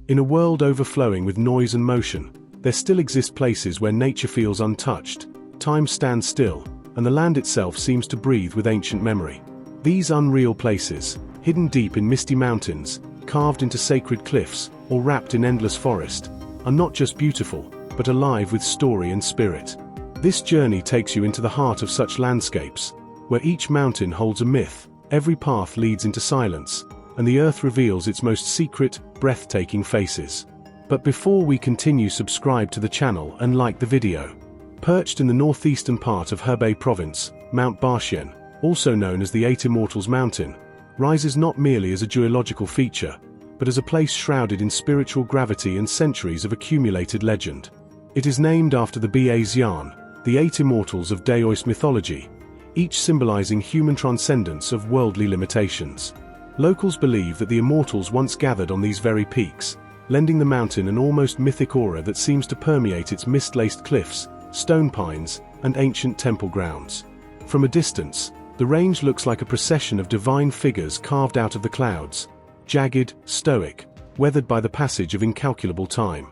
In a world overflowing with noise and motion, there still exist places where nature feels untouched, time stands still, and the land itself seems to breathe with ancient memory. These unreal places, hidden deep in misty mountains, carved into sacred cliffs, or wrapped in endless forest, are not just beautiful, but alive with story and spirit. This journey takes you into the heart of such landscapes, where each mountain holds a myth, every path leads into silence, and the earth reveals its most secret, breathtaking faces. But before we continue, subscribe to the channel and like the video. Perched in the northeastern part of Hebei province, Mount Baxian, also known as the Eight Immortals Mountain, rises not merely as a geological feature, but as a place shrouded in spiritual gravity and centuries of accumulated legend. It is named after the Xian, the Eight Immortals of Daoist mythology, each symbolizing human transcendence of worldly limitations. Locals believe that the immortals once gathered on these very peaks, lending the mountain an almost mythic aura that seems to permeate its mist-laced cliffs, stone pines, and ancient temple grounds. From a distance, the range looks like a procession of divine figures carved out of the clouds, jagged, stoic, weathered by the passage of incalculable time.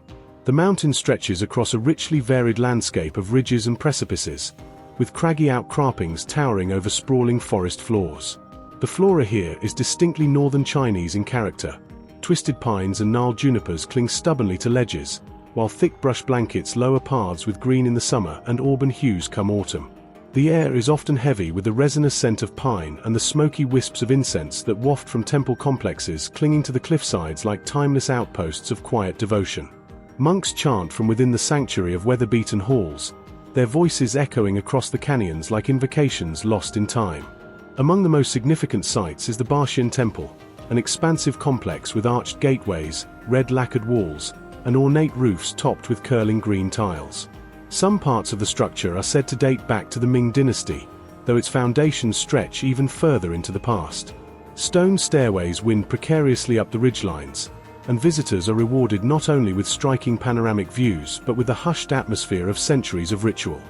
The mountain stretches across a richly varied landscape of ridges and precipices, with craggy outcroppings towering over sprawling forest floors. The flora here is distinctly northern Chinese in character. Twisted pines and gnarled junipers cling stubbornly to ledges, while thick brush blankets lower paths with green in the summer and auburn hues come autumn. The air is often heavy with the resinous scent of pine and the smoky wisps of incense that waft from temple complexes clinging to the cliffsides like timeless outposts of quiet devotion. Monks chant from within the sanctuary of weather-beaten halls, their voices echoing across the canyons like invocations lost in time. Among the most significant sites is the Baxian Temple, an expansive complex with arched gateways, red lacquered walls, and ornate roofs topped with curling green tiles. Some parts of the structure are said to date back to the Ming dynasty, though its foundations stretch even further into the past. Stone stairways wind precariously up the ridgelines, and visitors are rewarded not only with striking panoramic views but with the hushed atmosphere of centuries of ritual.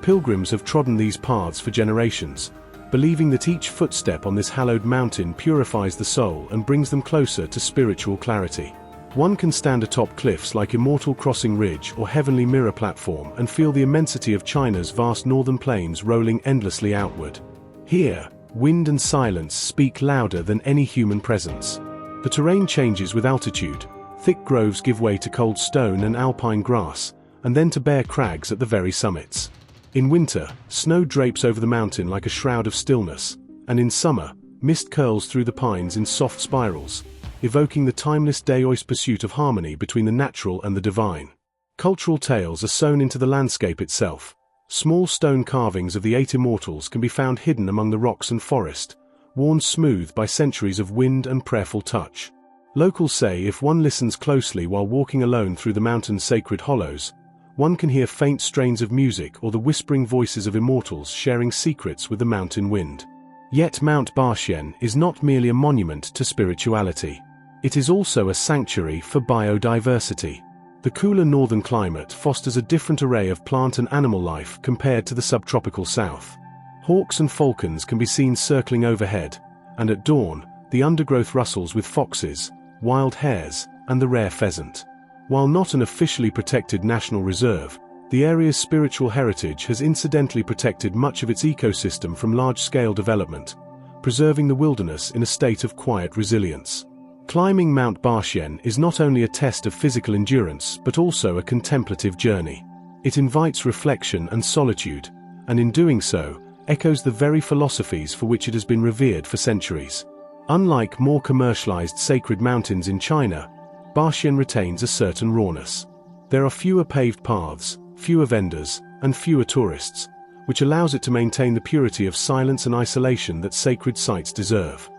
Pilgrims have trodden these paths for generations, believing that each footstep on this hallowed mountain purifies the soul and brings them closer to spiritual clarity. One can stand atop cliffs like Immortal Crossing Ridge or Heavenly Mirror Platform and feel the immensity of China's vast northern plains rolling endlessly outward. Here, wind and silence speak louder than any human presence. The terrain changes with altitude. Thick groves give way to cold stone and alpine grass, and then to bare crags at the very summits. In winter, snow drapes over the mountain like a shroud of stillness, and in summer, mist curls through the pines in soft spirals, evoking the timeless Daoist pursuit of harmony between the natural and the divine. Cultural tales are sewn into the landscape itself. Small stone carvings of the Eight Immortals can be found hidden among the rocks and forest, worn smooth by centuries of wind and prayerful touch. Locals say if one listens closely while walking alone through the mountain's sacred hollows, one can hear faint strains of music or the whispering voices of immortals sharing secrets with the mountain wind. Yet Mount Baxian is not merely a monument to spirituality. It is also a sanctuary for biodiversity. The cooler northern climate fosters a different array of plant and animal life compared to the subtropical south. Hawks and falcons can be seen circling overhead, and at dawn, the undergrowth rustles with foxes, wild hares, and the rare pheasant. While not an officially protected national reserve, the area's spiritual heritage has incidentally protected much of its ecosystem from large-scale development, preserving the wilderness in a state of quiet resilience. Climbing Mount Baxian is not only a test of physical endurance but also a contemplative journey. It invites reflection and solitude, and in doing so, echoes the very philosophies for which it has been revered for centuries. Unlike more commercialized sacred mountains in China, Baxian retains a certain rawness. There are fewer paved paths, fewer vendors, and fewer tourists, which allows it to maintain the purity of silence and isolation that sacred sites deserve.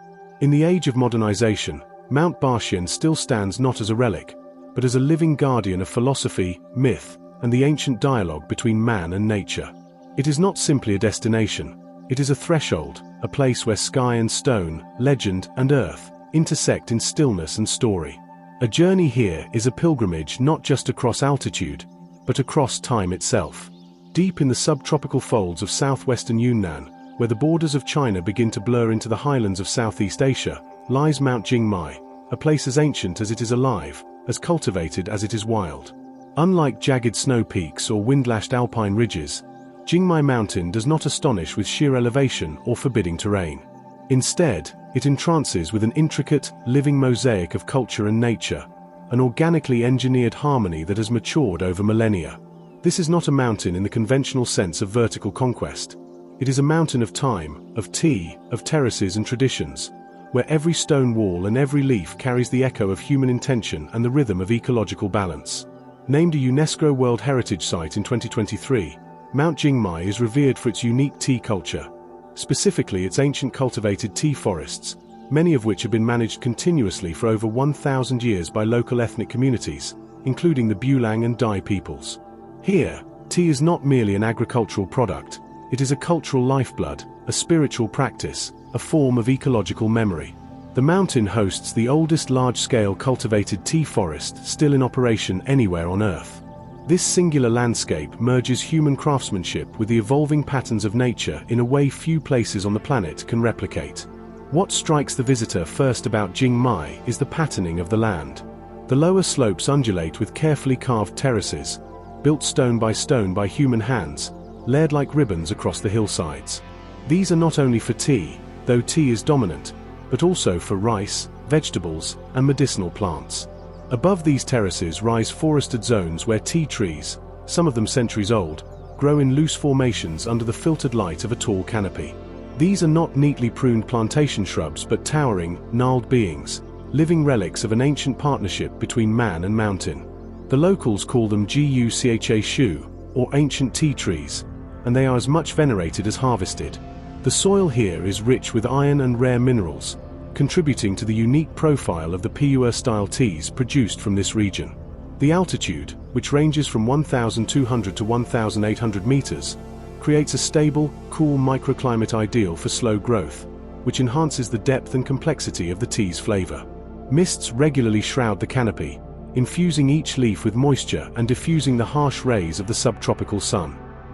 In the age of modernization, Mount Baxian still stands not as a relic, but as a living guardian of philosophy, myth, and the ancient dialogue between man and nature. It is not simply a destination, it is a threshold, a place where sky and stone, legend and earth, intersect in stillness and story. A journey here is a pilgrimage not just across altitude, but across time itself. Deep in the subtropical folds of southwestern Yunnan, where the borders of China begin to blur into the highlands of Southeast Asia, lies Mount Qinghai, a place as ancient as it is alive, as cultivated as it is wild. Unlike jagged snow peaks or wind-lashed alpine ridges, Qinghai Mountain does not astonish with sheer elevation or forbidding terrain. Instead, it entrances with an intricate, living mosaic of culture and nature, an organically engineered harmony that has matured over millennia. This is not a mountain in the conventional sense of vertical conquest. It is a mountain of time, of tea, of terraces and traditions, where every stone wall and every leaf carries the echo of human intention and the rhythm of ecological balance. Named a UNESCO World Heritage Site in 2023, Mount Qinghai is revered for its unique tea culture, specifically its ancient cultivated tea forests, many of which have been managed continuously for over 1,000 years by local ethnic communities, including the Bulang and Dai peoples. Here, tea is not merely an agricultural product, it is a cultural lifeblood, a spiritual practice, a form of ecological memory. The mountain hosts the oldest large-scale cultivated tea forest still in operation anywhere on Earth. This singular landscape merges human craftsmanship with the evolving patterns of nature in a way few places on the planet can replicate. What strikes the visitor first about Qinghai is the patterning of the land. The lower slopes undulate with carefully carved terraces, built stone by human hands, layered like ribbons across the hillsides. These are not only for tea, though tea is dominant, but also for rice, vegetables, and medicinal plants. Above these terraces rise forested zones where tea trees, some of them centuries old, grow in loose formations under the filtered light of a tall canopy. These are not neatly pruned plantation shrubs but towering, gnarled beings, living relics of an ancient partnership between man and mountain. The locals call them Gucha Shu, or ancient tea trees, and they are as much venerated as harvested. The soil here is rich with iron and rare minerals, contributing to the unique profile of the pu'er-style teas produced from this region. The altitude, which ranges from 1,200 to 1,800 meters, creates a stable, cool microclimate ideal for slow growth, which enhances the depth and complexity of the tea's flavor. Mists regularly shroud the canopy, infusing each leaf with moisture and diffusing the harsh rays of the subtropical sun.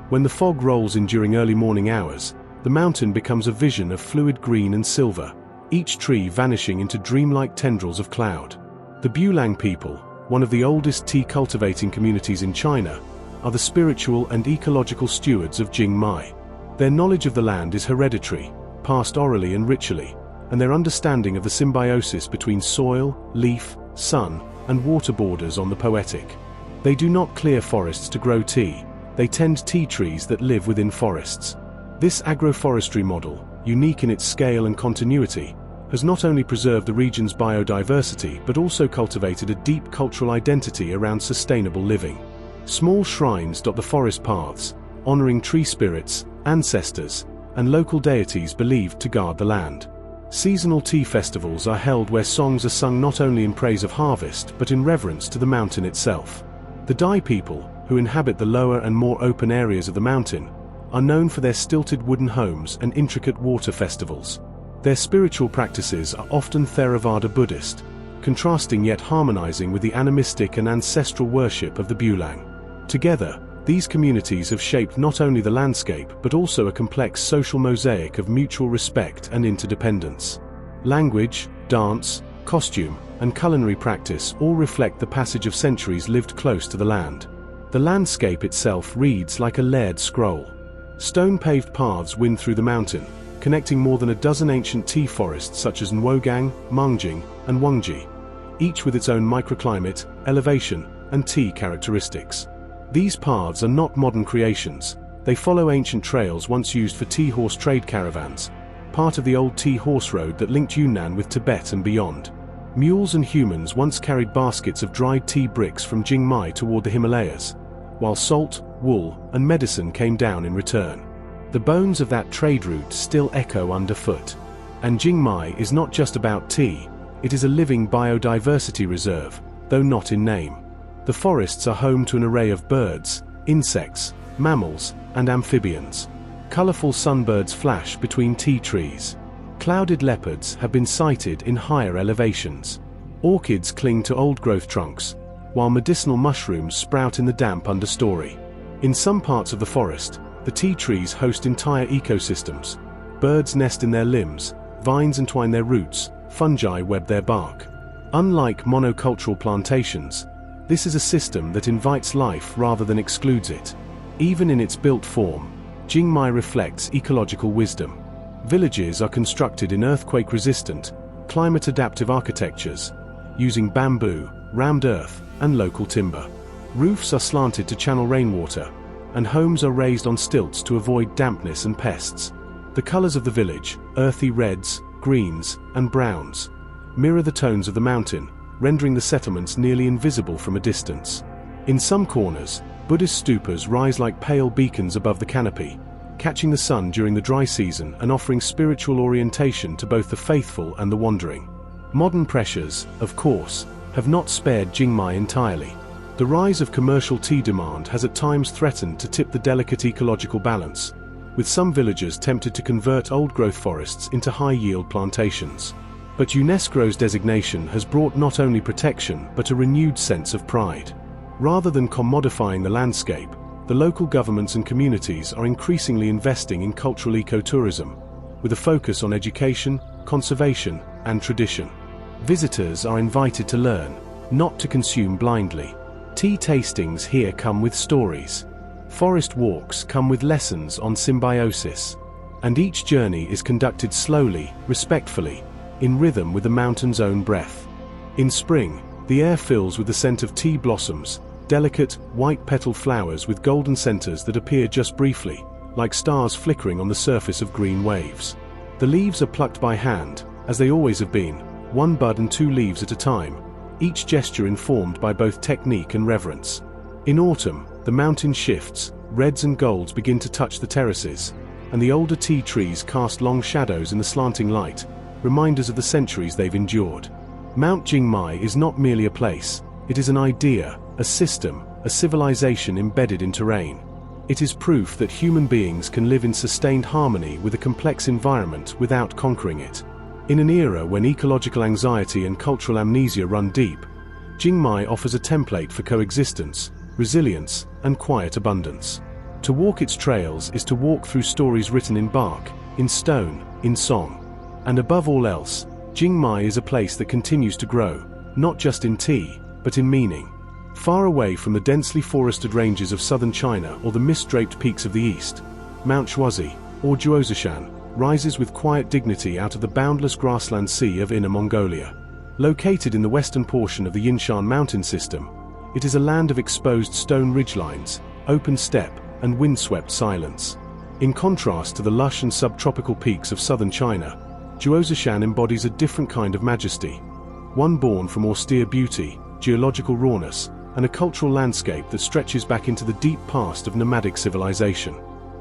When the fog rolls in during early morning hours, the mountain becomes a vision of fluid green and silver, each tree vanishing into dreamlike tendrils of cloud. The Bulang people, one of the oldest tea cultivating communities in China, are the spiritual and ecological stewards of Qinghai. Their knowledge of the land is hereditary, passed orally and ritually, and their understanding of the symbiosis between soil, leaf, sun, and water borders on the poetic. They do not clear forests to grow tea, they tend tea trees that live within forests. This agroforestry model, unique in its scale and continuity, has not only preserved the region's biodiversity but also cultivated a deep cultural identity around sustainable living. Small shrines dot the forest paths, honoring tree spirits, ancestors, and local deities believed to guard the land. Seasonal tea festivals are held where songs are sung not only in praise of harvest but in reverence to the mountain itself. The Dai people, who inhabit the lower and more open areas of the mountain, are known for their stilted wooden homes and intricate water festivals. Their spiritual practices are often Theravada Buddhist, contrasting yet harmonizing with the animistic and ancestral worship of the Bulang. Together, these communities have shaped not only the landscape but also a complex social mosaic of mutual respect and interdependence. Language, dance, costume, and culinary practice all reflect the passage of centuries lived close to the land. The landscape itself reads like a layered scroll. Stone-paved paths wind through the mountain, connecting more than a dozen ancient tea forests such as Nwogang, Mangjing, and Wangji, each with its own microclimate, elevation, and tea characteristics. These paths are not modern creations, they follow ancient trails once used for tea horse trade caravans, part of the old tea horse road that linked Yunnan with Tibet and beyond. Mules and humans once carried baskets of dried tea bricks from Qinghai toward the Himalayas, while salt, wool, and medicine came down in return. The bones of that trade route still echo underfoot. And Qinghai is not just about tea, it is a living biodiversity reserve, though not in name. The forests are home to an array of birds, insects, mammals, and amphibians. Colorful sunbirds flash between tea trees. Clouded leopards have been sighted in higher elevations. Orchids cling to old-growth trunks, while medicinal mushrooms sprout in the damp understory. In some parts of the forest, the tea trees host entire ecosystems. Birds nest in their limbs, vines entwine their roots, fungi web their bark. Unlike monocultural plantations, this is a system that invites life rather than excludes it. Even in its built form, Qinghai reflects ecological wisdom. Villages are constructed in earthquake-resistant, climate-adaptive architectures, using bamboo, rammed earth, and local timber. Roofs are slanted to channel rainwater, and homes are raised on stilts to avoid dampness and pests. The colors of the village, earthy reds, greens, and browns, mirror the tones of the mountain, rendering the settlements nearly invisible from a distance. In some corners, Buddhist stupas rise like pale beacons above the canopy, catching the sun during the dry season and offering spiritual orientation to both the faithful and the wandering. Modern pressures, of course, have not spared Qinghai entirely. The rise of commercial tea demand has at times threatened to tip the delicate ecological balance, with some villagers tempted to convert old-growth forests into high-yield plantations. But UNESCO's designation has brought not only protection but a renewed sense of pride. Rather than commodifying the landscape, the local governments and communities are increasingly investing in cultural ecotourism, with a focus on education, conservation, and tradition. Visitors are invited to learn, not to consume blindly. Tea tastings here come with stories. Forest walks come with lessons on symbiosis. And each journey is conducted slowly, respectfully, in rhythm with the mountain's own breath. In spring, the air fills with the scent of tea blossoms, delicate, white-petaled flowers with golden centers that appear just briefly, like stars flickering on the surface of green waves. The leaves are plucked by hand, as they always have been, one bud and two leaves at a time, each gesture informed by both technique and reverence. In autumn, the mountain shifts, reds and golds begin to touch the terraces, and the older tea trees cast long shadows in the slanting light, reminders of the centuries they've endured. Mount Qinghai is not merely a place, it is an idea, a system, a civilization embedded in terrain. It is proof that human beings can live in sustained harmony with a complex environment without conquering it. In an era when ecological anxiety and cultural amnesia run deep, Qinghai offers a template for coexistence, resilience, and quiet abundance. To walk its trails is to walk through stories written in bark, in stone, in song. And above all else, Qinghai is a place that continues to grow, not just in tea, but in meaning. Far away from the densely forested ranges of southern China or the mist-draped peaks of the east, Mount Shuazi, or Jiangxi, rises with quiet dignity out of the boundless grassland sea of Inner Mongolia. Located in the western portion of the Yinshan mountain system, it is a land of exposed stone ridgelines, open steppe, and windswept silence. In contrast to the lush and subtropical peaks of southern China, Jiangxi embodies a different kind of majesty, one born from austere beauty, geological rawness, and a cultural landscape that stretches back into the deep past of nomadic civilization.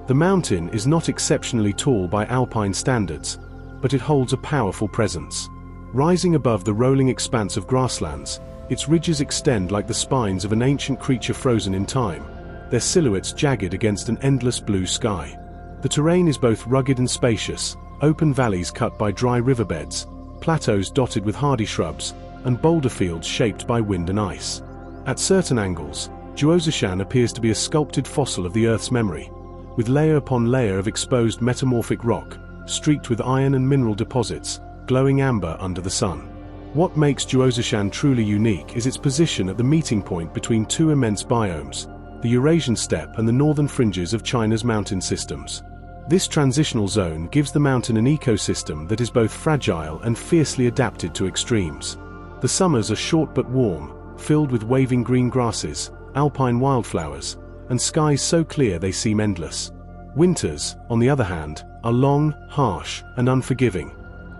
The mountain is not exceptionally tall by alpine standards, but it holds a powerful presence. Rising above the rolling expanse of grasslands, its ridges extend like the spines of an ancient creature frozen in time, their silhouettes jagged against an endless blue sky. The terrain is both rugged and spacious, open valleys cut by dry riverbeds, plateaus dotted with hardy shrubs, and boulder fields shaped by wind and ice. At certain angles, Jiangxi appears to be a sculpted fossil of the Earth's memory, with layer upon layer of exposed metamorphic rock, streaked with iron and mineral deposits, glowing amber under the sun. What makes Jiangxi truly unique is its position at the meeting point between two immense biomes, the Eurasian steppe and the northern fringes of China's mountain systems. This transitional zone gives the mountain an ecosystem that is both fragile and fiercely adapted to extremes. The summers are short but warm, filled with waving green grasses, alpine wildflowers, and skies so clear they seem endless. Winters, on the other hand, are long, harsh, and unforgiving.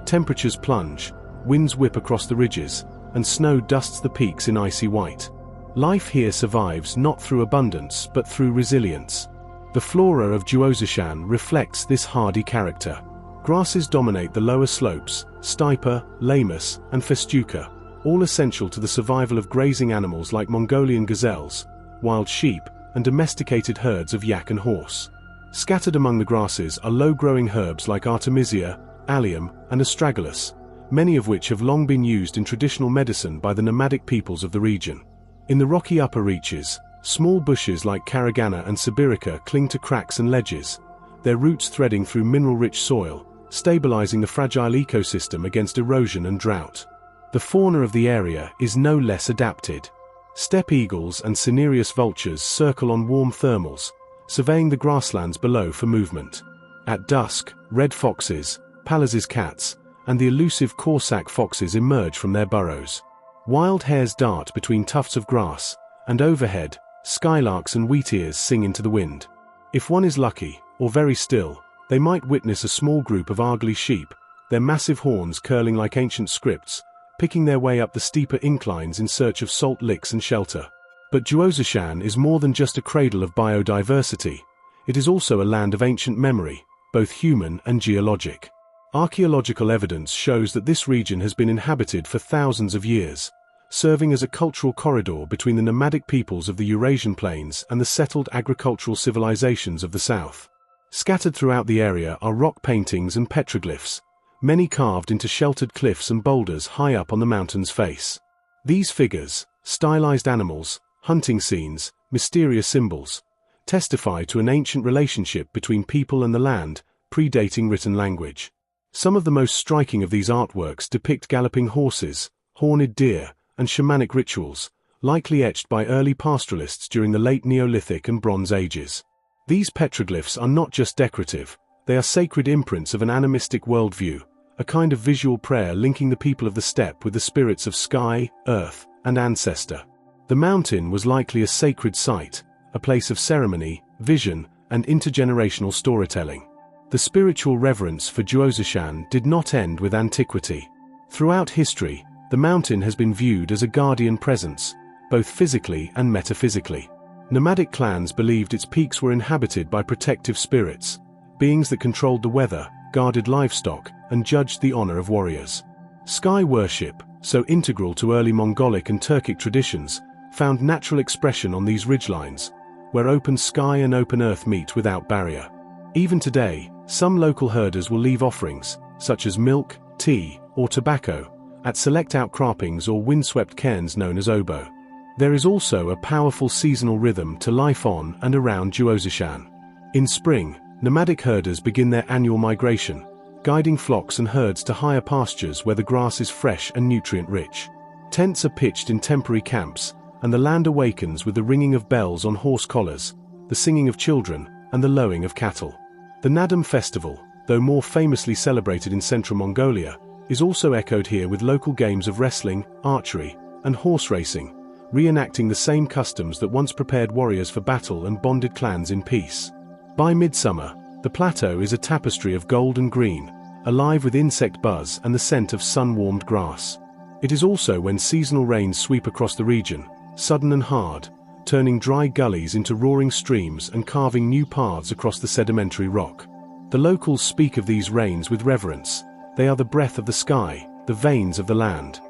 Temperatures plunge, winds whip across the ridges, and snow dusts the peaks in icy white. Life here survives not through abundance but through resilience. The flora of Jiangxi reflects this hardy character. Grasses dominate the lower slopes, stipa, lamus, and festuca, all essential to the survival of grazing animals like Mongolian gazelles, wild sheep, and domesticated herds of yak and horse. Scattered among the grasses are low-growing herbs like artemisia, allium, and astragalus, many of which have long been used in traditional medicine by the nomadic peoples of the region. In the rocky upper reaches, small bushes like caragana and sibirica cling to cracks and ledges, their roots threading through mineral-rich soil, stabilizing the fragile ecosystem against erosion and drought. The fauna of the area is no less adapted. Steppe eagles and cinereous vultures circle on warm thermals, surveying the grasslands below for movement. At dusk, red foxes, Pallas's cats, and the elusive Corsac foxes emerge from their burrows. Wild hares dart between tufts of grass, and overhead, skylarks and wheatears sing into the wind. If one is lucky, or very still, they might witness a small group of ugly sheep, their massive horns curling like ancient scripts, picking their way up the steeper inclines in search of salt licks and shelter. But Jiangxi is more than just a cradle of biodiversity. It is also a land of ancient memory, both human and geologic. Archaeological evidence shows that this region has been inhabited for thousands of years, serving as a cultural corridor between the nomadic peoples of the Eurasian plains and the settled agricultural civilizations of the south. Scattered throughout the area are rock paintings and petroglyphs, many carved into sheltered cliffs and boulders high up on the mountain's face. These figures, stylized animals, hunting scenes, mysterious symbols, testify to an ancient relationship between people and the land, predating written language. Some of the most striking of these artworks depict galloping horses, horned deer, and shamanic rituals, likely etched by early pastoralists during the late Neolithic and Bronze Ages. These petroglyphs are not just decorative, they are sacred imprints of an animistic worldview, a kind of visual prayer linking the people of the steppe with the spirits of sky, earth, and ancestor. The mountain was likely a sacred site, a place of ceremony, vision, and intergenerational storytelling. The spiritual reverence for Jiangxi did not end with antiquity. Throughout history, the mountain has been viewed as a guardian presence, both physically and metaphysically. Nomadic clans believed its peaks were inhabited by protective spirits, beings that controlled the weather, guarded livestock, and judged the honor of warriors. Sky worship, so integral to early Mongolic and Turkic traditions, found natural expression on these ridgelines, where open sky and open earth meet without barrier. Even today, some local herders will leave offerings, such as milk, tea, or tobacco, at select outcroppings or windswept cairns known as obo. There is also a powerful seasonal rhythm to life on and around Jiangxi. In spring, nomadic herders begin their annual migration, guiding flocks and herds to higher pastures where the grass is fresh and nutrient-rich. Tents are pitched in temporary camps, and the land awakens with the ringing of bells on horse collars, the singing of children, and the lowing of cattle. The Nadam festival, though more famously celebrated in central Mongolia, is also echoed here with local games of wrestling, archery, and horse racing, reenacting the same customs that once prepared warriors for battle and bonded clans in peace. By midsummer, the plateau is a tapestry of gold and green, alive with insect buzz and the scent of sun-warmed grass. It is also when seasonal rains sweep across the region, sudden and hard, turning dry gullies into roaring streams and carving new paths across the sedimentary rock. The locals speak of these rains with reverence. They are the breath of the sky, the veins of the land.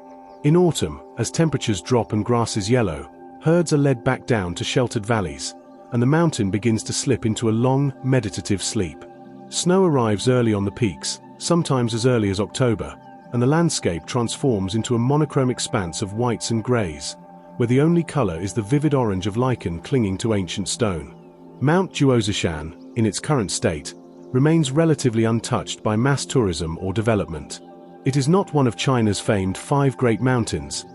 In autumn, as temperatures drop and grass is yellow, herds are led back down to sheltered valleys, and the mountain begins to slip into a long, meditative sleep. Snow arrives early on the peaks, sometimes as early as October, and the landscape transforms into a monochrome expanse of whites and greys, where the only color is the vivid orange of lichen clinging to ancient stone. Mount Jiangxi, in its current state, remains relatively untouched by mass tourism or development. It is not one of China's famed 5 Great Mountains,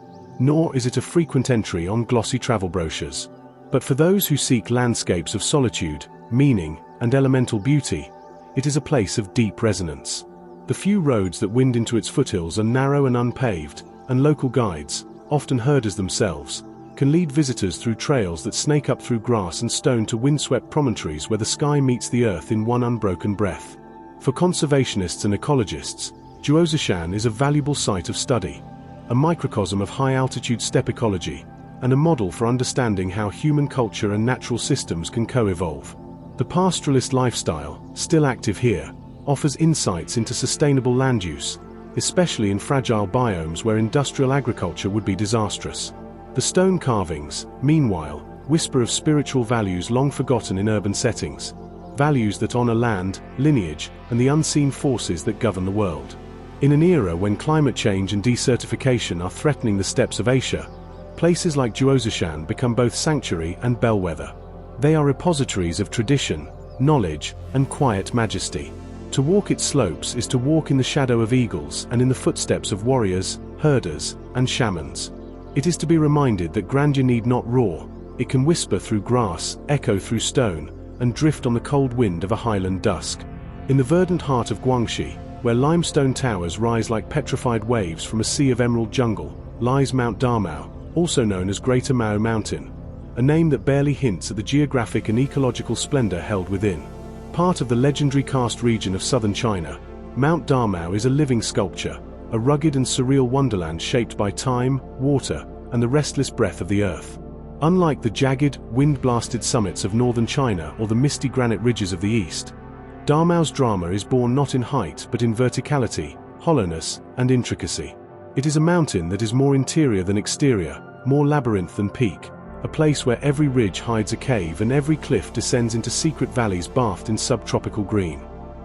nor is it a frequent entry on glossy travel brochures. But for those who seek landscapes of solitude, meaning, and elemental beauty, it is a place of deep resonance. The few roads that wind into its foothills are narrow and unpaved, and local guides, often herders themselves, can lead visitors through trails that snake up through grass and stone to windswept promontories where the sky meets the earth in one unbroken breath. For conservationists and ecologists, Jiangxi is a valuable site of study, a microcosm of high-altitude steppe ecology, and a model for understanding how human culture and natural systems can co-evolve. The pastoralist lifestyle, still active here, offers insights into sustainable land use, especially in fragile biomes where industrial agriculture would be disastrous. The stone carvings, meanwhile, whisper of spiritual values long forgotten in urban settings, values that honor land, lineage, and the unseen forces that govern the world. In an era when climate change and desertification are threatening the steppes of Asia, places like Jiangxi become both sanctuary and bellwether. They are repositories of tradition, knowledge, and quiet majesty. To walk its slopes is to walk in the shadow of eagles and in the footsteps of warriors, herders, and shamans. It is to be reminded that grandeur need not roar, it can whisper through grass, echo through stone, and drift on the cold wind of a highland dusk. In the verdant heart of Jiangxi, where limestone towers rise like petrified waves from a sea of emerald jungle, lies Mount Damao, also known as Greater Mao Mountain, a name that barely hints at the geographic and ecological splendor held within. Part of the legendary karst region of southern China, Mount Damao is a living sculpture, a rugged and surreal wonderland shaped by time, water, and the restless breath of the earth. Unlike the jagged, wind-blasted summits of northern China or the misty granite ridges of the east, Damao's drama is born not in height but in verticality, hollowness, and intricacy. It is a mountain that is more interior than exterior, more labyrinth than peak, a place where every ridge hides a cave and every cliff descends into secret valleys bathed in subtropical green.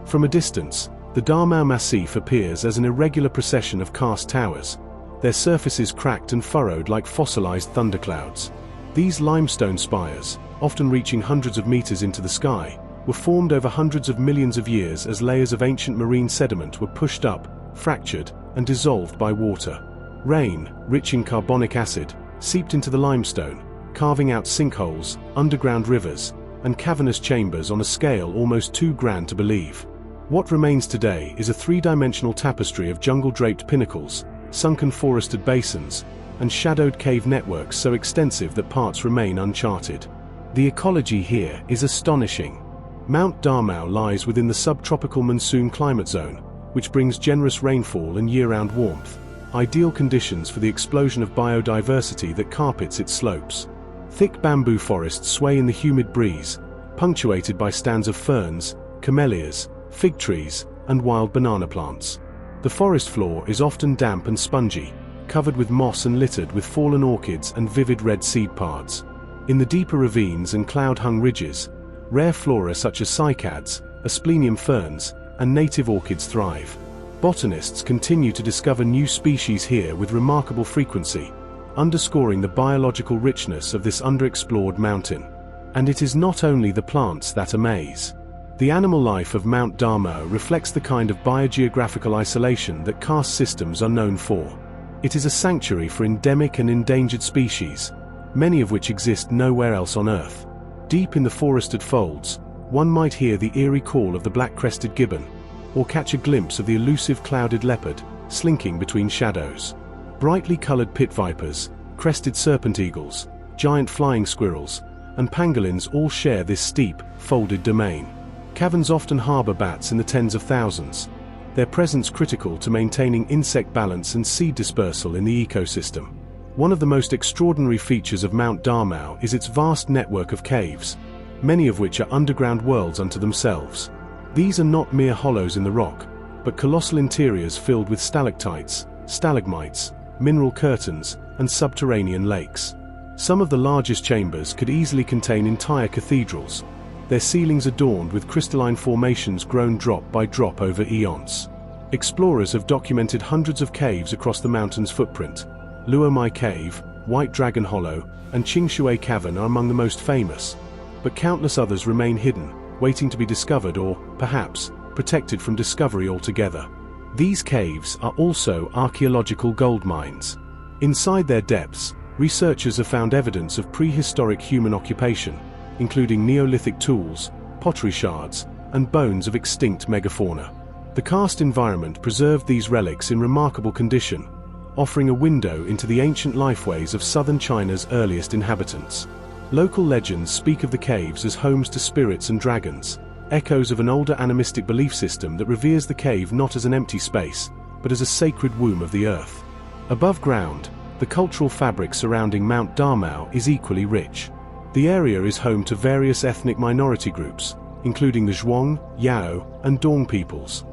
From a distance, the Damao Massif appears as an irregular procession of karst towers, their surfaces cracked and furrowed like fossilized thunderclouds. These limestone spires, often reaching hundreds of meters into the sky, were formed over hundreds of millions of years as layers of ancient marine sediment were pushed up, fractured, and dissolved by water. Rain, rich in carbonic acid, seeped into the limestone, carving out sinkholes, underground rivers, and cavernous chambers on a scale almost too grand to believe. What remains today is a three-dimensional tapestry of jungle-draped pinnacles, sunken forested basins, and shadowed cave networks so extensive that parts remain uncharted. The ecology here is astonishing. Mount Damao lies within the subtropical monsoon climate zone, which brings generous rainfall and year-round warmth, ideal conditions for the explosion of biodiversity that carpets its slopes. Thick bamboo forests sway in the humid breeze, punctuated by stands of ferns, camellias, fig trees, and wild banana plants. The forest floor is often damp and spongy, covered with moss and littered with fallen orchids and vivid red seed pods. In the deeper ravines and cloud-hung ridges, rare flora such as cycads, asplenium ferns, and native orchids thrive. Botanists continue to discover new species here with remarkable frequency, underscoring the biological richness of this underexplored mountain. And it is not only the plants that amaze. The animal life of Mount Damao reflects the kind of biogeographical isolation that karst systems are known for. It is a sanctuary for endemic and endangered species, many of which exist nowhere else on Earth. Deep in the forested folds, one might hear the eerie call of the black-crested gibbon, or catch a glimpse of the elusive clouded leopard, slinking between shadows. Brightly colored pit vipers, crested serpent eagles, giant flying squirrels, and pangolins all share this steep, folded domain. Caverns often harbor bats in the tens of thousands, their presence critical to maintaining insect balance and seed dispersal in the ecosystem. One of the most extraordinary features of Mount Damao is its vast network of caves, many of which are underground worlds unto themselves. These are not mere hollows in the rock, but colossal interiors filled with stalactites, stalagmites, mineral curtains, and subterranean lakes. Some of the largest chambers could easily contain entire cathedrals, their ceilings adorned with crystalline formations grown drop by drop over eons. Explorers have documented hundreds of caves across the mountain's footprint. Luomai Cave, White Dragon Hollow, and Qingshui Cavern are among the most famous, but countless others remain hidden, waiting to be discovered or, perhaps, protected from discovery altogether. These caves are also archaeological gold mines. Inside their depths, researchers have found evidence of prehistoric human occupation, including Neolithic tools, pottery shards, and bones of extinct megafauna. The karst environment preserved these relics in remarkable condition, offering a window into the ancient lifeways of southern China's earliest inhabitants. Local legends speak of the caves as homes to spirits and dragons, echoes of an older animistic belief system that reveres the cave not as an empty space, but as a sacred womb of the earth. Above ground, the cultural fabric surrounding Mount Damao is equally rich. The area is home to various ethnic minority groups, including the Zhuang, Yao, and Dong peoples,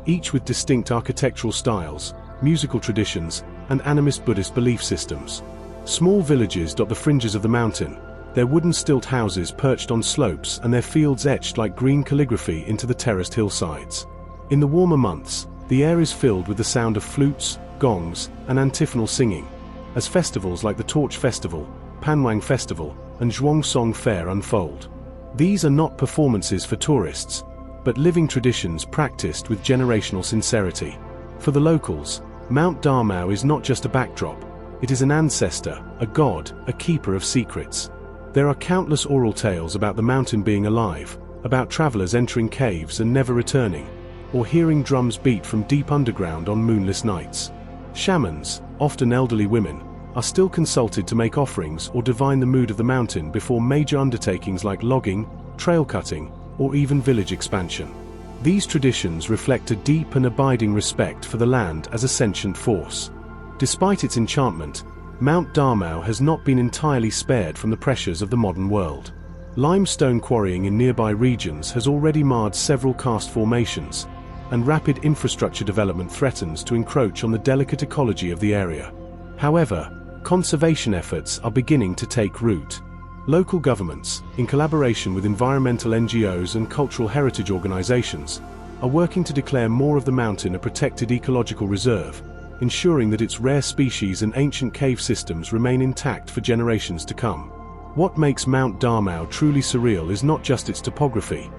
each with distinct architectural styles, musical traditions, and animist Buddhist belief systems. Small villages dot the fringes of the mountain, their wooden stilt houses perched on slopes and their fields etched like green calligraphy into the terraced hillsides. In the warmer months, the air is filled with the sound of flutes, gongs, and antiphonal singing, as festivals like the Torch Festival, Panwang Festival, and Zhuangsong Fair unfold. These are not performances for tourists, but living traditions practiced with generational sincerity. For the locals, Mount Darmao is not just a backdrop, it is an ancestor, a god, a keeper of secrets. There are countless oral tales about the mountain being alive, about travelers entering caves and never returning, or hearing drums beat from deep underground on moonless nights. Shamans, often elderly women, are still consulted to make offerings or divine the mood of the mountain before major undertakings like logging, trail cutting, or even village expansion. These traditions reflect a deep and abiding respect for the land as a sentient force. Despite its enchantment, Mount Darmao has not been entirely spared from the pressures of the modern world. Limestone quarrying in nearby regions has already marred several karst formations, and rapid infrastructure development threatens to encroach on the delicate ecology of the area. However, conservation efforts are beginning to take root. Local governments, in collaboration with environmental NGOs and cultural heritage organizations, are working to declare more of the mountain a protected ecological reserve, ensuring that its rare species and ancient cave systems remain intact for generations to come. What makes Mount Darmao truly surreal is not just its topography,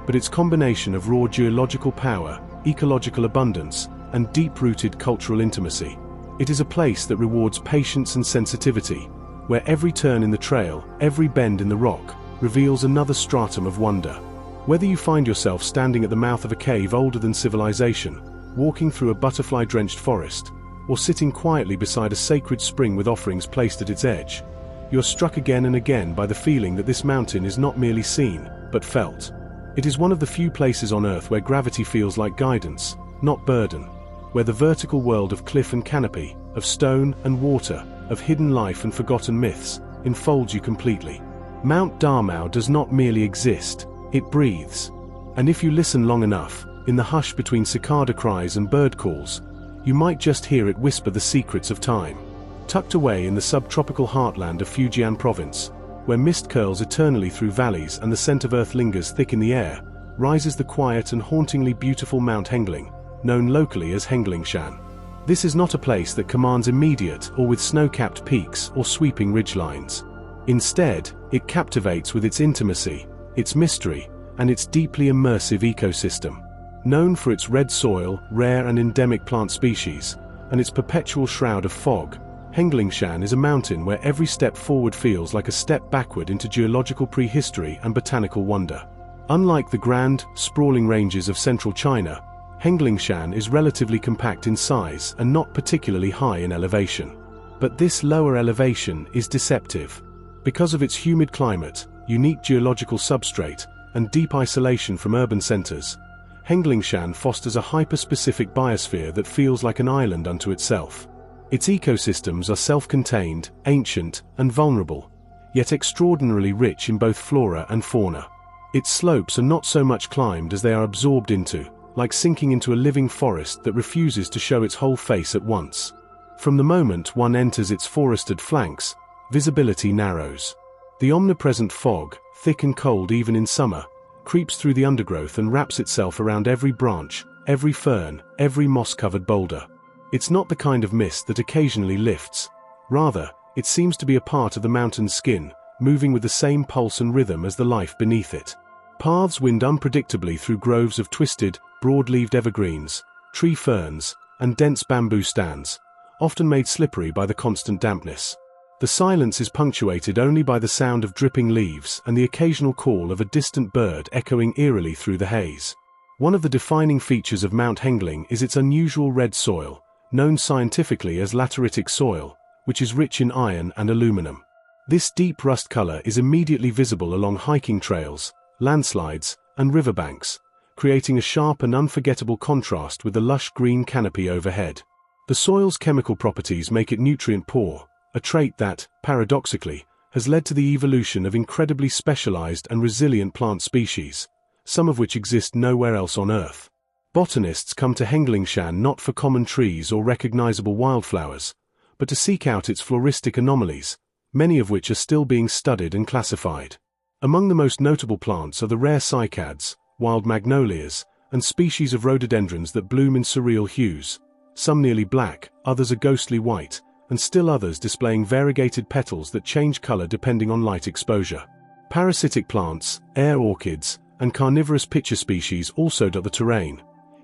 but its combination of raw geological power, ecological abundance, and deep-rooted cultural intimacy. It is a place that rewards patience and sensitivity, where every turn in the trail, every bend in the rock, reveals another stratum of wonder. Whether you find yourself standing at the mouth of a cave older than civilization, walking through a butterfly-drenched forest, or sitting quietly beside a sacred spring with offerings placed at its edge, you're struck again and again by the feeling that this mountain is not merely seen, but felt. It is one of the few places on Earth where gravity feels like guidance, not burden, where the vertical world of cliff and canopy, of stone and water, of hidden life and forgotten myths, enfolds you completely. Mount Darmao does not merely exist, it breathes. And if you listen long enough, in the hush between cicada cries and bird calls, you might just hear it whisper the secrets of time. Tucked away in the subtropical heartland of Fujian province, where mist curls eternally through valleys and the scent of earth lingers thick in the air, rises the quiet and hauntingly beautiful Mount Hengling, known locally as Henglingshan. This is not a place that commands immediate or with snow-capped peaks or sweeping ridgelines. Instead, it captivates with its intimacy, its mystery, and its deeply immersive ecosystem. Known for its red soil, rare and endemic plant species, and its perpetual shroud of fog, Henglingshan is a mountain where every step forward feels like a step backward into geological prehistory and botanical wonder. Unlike the grand, sprawling ranges of central China, Henglingshan is relatively compact in size and not particularly high in elevation. But this lower elevation is deceptive. Because of its humid climate, unique geological substrate, and deep isolation from urban centers, Henglingshan fosters a hyper-specific biosphere that feels like an island unto itself. Its ecosystems are self-contained, ancient, and vulnerable, yet extraordinarily rich in both flora and fauna. Its slopes are not so much climbed as they are absorbed into, like sinking into a living forest that refuses to show its whole face at once. From the moment one enters its forested flanks, visibility narrows. The omnipresent fog, thick and cold even in summer, creeps through the undergrowth and wraps itself around every branch, every fern, every moss-covered boulder. It's not the kind of mist that occasionally lifts. Rather, it seems to be a part of the mountain's skin, moving with the same pulse and rhythm as the life beneath it. Paths wind unpredictably through groves of twisted, broad-leaved evergreens, tree ferns, and dense bamboo stands, often made slippery by the constant dampness. The silence is punctuated only by the sound of dripping leaves and the occasional call of a distant bird echoing eerily through the haze. One of the defining features of Mount Hengling is its unusual red soil, known scientifically as lateritic soil, which is rich in iron and aluminum. This deep rust color is immediately visible along hiking trails, landslides, and riverbanks, creating a sharp and unforgettable contrast with the lush green canopy overhead. The soil's chemical properties make it nutrient-poor, a trait that, paradoxically, has led to the evolution of incredibly specialized and resilient plant species, some of which exist nowhere else on Earth. Botanists come to Henglingshan not for common trees or recognizable wildflowers, but to seek out its floristic anomalies, many of which are still being studied and classified. Among the most notable plants are the rare cycads, wild magnolias, and species of rhododendrons that bloom in surreal hues, some nearly black, others a ghostly white, and still others displaying variegated petals that change color depending on light exposure. Parasitic plants, air orchids, and carnivorous pitcher species also dot the terrain,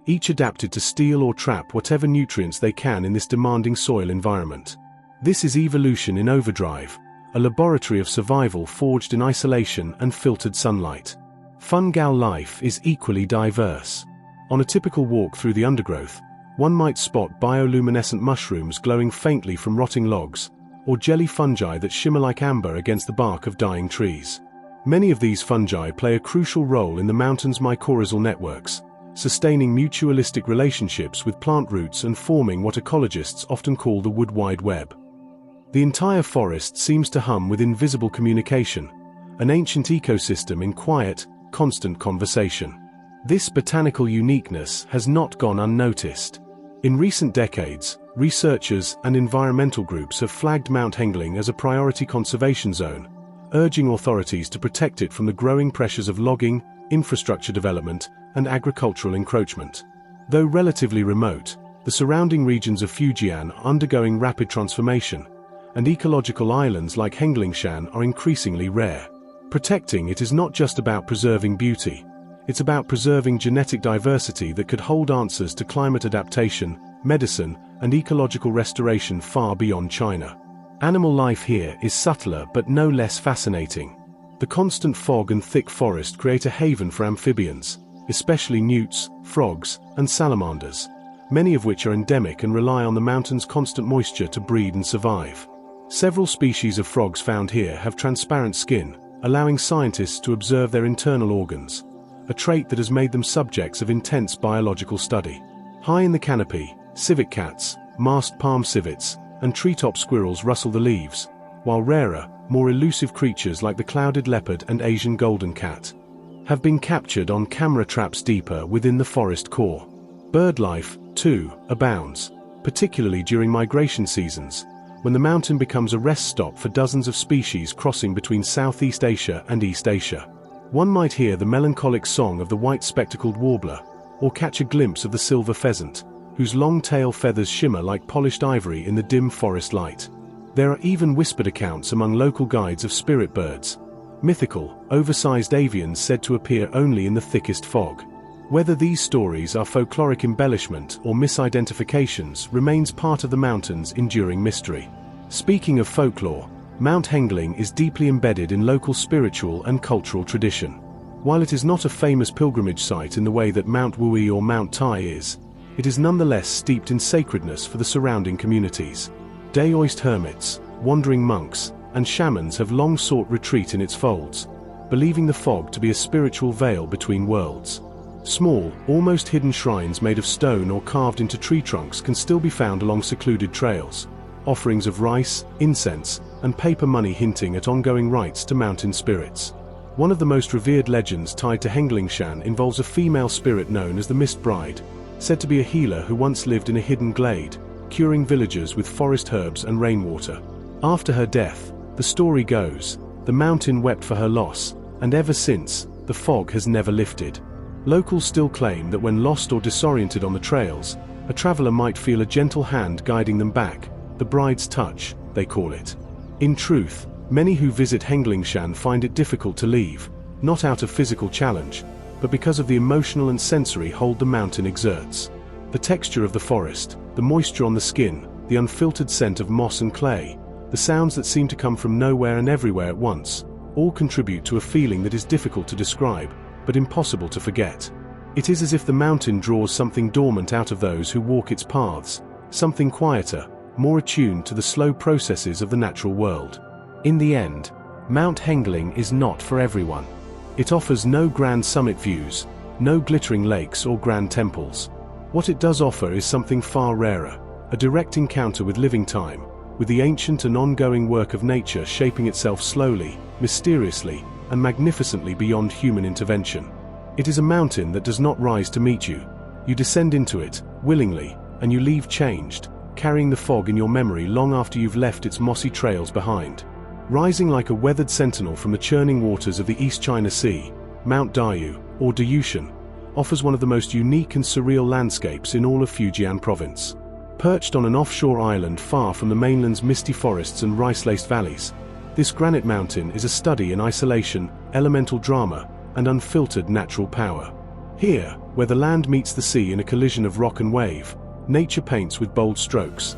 each adapted to steal or trap whatever nutrients they can in this demanding soil environment. This is evolution in overdrive, a laboratory of survival forged in isolation and filtered sunlight. Fungal life is equally diverse. On a typical walk through the undergrowth, one might spot bioluminescent mushrooms glowing faintly from rotting logs, or jelly fungi that shimmer like amber against the bark of dying trees. Many of these fungi play a crucial role in the mountain's mycorrhizal networks, sustaining mutualistic relationships with plant roots and forming what ecologists often call the wood wide web. The entire forest seems to hum with invisible communication, an ancient ecosystem in quiet, constant conversation. This botanical uniqueness has not gone unnoticed. In recent decades, researchers and environmental groups have flagged Mount Hengling as a priority conservation zone, urging authorities to protect it from the growing pressures of logging, infrastructure development, and agricultural encroachment. Though relatively remote, the surrounding regions of Fujian are undergoing rapid transformation, and ecological islands like Henglingshan are increasingly rare. Protecting it is not just about preserving beauty, it's about preserving genetic diversity that could hold answers to climate adaptation, medicine, and ecological restoration far beyond China. Animal life here is subtler but no less fascinating. The constant fog and thick forest create a haven for amphibians, especially newts, frogs, and salamanders, many of which are endemic and rely on the mountain's constant moisture to breed and survive. Several species of frogs found here have transparent skin, allowing scientists to observe their internal organs, a trait that has made them subjects of intense biological study. High in the canopy, civet cats, masked palm civets, and treetop squirrels rustle the leaves, while rarer, more elusive creatures like the clouded leopard and Asian golden cat have been captured on camera traps deeper within the forest core. Bird life, too, abounds, particularly during migration seasons, when the mountain becomes a rest stop for dozens of species crossing between Southeast Asia and East Asia. One might hear the melancholic song of the white-spectacled warbler, or catch a glimpse of the silver pheasant, whose long tail feathers shimmer like polished ivory in the dim forest light. There are even whispered accounts among local guides of spirit birds, mythical, oversized avians said to appear only in the thickest fog. Whether these stories are folkloric embellishment or misidentifications remains part of the mountain's enduring mystery. Speaking of folklore, Mount Hengling is deeply embedded in local spiritual and cultural tradition. While it is not a famous pilgrimage site in the way that Mount Wui or Mount Tai is, it is nonetheless steeped in sacredness for the surrounding communities. Daoist hermits, wandering monks, and shamans have long sought retreat in its folds, believing the fog to be a spiritual veil between worlds. Small, almost hidden shrines made of stone or carved into tree trunks can still be found along secluded trails, offerings of rice, incense, and paper money hinting at ongoing rites to mountain spirits. One of the most revered legends tied to Henglingshan involves a female spirit known as the Mist Bride, said to be a healer who once lived in a hidden glade, curing villagers with forest herbs and rainwater. After her death, the story goes, the mountain wept for her loss, and ever since, the fog has never lifted. Locals still claim that when lost or disoriented on the trails, a traveler might feel a gentle hand guiding them back, the bride's touch, they call it. In truth, many who visit Henglingshan find it difficult to leave, not out of physical challenge, but because of the emotional and sensory hold the mountain exerts. The texture of the forest, the moisture on the skin, the unfiltered scent of moss and clay, the sounds that seem to come from nowhere and everywhere at once, all contribute to a feeling that is difficult to describe, but impossible to forget. It is as if the mountain draws something dormant out of those who walk its paths, something quieter, more attuned to the slow processes of the natural world. In the end, Mount Hengling is not for everyone. It offers no grand summit views, no glittering lakes or grand temples. What it does offer is something far rarer, a direct encounter with living time, with the ancient and ongoing work of nature shaping itself slowly, mysteriously, and magnificently beyond human intervention. It is a mountain that does not rise to meet you. You descend into it, willingly, and you leave changed, carrying the fog in your memory long after you've left its mossy trails behind. Rising like a weathered sentinel from the churning waters of the East China Sea, Mount Diyu, or Dayushan, offers one of the most unique and surreal landscapes in all of Fujian province. Perched on an offshore island far from the mainland's misty forests and rice-laced valleys, this granite mountain is a study in isolation, elemental drama, and unfiltered natural power. Here, where the land meets the sea in a collision of rock and wave, nature paints with bold strokes.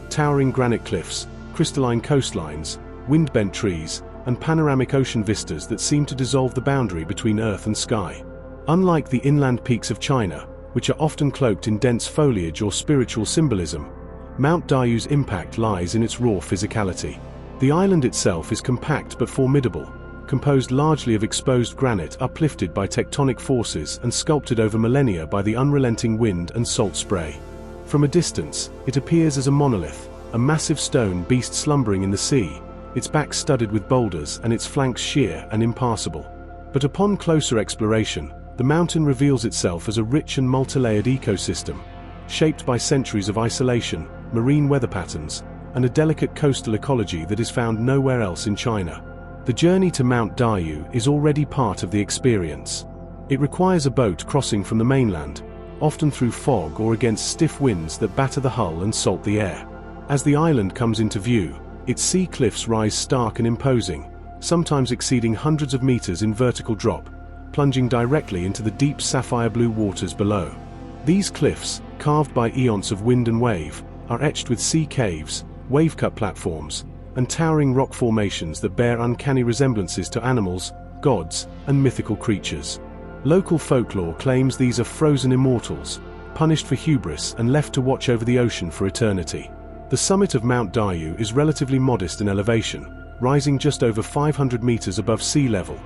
Towering granite cliffs, crystalline coastlines, wind-bent trees, and panoramic ocean vistas that seem to dissolve the boundary between earth and sky. Unlike the inland peaks of China, which are often cloaked in dense foliage or spiritual symbolism, Mount Dayu's impact lies in its raw physicality. The island itself is compact but formidable, composed largely of exposed granite uplifted by tectonic forces and sculpted over millennia by the unrelenting wind and salt spray. From a distance, it appears as a monolith, a massive stone beast slumbering in the sea, its back studded with boulders and its flanks sheer and impassable. But upon closer exploration, the mountain reveals itself as a rich and multi-layered ecosystem, shaped by centuries of isolation, marine weather patterns, and a delicate coastal ecology that is found nowhere else in China. The journey to Mount Dayu is already part of the experience. It requires a boat crossing from the mainland, often through fog or against stiff winds that batter the hull and salt the air. As the island comes into view, its sea cliffs rise stark and imposing, sometimes exceeding hundreds of meters in vertical drop, plunging directly into the deep sapphire blue waters below. These cliffs, carved by eons of wind and wave, are etched with sea caves, wave-cut platforms, and towering rock formations that bear uncanny resemblances to animals, gods, and mythical creatures. Local folklore claims these are frozen immortals, punished for hubris and left to watch over the ocean for eternity. The summit of Mount Dayu is relatively modest in elevation, rising just over 500 meters above sea level,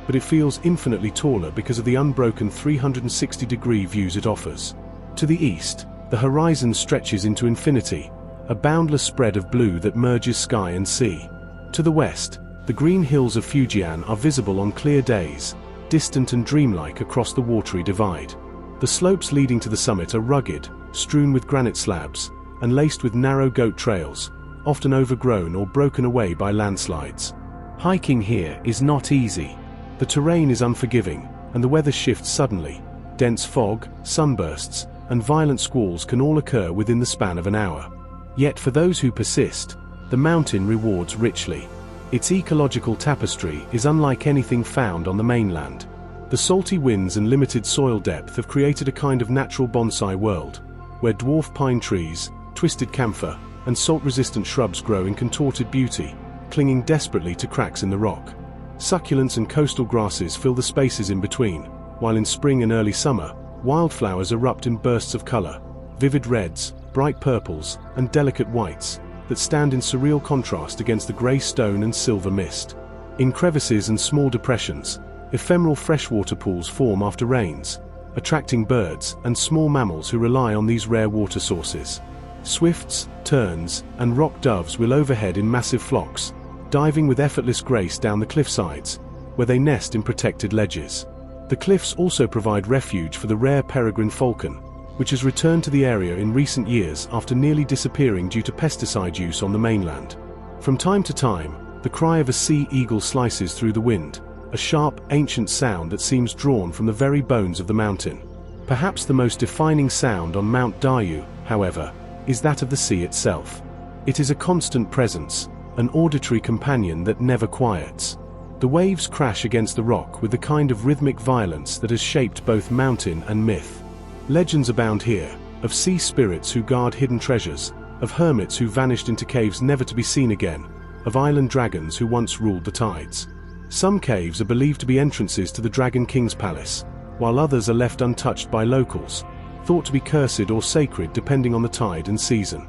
but it feels infinitely taller because of the unbroken 360-degree views it offers. To the east, the horizon stretches into infinity, a boundless spread of blue that merges sky and sea. To the west, the green hills of Fujian are visible on clear days, distant and dreamlike across the watery divide. The slopes leading to the summit are rugged, strewn with granite slabs, and laced with narrow goat trails, often overgrown or broken away by landslides. Hiking here is not easy. The terrain is unforgiving, and the weather shifts suddenly. Dense fog, sunbursts, and violent squalls can all occur within the span of an hour. Yet for those who persist, the mountain rewards richly. Its ecological tapestry is unlike anything found on the mainland. The salty winds and limited soil depth have created a kind of natural bonsai world, where dwarf pine trees, twisted camphor, and salt-resistant shrubs grow in contorted beauty, clinging desperately to cracks in the rock. Succulents and coastal grasses fill the spaces in between, while in spring and early summer, wildflowers erupt in bursts of color, vivid reds, bright purples, and delicate whites, that stand in surreal contrast against the gray stone and silver mist. In crevices and small depressions, ephemeral freshwater pools form after rains, attracting birds and small mammals who rely on these rare water sources. Swifts, terns, and rock doves will overhead in massive flocks, diving with effortless grace down the cliffsides, where they nest in protected ledges. The cliffs also provide refuge for the rare peregrine falcon, which has returned to the area in recent years after nearly disappearing due to pesticide use on the mainland. From time to time, the cry of a sea eagle slices through the wind, a sharp, ancient sound that seems drawn from the very bones of the mountain. Perhaps the most defining sound on Mount Dayu, however, is that of the sea itself. It is a constant presence, an auditory companion that never quiets. The waves crash against the rock with the kind of rhythmic violence that has shaped both mountain and myth. Legends abound here, of sea spirits who guard hidden treasures, of hermits who vanished into caves never to be seen again, of island dragons who once ruled the tides. Some caves are believed to be entrances to the Dragon King's palace, while others are left untouched by locals, thought to be cursed or sacred depending on the tide and season.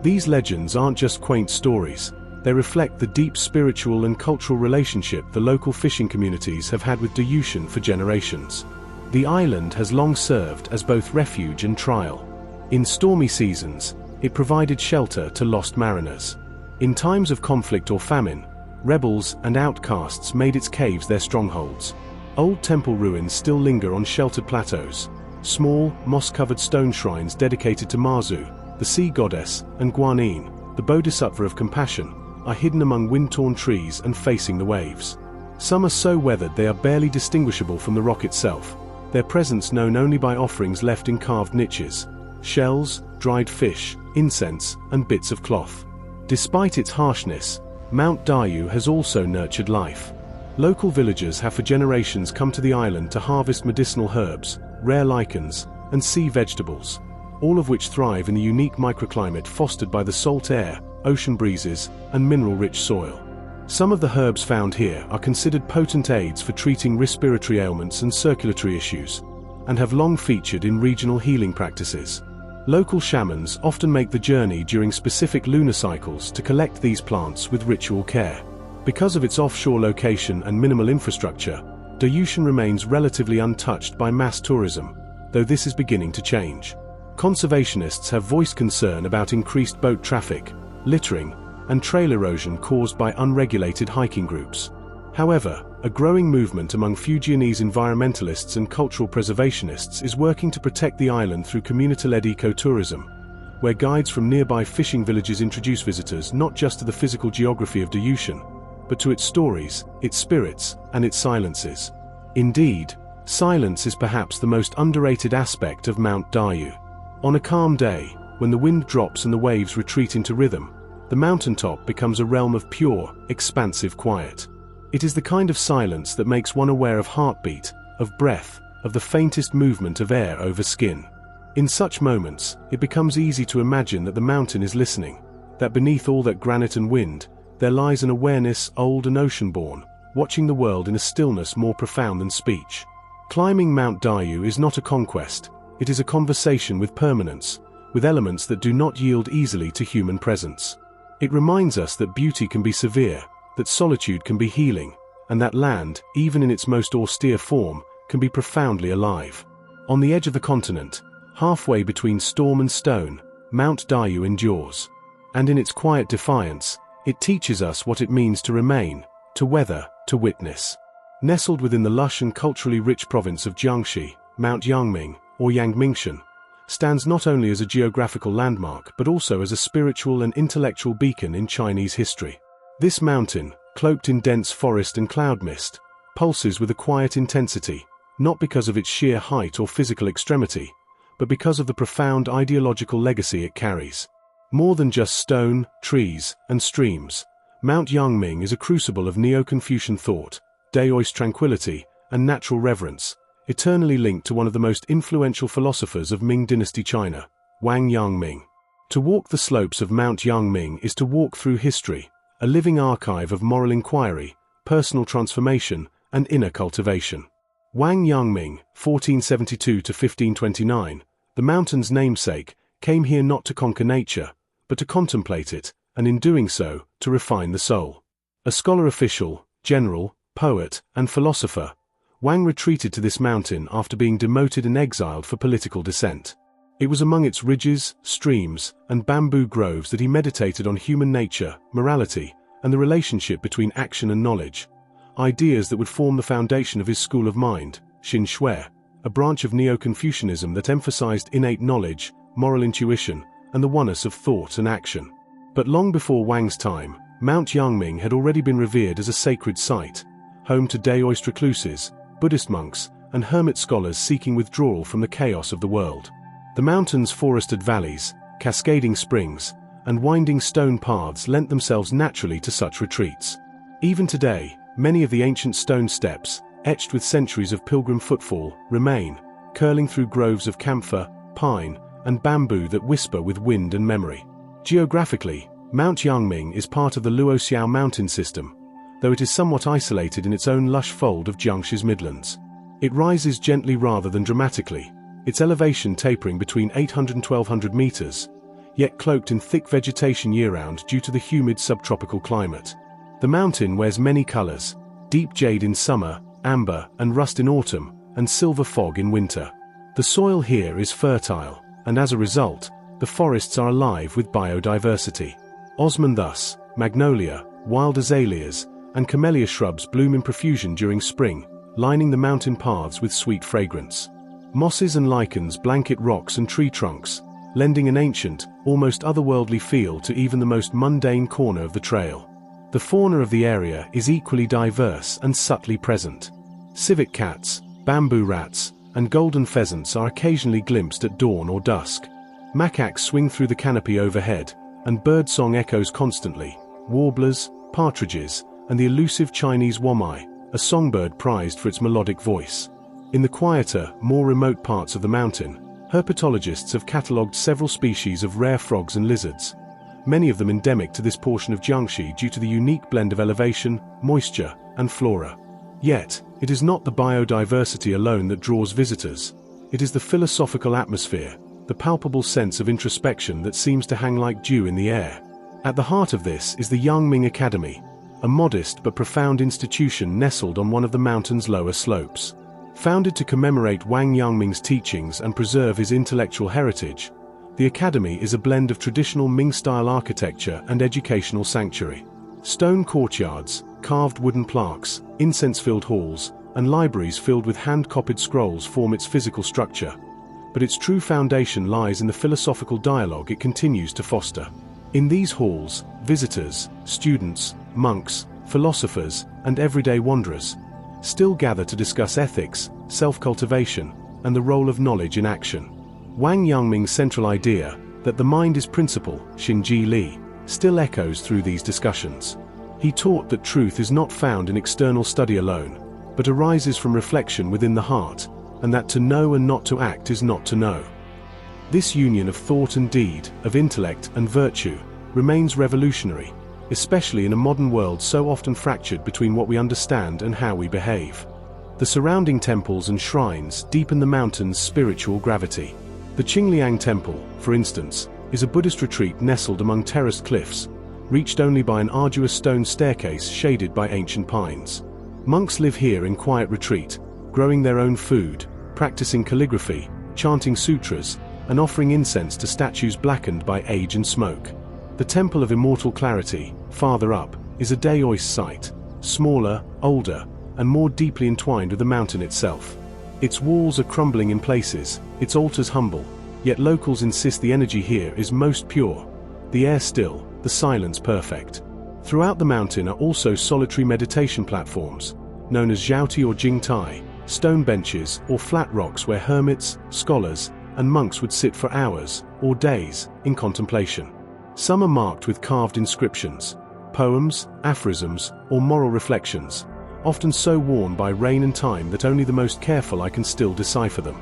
These legends aren't just quaint stories, they reflect the deep spiritual and cultural relationship the local fishing communities have had with Dayushan for generations. The island has long served as both refuge and trial. In stormy seasons, it provided shelter to lost mariners. In times of conflict or famine, rebels and outcasts made its caves their strongholds. Old temple ruins still linger on sheltered plateaus. Small, moss-covered stone shrines dedicated to Mazu, the sea goddess, and Guanyin, the bodhisattva of compassion, are hidden among wind-torn trees and facing the waves. Some are so weathered they are barely distinguishable from the rock itself, their presence known only by offerings left in carved niches, shells, dried fish, incense, and bits of cloth. Despite its harshness, Mount Dayu has also nurtured life. Local villagers have for generations come to the island to harvest medicinal herbs, rare lichens, and sea vegetables, all of which thrive in the unique microclimate fostered by the salt air, ocean breezes, and mineral-rich soil. Some of the herbs found here are considered potent aids for treating respiratory ailments and circulatory issues, and have long featured in regional healing practices. Local shamans often make the journey during specific lunar cycles to collect these plants with ritual care. Because of its offshore location and minimal infrastructure, Dayushan remains relatively untouched by mass tourism, though this is beginning to change. Conservationists have voiced concern about increased boat traffic, littering, and trail erosion caused by unregulated hiking groups. However, a growing movement among Fujianese environmentalists and cultural preservationists is working to protect the island through community-led ecotourism, where guides from nearby fishing villages introduce visitors not just to the physical geography of Dayushan, but to its stories, its spirits, and its silences. Indeed, silence is perhaps the most underrated aspect of Mount Dayu. On a calm day, when the wind drops and the waves retreat into rhythm, the mountaintop becomes a realm of pure, expansive quiet. It is the kind of silence that makes one aware of heartbeat, of breath, of the faintest movement of air over skin. In such moments, it becomes easy to imagine that the mountain is listening, that beneath all that granite and wind, there lies an awareness old and ocean-born, watching the world in a stillness more profound than speech. Climbing Mount Dayu is not a conquest, it is a conversation with permanence, with elements that do not yield easily to human presence. It reminds us that beauty can be severe, that solitude can be healing, and that land, even in its most austere form, can be profoundly alive. On the edge of the continent, halfway between storm and stone, Mount Dayu endures. And in its quiet defiance, it teaches us what it means to remain, to weather, to witness. Nestled within the lush and culturally rich province of Jiangxi, Mount Yangming, or Yangmingshan, stands not only as a geographical landmark but also as a spiritual and intellectual beacon in Chinese history. This mountain, cloaked in dense forest and cloud mist, pulses with a quiet intensity, not because of its sheer height or physical extremity, but because of the profound ideological legacy it carries. More than just stone, trees, and streams, Mount Yangming is a crucible of Neo-Confucian thought, Daoist tranquility, and natural reverence, eternally linked to one of the most influential philosophers of Ming Dynasty China, Wang Yangming. To walk the slopes of Mount Yangming is to walk through history, a living archive of moral inquiry, personal transformation, and inner cultivation. Wang Yangming, 1472–1529, the mountain's namesake, came here not to conquer nature, but to contemplate it, and in doing so, to refine the soul. A scholar official, general, poet, and philosopher, Wang retreated to this mountain after being demoted and exiled for political dissent. It was among its ridges, streams, and bamboo groves that he meditated on human nature, morality, and the relationship between action and knowledge, ideas that would form the foundation of his school of mind, Xin Shui, a branch of Neo-Confucianism that emphasized innate knowledge, moral intuition, and the oneness of thought and action. But long before Wang's time, Mount Yangming had already been revered as a sacred site, home to Daoist recluses, Buddhist monks, and hermit scholars seeking withdrawal from the chaos of the world. The mountain's forested valleys, cascading springs, and winding stone paths lent themselves naturally to such retreats. Even today, many of the ancient stone steps, etched with centuries of pilgrim footfall, remain, curling through groves of camphor, pine, and bamboo that whisper with wind and memory. Geographically, Mount Yangming is part of the Luoxiao mountain system, though it is somewhat isolated in its own lush fold of Jiangxi's Midlands. It rises gently rather than dramatically, its elevation tapering between 800 and 1200 meters, yet cloaked in thick vegetation year-round due to the humid subtropical climate. The mountain wears many colors: deep jade in summer, amber and rust in autumn, and silver fog in winter. The soil here is fertile, and as a result, the forests are alive with biodiversity. Osmanthus, magnolia, wild azaleas, and camellia shrubs bloom in profusion during spring, lining the mountain paths with sweet fragrance. Mosses and lichens blanket rocks and tree trunks, lending an ancient, almost otherworldly feel to even the most mundane corner of the trail. The fauna of the area is equally diverse and subtly present. Civet cats, bamboo rats, and golden pheasants are occasionally glimpsed at dawn or dusk. Macaques swing through the canopy overhead, and birdsong echoes constantly. Warblers, partridges, and the elusive Chinese womai, a songbird prized for its melodic voice. In the quieter, more remote parts of the mountain, herpetologists have catalogued several species of rare frogs and lizards, many of them endemic to this portion of Jiangxi due to the unique blend of elevation, moisture, and flora. Yet, it is not the biodiversity alone that draws visitors. It is the philosophical atmosphere, the palpable sense of introspection that seems to hang like dew in the air. At the heart of this is the Yangming Academy, a modest but profound institution nestled on one of the mountain's lower slopes. Founded to commemorate Wang Yangming's teachings and preserve his intellectual heritage, the academy is a blend of traditional Ming-style architecture and educational sanctuary. Stone courtyards, carved wooden plaques, incense-filled halls, and libraries filled with hand-copied scrolls form its physical structure. But its true foundation lies in the philosophical dialogue it continues to foster. In these halls, visitors, students, monks, philosophers, and everyday wanderers still gather to discuss ethics, self-cultivation, and the role of knowledge in action. Wang Yangming's central idea, that the mind is principle, Xinji Li, still echoes through these discussions. He taught that truth is not found in external study alone, but arises from reflection within the heart, and that to know and not to act is not to know. This union of thought and deed, of intellect and virtue, remains revolutionary, especially in a modern world so often fractured between what we understand and how we behave. The surrounding temples and shrines deepen the mountain's spiritual gravity. The Qingliang Temple, for instance, is a Buddhist retreat nestled among terraced cliffs, reached only by an arduous stone staircase shaded by ancient pines. Monks live here in quiet retreat, growing their own food, practicing calligraphy, chanting sutras, and offering incense to statues blackened by age and smoke. The Temple of Immortal Clarity, farther up, is a Daoist site, smaller, older, and more deeply entwined with the mountain itself. Its walls are crumbling in places, its altars humble, yet locals insist the energy here is most pure, the air still, the silence perfect. Throughout the mountain are also solitary meditation platforms, known as Zhaoti or Jingtai, stone benches or flat rocks where hermits, scholars, and monks would sit for hours, or days, in contemplation. Some are marked with carved inscriptions, poems, aphorisms, or moral reflections, often so worn by rain and time that only the most careful eye can still decipher them.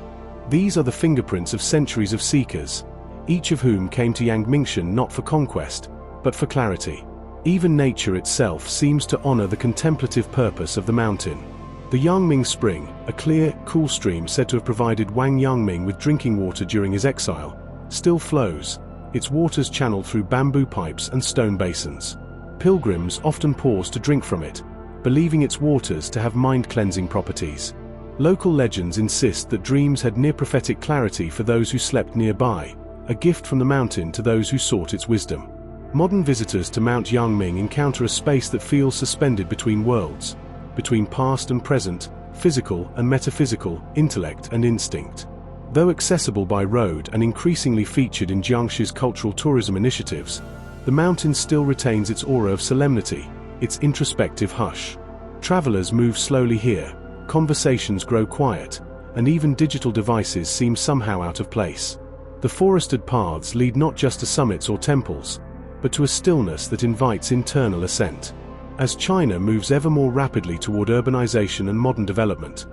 These are the fingerprints of centuries of seekers, each of whom came to Yangmingshan not for conquest, but for clarity. Even nature itself seems to honor the contemplative purpose of the mountain. The Yangming Spring, a clear, cool stream said to have provided Wang Yangming with drinking water during his exile, still flows, its waters channeled through bamboo pipes and stone basins. Pilgrims often pause to drink from it, believing its waters to have mind-cleansing properties. Local legends insist that dreams had near-prophetic clarity for those who slept nearby, a gift from the mountain to those who sought its wisdom. Modern visitors to Mount Yangming encounter a space that feels suspended between worlds, between past and present, physical and metaphysical, intellect and instinct. Though accessible by road and increasingly featured in Jiangxi's cultural tourism initiatives, the mountain still retains its aura of solemnity, its introspective hush. Travelers move slowly here, conversations grow quiet, and even digital devices seem somehow out of place. The forested paths lead not just to summits or temples, but to a stillness that invites internal ascent. As China moves ever more rapidly toward urbanization and modern development,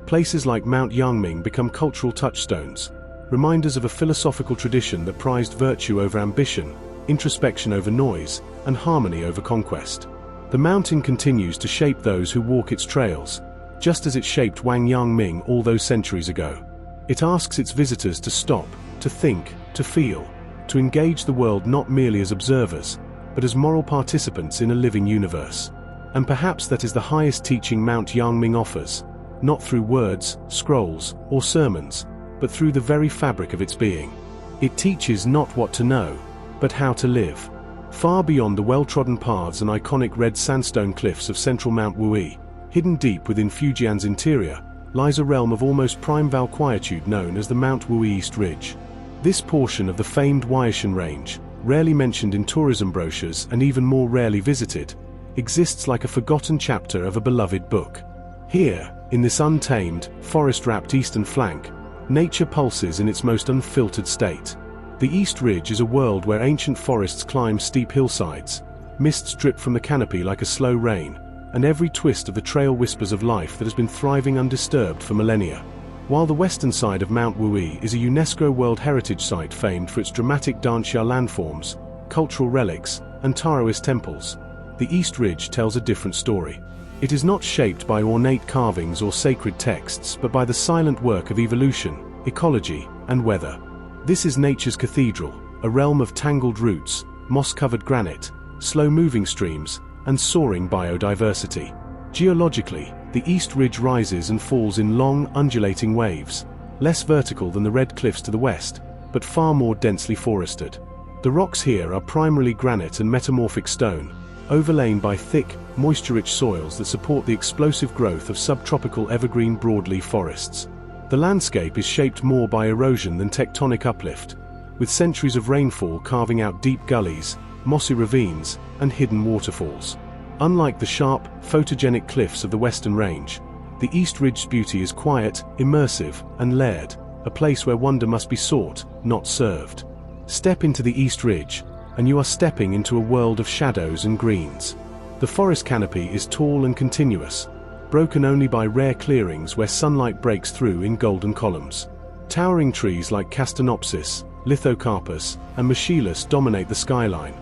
places like Mount Yangming become cultural touchstones, reminders of a philosophical tradition that prized virtue over ambition, introspection over noise, and harmony over conquest. The mountain continues to shape those who walk its trails, just as it shaped Wang Yangming all those centuries ago. It asks its visitors to stop, to think, to feel, to engage the world not merely as observers, but as moral participants in a living universe. And perhaps that is the highest teaching Mount Yangming offers, not through words, scrolls, or sermons, but through the very fabric of its being. It teaches not what to know, but how to live. Far beyond the well-trodden paths and iconic red sandstone cliffs of central Mount Wui, hidden deep within Fujian's interior, lies a realm of almost primeval quietude known as the Mount Wui East Ridge. This portion of the famed Huaishan Range, rarely mentioned in tourism brochures and even more rarely visited, exists like a forgotten chapter of a beloved book. Here, in this untamed, forest-wrapped eastern flank, nature pulses in its most unfiltered state. The East Ridge is a world where ancient forests climb steep hillsides, mists drip from the canopy like a slow rain, and every twist of the trail whispers of life that has been thriving undisturbed for millennia. While the western side of Mount Wuyi is a UNESCO World Heritage Site famed for its dramatic Danxia landforms, cultural relics, and Taoist temples, the East Ridge tells a different story. It is not shaped by ornate carvings or sacred texts but by the silent work of evolution, ecology, and weather. This is nature's cathedral, a realm of tangled roots, moss-covered granite, slow-moving streams, and soaring biodiversity. Geologically, the East Ridge rises and falls in long, undulating waves, less vertical than the red cliffs to the west, but far more densely forested. The rocks here are primarily granite and metamorphic stone, overlain by thick, moisture-rich soils that support the explosive growth of subtropical evergreen broadleaf forests. The landscape is shaped more by erosion than tectonic uplift, with centuries of rainfall carving out deep gullies, mossy ravines, and hidden waterfalls. Unlike the sharp, photogenic cliffs of the Western Range, the East Ridge's beauty is quiet, immersive, and layered, a place where wonder must be sought, not served. Step into the East Ridge, and you are stepping into a world of shadows and greens. The forest canopy is tall and continuous, broken only by rare clearings where sunlight breaks through in golden columns. Towering trees like Castanopsis, Lithocarpus, and Michilus dominate the skyline,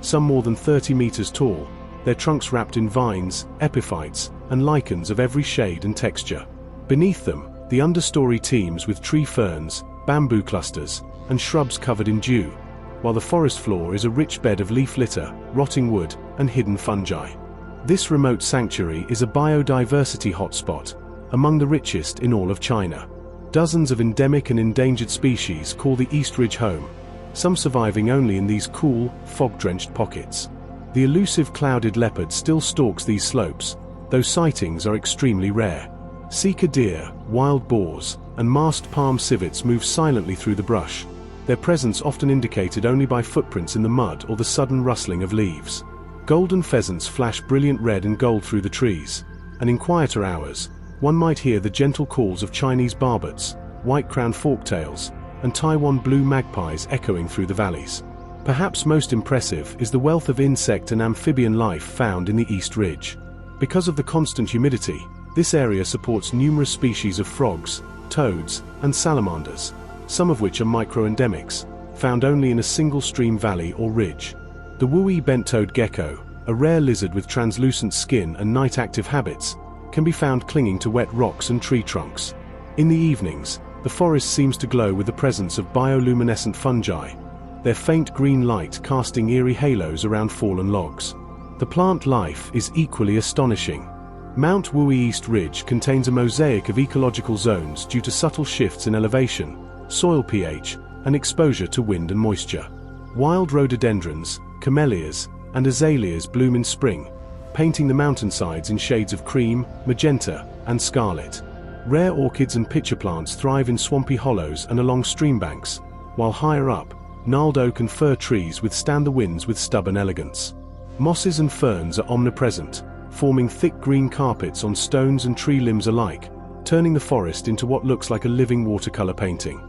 some more than 30 meters tall, their trunks wrapped in vines, epiphytes, and lichens of every shade and texture. Beneath them, the understory teems with tree ferns, bamboo clusters, and shrubs covered in dew, while the forest floor is a rich bed of leaf litter, rotting wood, and hidden fungi. This remote sanctuary is a biodiversity hotspot, among the richest in all of China. Dozens of endemic and endangered species call the East Ridge home, some surviving only in these cool, fog-drenched pockets. The elusive clouded leopard still stalks these slopes, though sightings are extremely rare. Sika deer, wild boars, and masked palm civets move silently through the brush, their presence often indicated only by footprints in the mud or the sudden rustling of leaves. Golden pheasants flash brilliant red and gold through the trees, and in quieter hours, one might hear the gentle calls of Chinese barbets, white-crowned forktails, and Taiwan blue magpies echoing through the valleys. Perhaps most impressive is the wealth of insect and amphibian life found in the East Ridge. Because of the constant humidity, this area supports numerous species of frogs, toads, and salamanders, some of which are micro-endemics, found only in a single stream valley or ridge. The Wuyi bent-toed gecko, a rare lizard with translucent skin and night-active habits, can be found clinging to wet rocks and tree trunks. In the evenings, the forest seems to glow with the presence of bioluminescent fungi, their faint green light casting eerie halos around fallen logs. The plant life is equally astonishing. Mount Wuyi East Ridge contains a mosaic of ecological zones due to subtle shifts in elevation, soil pH, and exposure to wind and moisture. Wild rhododendrons, camellias, and azaleas bloom in spring, painting the mountainsides in shades of cream, magenta, and scarlet. Rare orchids and pitcher plants thrive in swampy hollows and along stream banks, while higher up, gnarled oak and fir trees withstand the winds with stubborn elegance. Mosses and ferns are omnipresent, forming thick green carpets on stones and tree limbs alike, turning the forest into what looks like a living watercolor painting.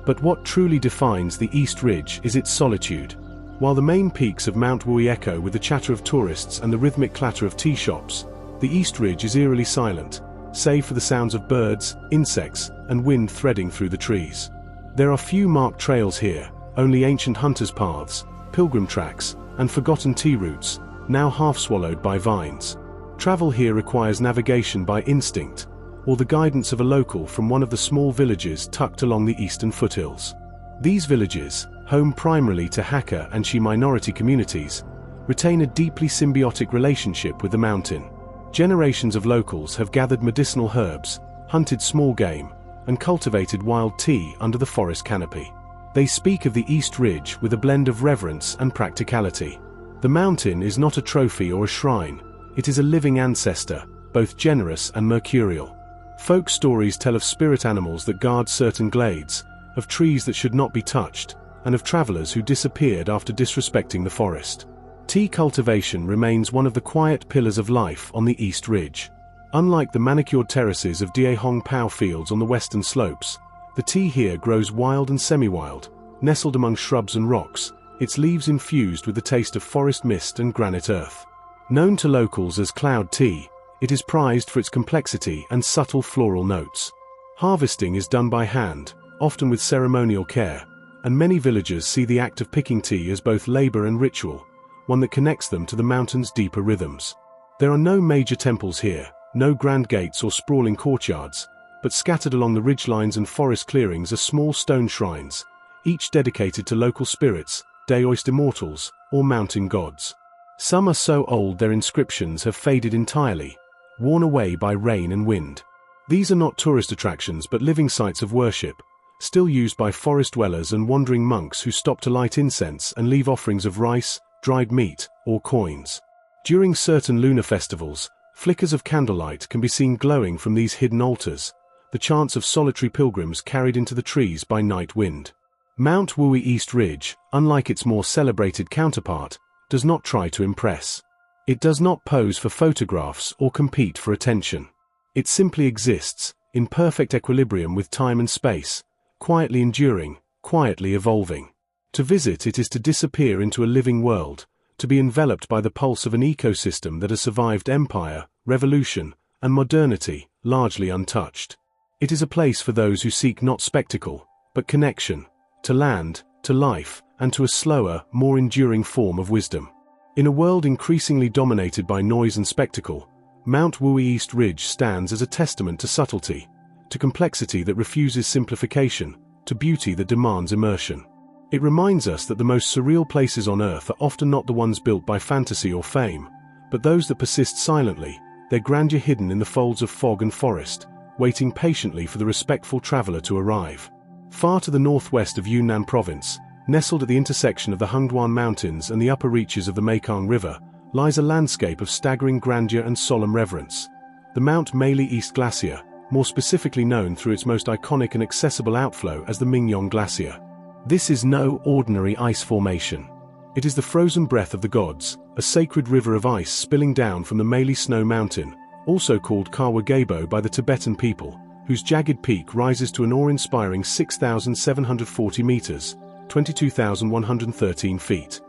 But what truly defines the East Ridge is its solitude. While the main peaks of Mount Wuyi echo with the chatter of tourists and the rhythmic clatter of tea shops, the East Ridge is eerily silent, save for the sounds of birds, insects, and wind threading through the trees. There are few marked trails here, only ancient hunters' paths, pilgrim tracks, and forgotten tea routes, now half swallowed by vines. Travel here requires navigation by instinct, or the guidance of a local from one of the small villages tucked along the eastern foothills. These villages, home primarily to Hakka and Shi minority communities, retain a deeply symbiotic relationship with the mountain. Generations of locals have gathered medicinal herbs, hunted small game, and cultivated wild tea under the forest canopy. They speak of the East Ridge with a blend of reverence and practicality. The mountain is not a trophy or a shrine, it is a living ancestor, both generous and mercurial. Folk stories tell of spirit animals that guard certain glades, of trees that should not be touched, and of travelers who disappeared after disrespecting the forest. Tea cultivation remains one of the quiet pillars of life on the East Ridge. Unlike the manicured terraces of Diehong Pao fields on the western slopes, the tea here grows wild and semi-wild, nestled among shrubs and rocks, its leaves infused with the taste of forest mist and granite earth. Known to locals as cloud tea, It is prized for its complexity and subtle floral notes. Harvesting is done by hand, often with ceremonial care, and many villagers see the act of picking tea as both labor and ritual, one that connects them to the mountain's deeper rhythms. There are no major temples here, no grand gates or sprawling courtyards, but scattered along the ridgelines and forest clearings are small stone shrines, each dedicated to local spirits, Daoist immortals, or mountain gods. Some are so old their inscriptions have faded entirely, worn away by rain and wind. These are not tourist attractions but living sites of worship, still used by forest dwellers and wandering monks who stop to light incense and leave offerings of rice, dried meat, or coins. During certain lunar festivals, flickers of candlelight can be seen glowing from these hidden altars, the chants of solitary pilgrims carried into the trees by night wind. Mount Wui East Ridge, unlike its more celebrated counterpart, does not try to impress. It does not pose for photographs or compete for attention. It simply exists, in perfect equilibrium with time and space, quietly enduring, quietly evolving. To visit it is to disappear into a living world, to be enveloped by the pulse of an ecosystem that has survived empire, revolution, and modernity, largely untouched. It is a place for those who seek not spectacle, but connection, to land, to life, and to a slower, more enduring form of wisdom. In a world increasingly dominated by noise and spectacle, Mount Wui East Ridge stands as a testament to subtlety, to complexity that refuses simplification, to beauty that demands immersion. It reminds us that the most surreal places on Earth are often not the ones built by fantasy or fame, but those that persist silently, their grandeur hidden in the folds of fog and forest, waiting patiently for the respectful traveler to arrive. Far to the northwest of Yunnan province, nestled at the intersection of the Hengduan Mountains and the upper reaches of the Mekong River, lies a landscape of staggering grandeur and solemn reverence. The Mount Meili East Glacier, more specifically known through its most iconic and accessible outflow as the Mingyong Glacier. This is no ordinary ice formation. It is the frozen breath of the gods, a sacred river of ice spilling down from the Meili Snow Mountain, also called Kawa Gabo by the Tibetan people, whose jagged peak rises to an awe-inspiring 6,740 meters, 22,113 feet.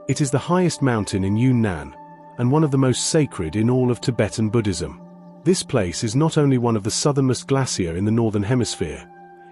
It is the highest mountain in Yunnan, and one of the most sacred in all of Tibetan Buddhism. This place is not only one of the southernmost glacier in the northern hemisphere,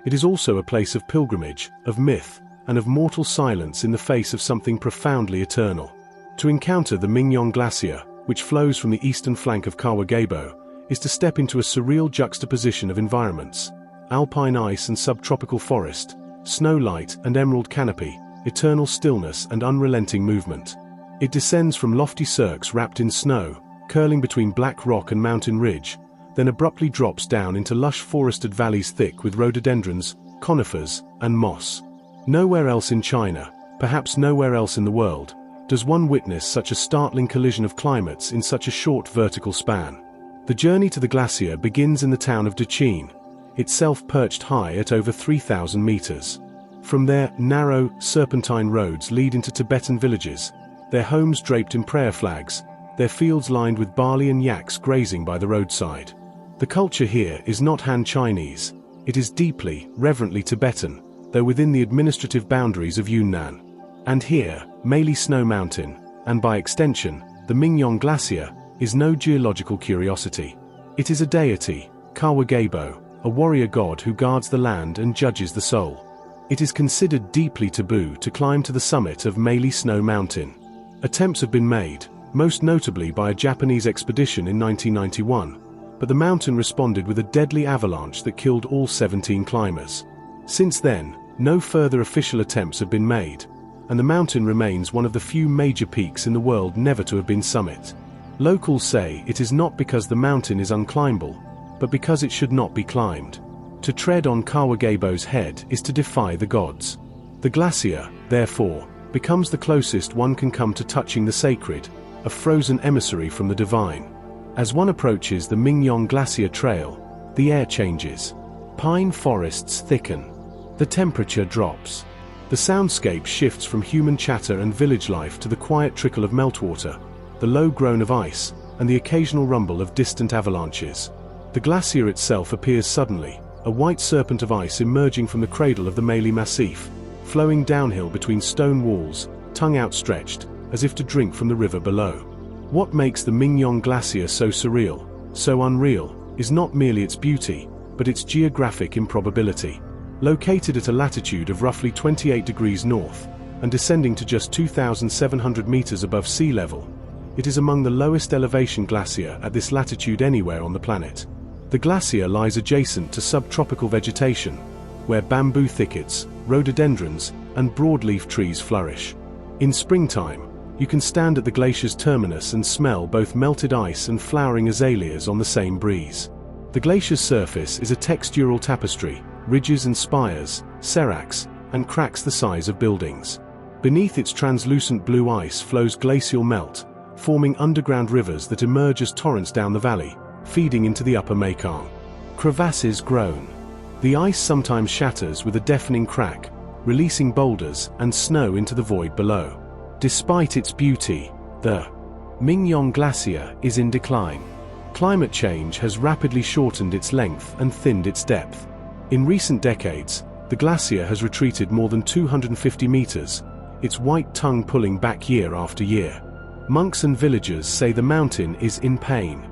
it is also a place of pilgrimage, of myth, and of mortal silence in the face of something profoundly eternal. To encounter the Mingyong Glacier, which flows from the eastern flank of Kawa Gabo, is to step into a surreal juxtaposition of environments: alpine ice and subtropical forest, snow light and emerald canopy, eternal stillness and unrelenting movement. It descends from lofty cirques wrapped in snow, curling between black rock and mountain ridge, then abruptly drops down into lush forested valleys thick with rhododendrons, conifers, and moss. Nowhere else in China, perhaps nowhere else in the world, does one witness such a startling collision of climates in such a short vertical span. The journey to the glacier begins in the town of Daqing, itself perched high at over 3,000 meters. From there, narrow, serpentine roads lead into Tibetan villages, their homes draped in prayer flags, their fields lined with barley and yaks grazing by the roadside. The culture here is not Han Chinese, it is deeply, reverently Tibetan, though within the administrative boundaries of Yunnan. And here, Meili Snow Mountain, and by extension, the Mingyong Glacier, is no geological curiosity. It is a deity, Kawa Gabo, a warrior god who guards the land and judges the soul. It is considered deeply taboo to climb to the summit of Meili Snow Mountain. Attempts have been made, most notably by a Japanese expedition in 1991, but the mountain responded with a deadly avalanche that killed all 17 climbers. Since then, no further official attempts have been made, and the mountain remains one of the few major peaks in the world never to have been summited. Locals say it is not because the mountain is unclimbable, but because it should not be climbed. To tread on Kawa Gabo's head is to defy the gods. The glacier, therefore, becomes the closest one can come to touching the sacred, a frozen emissary from the divine. As one approaches the Mingyong Glacier Trail, the air changes. Pine forests thicken. The temperature drops. The soundscape shifts from human chatter and village life to the quiet trickle of meltwater, the low groan of ice, and the occasional rumble of distant avalanches. The glacier itself appears suddenly, a white serpent of ice emerging from the cradle of the Meili Massif, flowing downhill between stone walls, tongue outstretched, as if to drink from the river below. What makes the Mingyong Glacier so surreal, so unreal, is not merely its beauty, but its geographic improbability. Located at a latitude of roughly 28 degrees north, and descending to just 2,700 meters above sea level, it is among the lowest elevation glacier at this latitude anywhere on the planet. The glacier lies adjacent to subtropical vegetation, where bamboo thickets, rhododendrons, and broadleaf trees flourish. In springtime, you can stand at the glacier's terminus and smell both melted ice and flowering azaleas on the same breeze. The glacier's surface is a textural tapestry, ridges and spires, seracs, and cracks the size of buildings. Beneath its translucent blue ice flows glacial melt, forming underground rivers that emerge as torrents down the valley, feeding into the upper Mekong. Crevasses groan. The ice sometimes shatters with a deafening crack, releasing boulders and snow into the void below. Despite its beauty, the Mingyong Glacier is in decline. Climate change has rapidly shortened its length and thinned its depth. In recent decades, the glacier has retreated more than 250 meters, its white tongue pulling back year after year. Monks and villagers say the mountain is in pain.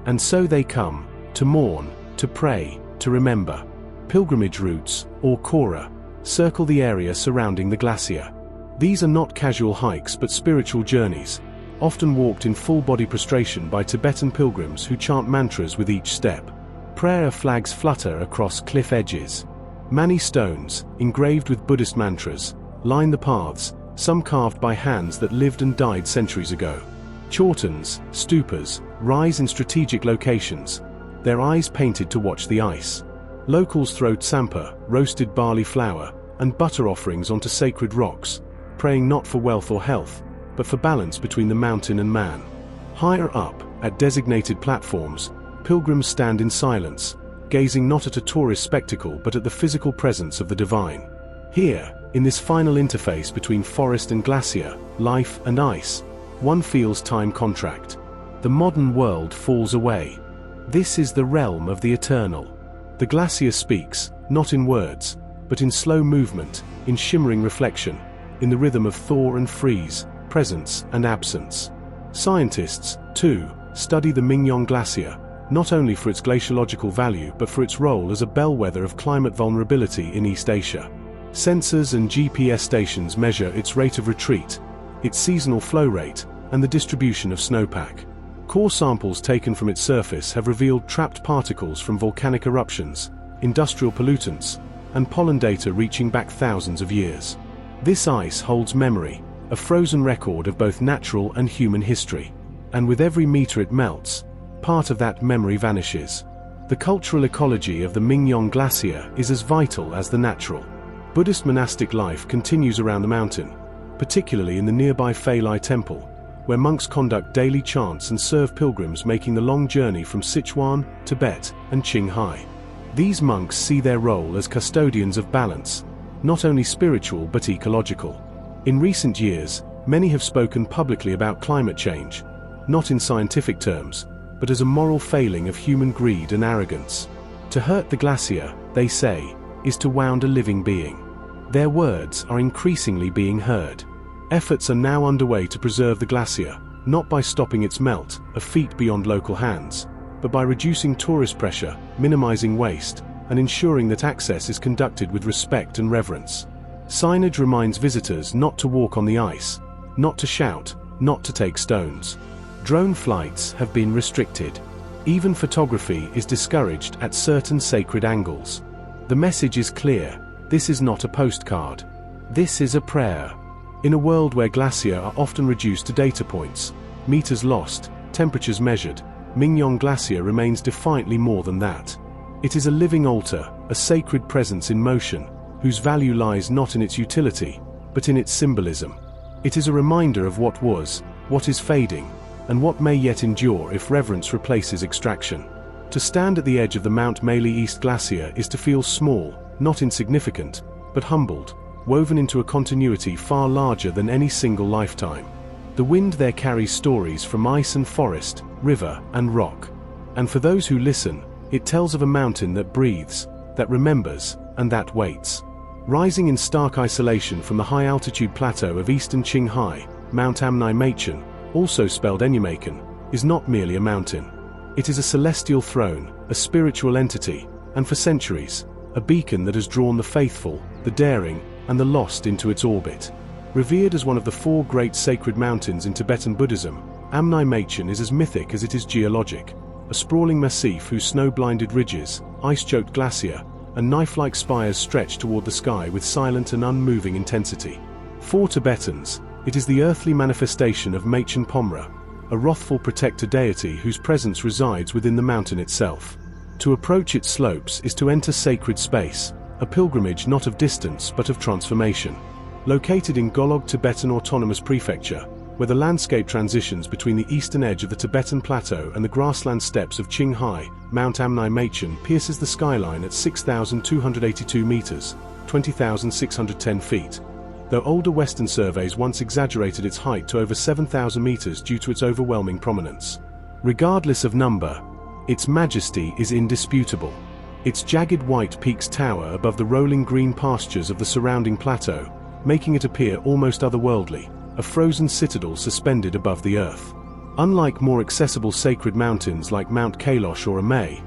And so they come, to mourn, to pray, to remember. Pilgrimage routes, or kora, circle the area surrounding the glacier. These are not casual hikes but spiritual journeys, often walked in full-body prostration by Tibetan pilgrims who chant mantras with each step. Prayer flags flutter across cliff edges. Many stones, engraved with Buddhist mantras, line the paths, some carved by hands that lived and died centuries ago. Chortens, stupas, rise in strategic locations, their eyes painted to watch the ice. Locals throw tsampa, roasted barley flour, and butter offerings onto sacred rocks, praying not for wealth or health, but for balance between the mountain and man. Higher up, at designated platforms, pilgrims stand in silence, gazing not at a tourist spectacle but at the physical presence of the divine. Here, in this final interface between forest and glacier, life and ice, one feels time contract. The modern world falls away. This is the realm of the eternal. The glacier speaks, not in words, but in slow movement, in shimmering reflection, in the rhythm of thaw and freeze, presence and absence. Scientists, too, study the Mingyong Glacier, not only for its glaciological value but for its role as a bellwether of climate vulnerability in East Asia. Sensors and GPS stations measure its rate of retreat, its seasonal flow rate, and the distribution of snowpack. Core samples taken from its surface have revealed trapped particles from volcanic eruptions, industrial pollutants, and pollen data reaching back thousands of years. This ice holds memory, a frozen record of both natural and human history. And with every meter it melts, part of that memory vanishes. The cultural ecology of the Mingyong Glacier is as vital as the natural. Buddhist monastic life continues around the mountain, particularly in the nearby Phalai Temple, where monks conduct daily chants and serve pilgrims making the long journey from Sichuan, Tibet, and Qinghai. These monks see their role as custodians of balance, not only spiritual but ecological. In recent years, many have spoken publicly about climate change, not in scientific terms, but as a moral failing of human greed and arrogance. To hurt the glacier, they say, is to wound a living being. Their words are increasingly being heard. Efforts are now underway to preserve the glacier, not by stopping its melt, a feat beyond local hands, but by reducing tourist pressure, minimizing waste, and ensuring that access is conducted with respect and reverence. Signage reminds visitors not to walk on the ice, not to shout, not to take stones. Drone flights have been restricted. Even photography is discouraged at certain sacred angles. The message is clear: this is not a postcard. This is a prayer. In a world where glaciers are often reduced to data points, meters lost, temperatures measured, Mingyong Glacier remains defiantly more than that. It is a living altar, a sacred presence in motion, whose value lies not in its utility, but in its symbolism. It is a reminder of what was, what is fading, and what may yet endure if reverence replaces extraction. To stand at the edge of the Mount Meili East Glacier is to feel small, not insignificant, but humbled, woven into a continuity far larger than any single lifetime. The wind there carries stories from ice and forest, river and rock. And for those who listen, it tells of a mountain that breathes, that remembers, and that waits. Rising in stark isolation from the high-altitude plateau of eastern Qinghai, Mount Amnai Machen, also spelled Enyumaken, is not merely a mountain. It is a celestial throne, a spiritual entity, and for centuries, a beacon that has drawn the faithful, the daring, and the lost into its orbit. Revered as one of the 4 great sacred mountains in Tibetan Buddhism, Amnai Machen is as mythic as it is geologic, a sprawling massif whose snow-blinded ridges, ice-choked glacier, and knife-like spires stretch toward the sky with silent and unmoving intensity. For Tibetans, it is the earthly manifestation of Machen Pomra, a wrathful protector deity whose presence resides within the mountain itself. To approach its slopes is to enter sacred space, a pilgrimage not of distance but of transformation. Located in Golog Tibetan Autonomous Prefecture, where the landscape transitions between the eastern edge of the Tibetan Plateau and the grassland steppes of Qinghai, Mount Amnai Machen pierces the skyline at 6,282 meters, 20,610 feet. Though older Western surveys once exaggerated its height to over 7,000 meters due to its overwhelming prominence. Regardless of number, its majesty is indisputable. Its jagged white peaks tower above the rolling green pastures of the surrounding plateau, making it appear almost otherworldly, a frozen citadel suspended above the earth. Unlike more accessible sacred mountains like Mount Kailash or Amay,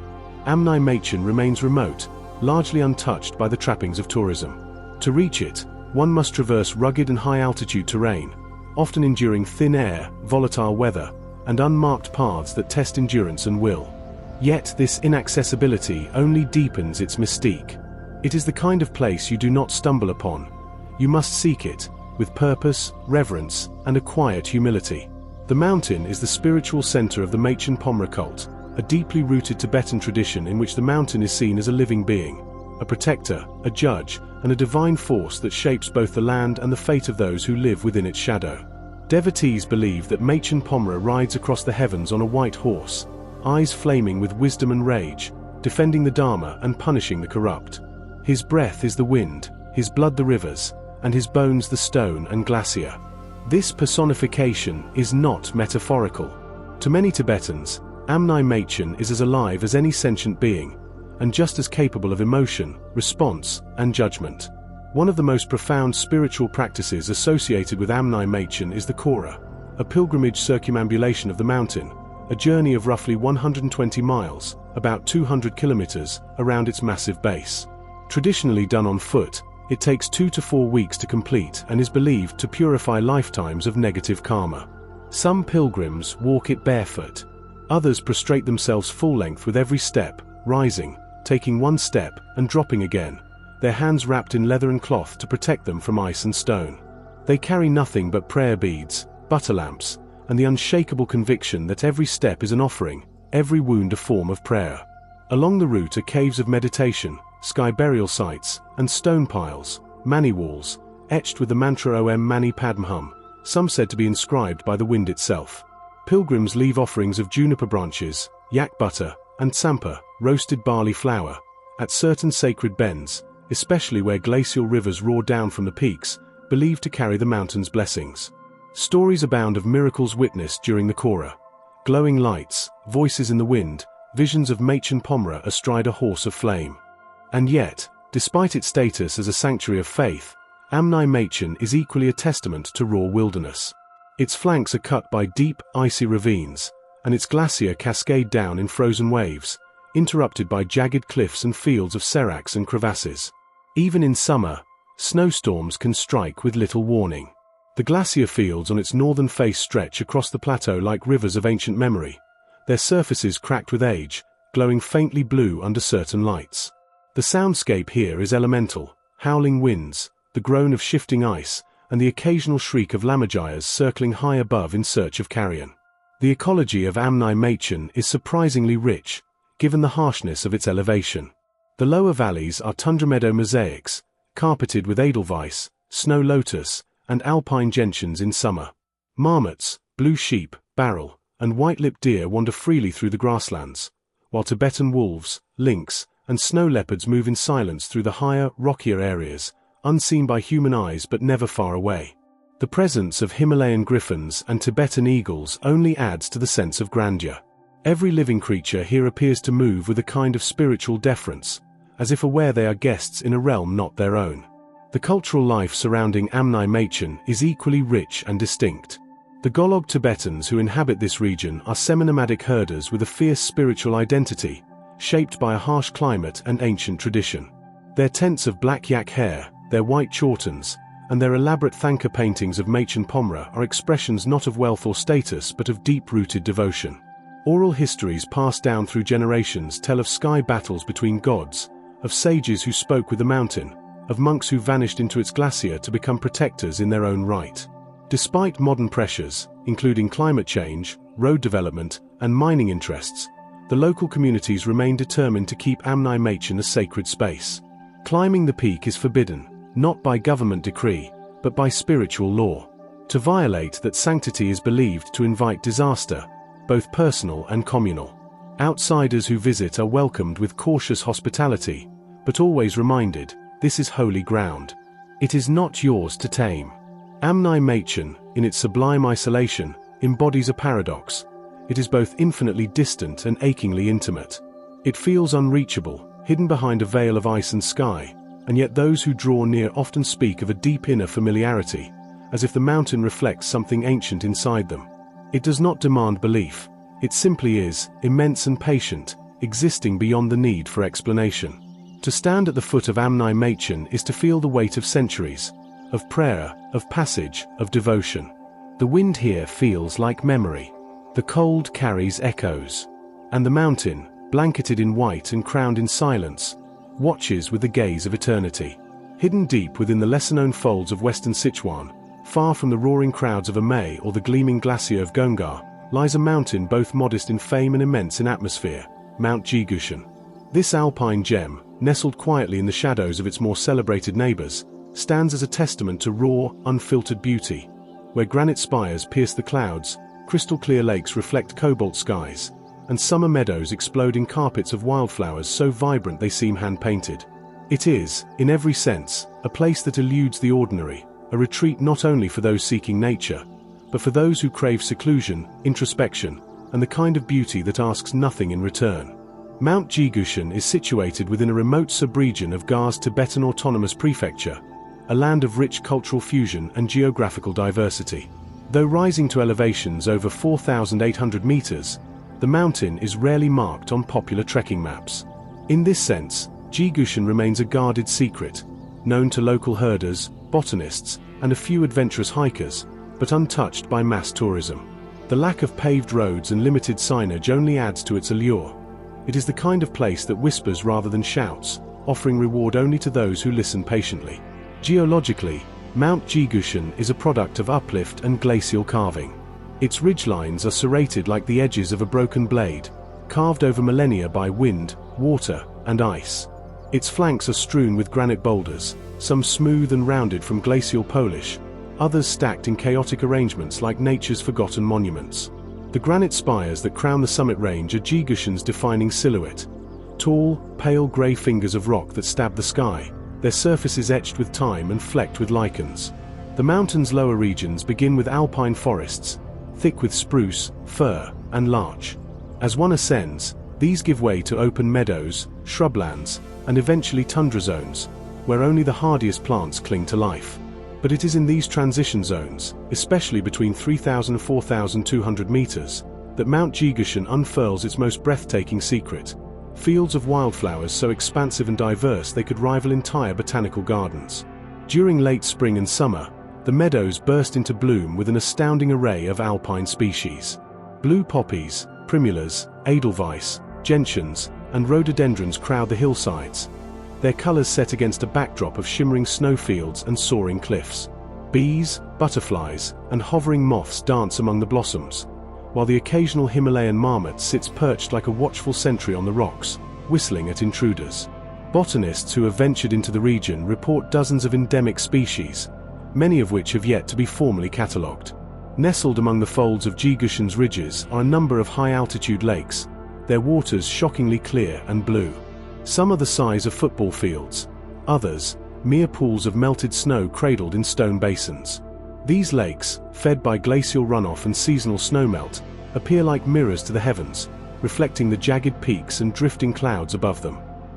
Amnai Machen remains remote, largely untouched by the trappings of tourism. To reach it, one must traverse rugged and high-altitude terrain, often enduring thin air, volatile weather, and unmarked paths that test endurance and will. Yet this inaccessibility only deepens its mystique. It is the kind of place you do not stumble upon. You must seek it, with purpose, reverence, and a quiet humility. The mountain is the spiritual center of the Machen Pomra cult, a deeply rooted Tibetan tradition in which the mountain is seen as a living being, a protector, a judge, and a divine force that shapes both the land and the fate of those who live within its shadow. Devotees believe that Machen Pomra rides across the heavens on a white horse, eyes flaming with wisdom and rage, defending the Dharma and punishing the corrupt. His breath is the wind, his blood the rivers, and his bones the stone and glacier. This personification is not metaphorical. To many Tibetans, Amnai Machen is as alive as any sentient being, and just as capable of emotion, response, and judgment. One of the most profound spiritual practices associated with Amnai Machen is the Kora, a pilgrimage circumambulation of the mountain, a journey of roughly 120 miles, about 200 kilometers, around its massive base. Traditionally done on foot, it takes 2 to 4 weeks to complete and is believed to purify lifetimes of negative karma. Some pilgrims walk it barefoot. Others prostrate themselves full length with every step, rising, taking one step, and dropping again, their hands wrapped in leather and cloth to protect them from ice and stone. They carry nothing but prayer beads, butter lamps, and the unshakable conviction that every step is an offering, every wound a form of prayer. Along the route are caves of meditation, sky burial sites, and stone piles, mani walls, etched with the mantra Om Mani Padme Hum, some said to be inscribed by the wind itself. Pilgrims leave offerings of juniper branches, yak butter, and tsampa, roasted barley flour, at certain sacred bends, especially where glacial rivers roar down from the peaks, believed to carry the mountain's blessings. Stories abound of miracles witnessed during the Kora. Glowing lights, voices in the wind, visions of Machen Pomra astride a horse of flame. And yet, despite its status as a sanctuary of faith, Amnai Machen is equally a testament to raw wilderness. Its flanks are cut by deep, icy ravines, and its glacier cascade down in frozen waves, interrupted by jagged cliffs and fields of seracs and crevasses. Even in summer, snowstorms can strike with little warning. The glacier fields on its northern face stretch across the plateau like rivers of ancient memory, their surfaces cracked with age, glowing faintly blue under certain lights. The soundscape here is elemental, howling winds, the groan of shifting ice, and the occasional shriek of lammergeiers circling high above in search of carrion. The ecology of Amnai Machen is surprisingly rich, given the harshness of its elevation. The lower valleys are tundra meadow mosaics, carpeted with edelweiss, snow lotus, and alpine gentians in summer. Marmots, blue sheep, barrel, and white-lipped deer wander freely through the grasslands, while Tibetan wolves, lynx, and snow leopards move in silence through the higher, rockier areas, unseen by human eyes but never far away. The presence of Himalayan griffons and Tibetan eagles only adds to the sense of grandeur. Every living creature here appears to move with a kind of spiritual deference, as if aware they are guests in a realm not their own. The cultural life surrounding Amnai Machen is equally rich and distinct. The Golog Tibetans who inhabit this region are semi-nomadic herders with a fierce spiritual identity, shaped by a harsh climate and ancient tradition. Their tents of black yak hair, their white chortens, and their elaborate thangka paintings of Machen Pomra are expressions not of wealth or status but of deep-rooted devotion. Oral histories passed down through generations tell of sky battles between gods, of sages who spoke with the mountain, of monks who vanished into its glacier to become protectors in their own right. Despite modern pressures, including climate change, road development, and mining interests, the local communities remain determined to keep Amnai Machen a sacred space. Climbing the peak is forbidden, not by government decree, but by spiritual law. To violate that sanctity is believed to invite disaster, both personal and communal. Outsiders who visit are welcomed with cautious hospitality, but always reminded, this is holy ground. It is not yours to tame. Amnai Machen, in its sublime isolation, embodies a paradox. It is both infinitely distant and achingly intimate. It feels unreachable, hidden behind a veil of ice and sky, and yet those who draw near often speak of a deep inner familiarity, as if the mountain reflects something ancient inside them. It does not demand belief. It simply is, immense and patient, existing beyond the need for explanation. To stand at the foot of Amnai Machen is to feel the weight of centuries, of prayer, of passage, of devotion. The wind here feels like memory. The cold carries echoes. And the mountain, blanketed in white and crowned in silence, watches with the gaze of eternity. Hidden deep within the lesser-known folds of western Sichuan, far from the roaring crowds of Amay or the gleaming glacier of Gongar, lies a mountain both modest in fame and immense in atmosphere, Mount Jigushan. This alpine gem, nestled quietly in the shadows of its more celebrated neighbors, stands as a testament to raw, unfiltered beauty. Where granite spires pierce the clouds, crystal-clear lakes reflect cobalt skies, and summer meadows explode in carpets of wildflowers so vibrant they seem hand-painted. It is, in every sense, a place that eludes the ordinary, a retreat not only for those seeking nature, but for those who crave seclusion, introspection, and the kind of beauty that asks nothing in return. Mount Jigushan is situated within a remote sub-region of Gar's Tibetan Autonomous Prefecture, a land of rich cultural fusion and geographical diversity. Though rising to elevations over 4,800 meters, the mountain is rarely marked on popular trekking maps. In this sense, Jigushan remains a guarded secret, known to local herders, botanists, and a few adventurous hikers, but untouched by mass tourism. The lack of paved roads and limited signage only adds to its allure. It is the kind of place that whispers rather than shouts, offering reward only to those who listen patiently. Geologically, Mount Jigushan is a product of uplift and glacial carving. Its ridgelines are serrated like the edges of a broken blade, carved over millennia by wind, water, and ice. Its flanks are strewn with granite boulders, some smooth and rounded from glacial polish, others stacked in chaotic arrangements like nature's forgotten monuments. The granite spires that crown the summit range are Jigushan's defining silhouette. Tall, pale grey fingers of rock that stab the sky, their surfaces etched with time and flecked with lichens. The mountain's lower regions begin with alpine forests, thick with spruce, fir, and larch. As one ascends, these give way to open meadows, shrublands, and eventually tundra zones, where only the hardiest plants cling to life. But it is in these transition zones, especially between 3,000 and 4,200 meters, that Mount Jigushan unfurls its most breathtaking secret. Fields of wildflowers so expansive and diverse they could rival entire botanical gardens. During late spring and summer, the meadows burst into bloom with an astounding array of alpine species. Blue poppies, primulas, edelweiss, gentians, and rhododendrons crowd the hillsides, their colors set against a backdrop of shimmering snowfields and soaring cliffs. Bees, butterflies, and hovering moths dance among the blossoms, while the occasional Himalayan marmot sits perched like a watchful sentry on the rocks, whistling at intruders. Botanists who have ventured into the region report dozens of endemic species, many of which have yet to be formally catalogued. Nestled among the folds of Jigushan's ridges are a number of high-altitude lakes, their waters shockingly clear and blue. Some are the size of football fields, others, mere pools of melted snow cradled in stone basins. These lakes, fed by glacial runoff and seasonal snowmelt, appear like mirrors to the heavens, reflecting the jagged peaks and drifting clouds above them.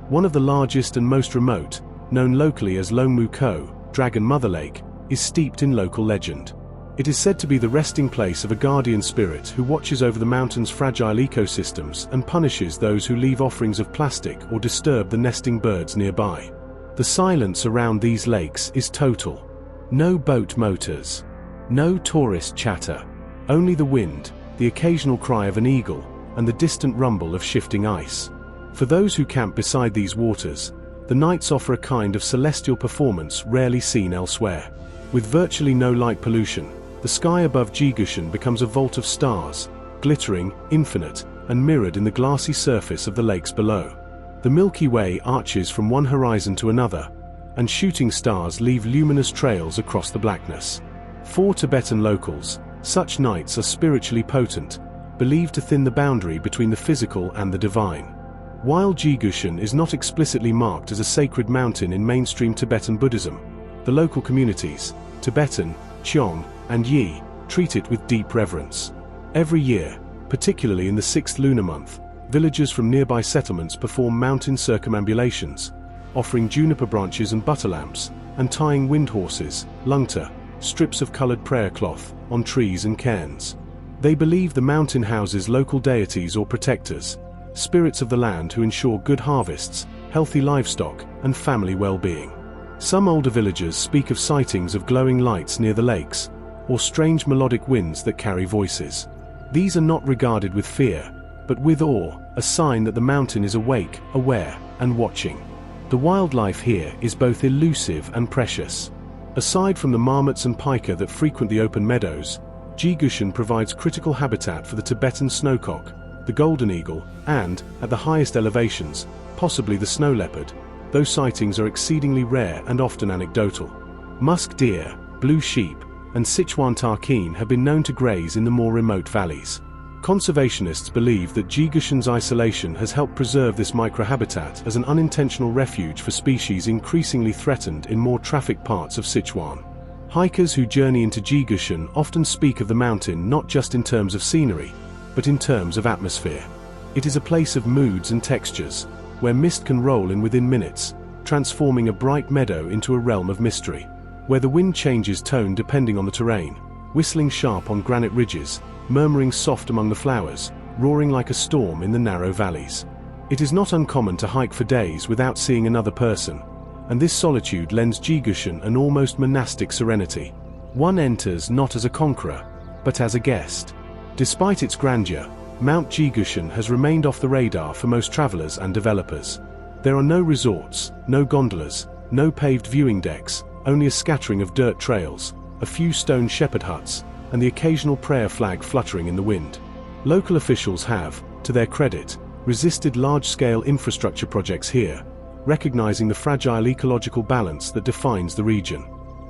One of the largest and most remote, known locally as Longmu Ko, Dragon Mother Lake, is steeped in local legend. It is said to be the resting place of a guardian spirit who watches over the mountain's fragile ecosystems and punishes those who leave offerings of plastic or disturb the nesting birds nearby. The silence around these lakes is total. No boat motors. No tourist chatter. Only the wind, the occasional cry of an eagle, and the distant rumble of shifting ice. For those who camp beside these waters, the nights offer a kind of celestial performance rarely seen elsewhere. With virtually no light pollution, the sky above Jigushan becomes a vault of stars, glittering, infinite, and mirrored in the glassy surface of the lakes below. The Milky Way arches from one horizon to another, and shooting stars leave luminous trails across the blackness. For Tibetan locals, such nights are spiritually potent, believed to thin the boundary between the physical and the divine. While Jigushan is not explicitly marked as a sacred mountain in mainstream Tibetan Buddhism, the local communities, Tibetan, Qiong, and Yi, treat it with deep reverence. Every year, particularly in the 6th lunar month, villagers from nearby settlements perform mountain circumambulations, offering juniper branches and butter lamps, and tying wind horses, lungta, strips of colored prayer cloth, on trees and cairns. They believe the mountain houses local deities or protectors, spirits of the land who ensure good harvests, healthy livestock, and family well-being. Some older villagers speak of sightings of glowing lights near the lakes, or strange melodic winds that carry voices. These are not regarded with fear, but with awe, a sign that the mountain is awake, aware, and watching. The wildlife here is both elusive and precious. Aside from the marmots and pika that frequent the open meadows, Jigushan provides critical habitat for the Tibetan snowcock, the golden eagle, and, at the highest elevations, possibly the snow leopard, though sightings are exceedingly rare and often anecdotal. Musk deer, blue sheep, and Sichuan tarkeen have been known to graze in the more remote valleys. Conservationists believe that Jigushan's isolation has helped preserve this microhabitat as an unintentional refuge for species increasingly threatened in more trafficked parts of Sichuan. Hikers who journey into Jigushan often speak of the mountain not just in terms of scenery, but in terms of atmosphere. It is a place of moods and textures, where mist can roll in within minutes, transforming a bright meadow into a realm of mystery. Where the wind changes tone depending on the terrain, whistling sharp on granite ridges, murmuring soft among the flowers, roaring like a storm in the narrow valleys. It is not uncommon to hike for days without seeing another person, and this solitude lends Jigushan an almost monastic serenity. One enters not as a conqueror, but as a guest. Despite its grandeur, Mount Jigushan has remained off the radar for most travelers and developers. There are no resorts, no gondolas, no paved viewing decks, only a scattering of dirt trails, a few stone shepherd huts, and the occasional prayer flag fluttering in the wind. Local officials have, to their credit, resisted large-scale infrastructure projects here, recognizing the fragile ecological balance that defines the region.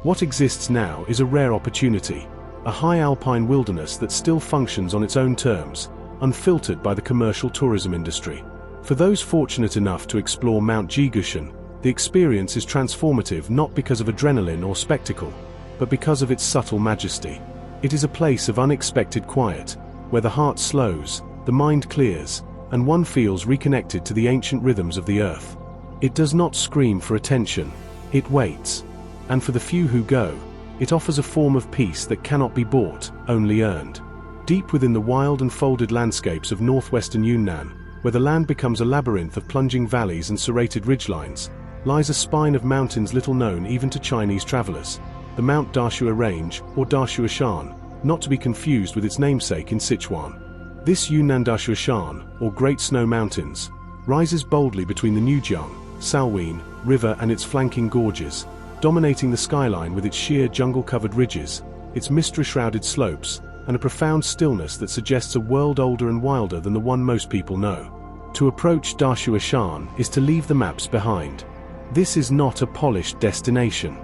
What exists now is a rare opportunity, a high alpine wilderness that still functions on its own terms, unfiltered by the commercial tourism industry. For those fortunate enough to explore Mount Jigushan, the experience is transformative not because of adrenaline or spectacle, but because of its subtle majesty. It is a place of unexpected quiet, where the heart slows, the mind clears, and one feels reconnected to the ancient rhythms of the earth. It does not scream for attention, it waits. And for the few who go, it offers a form of peace that cannot be bought, only earned. Deep within the wild and folded landscapes of northwestern Yunnan, where the land becomes a labyrinth of plunging valleys and serrated ridgelines, lies a spine of mountains little known even to Chinese travelers, the Mount Dashua Range, or Dashuashan, not to be confused with its namesake in Sichuan. This Yunnan Dashuashan, or Great Snow Mountains, rises boldly between the Nujiang, Salween, river and its flanking gorges, dominating the skyline with its sheer jungle-covered ridges, its mystery-shrouded slopes, and a profound stillness that suggests a world older and wilder than the one most people know. To approach Dashuashan is to leave the maps behind. This is not a polished destination.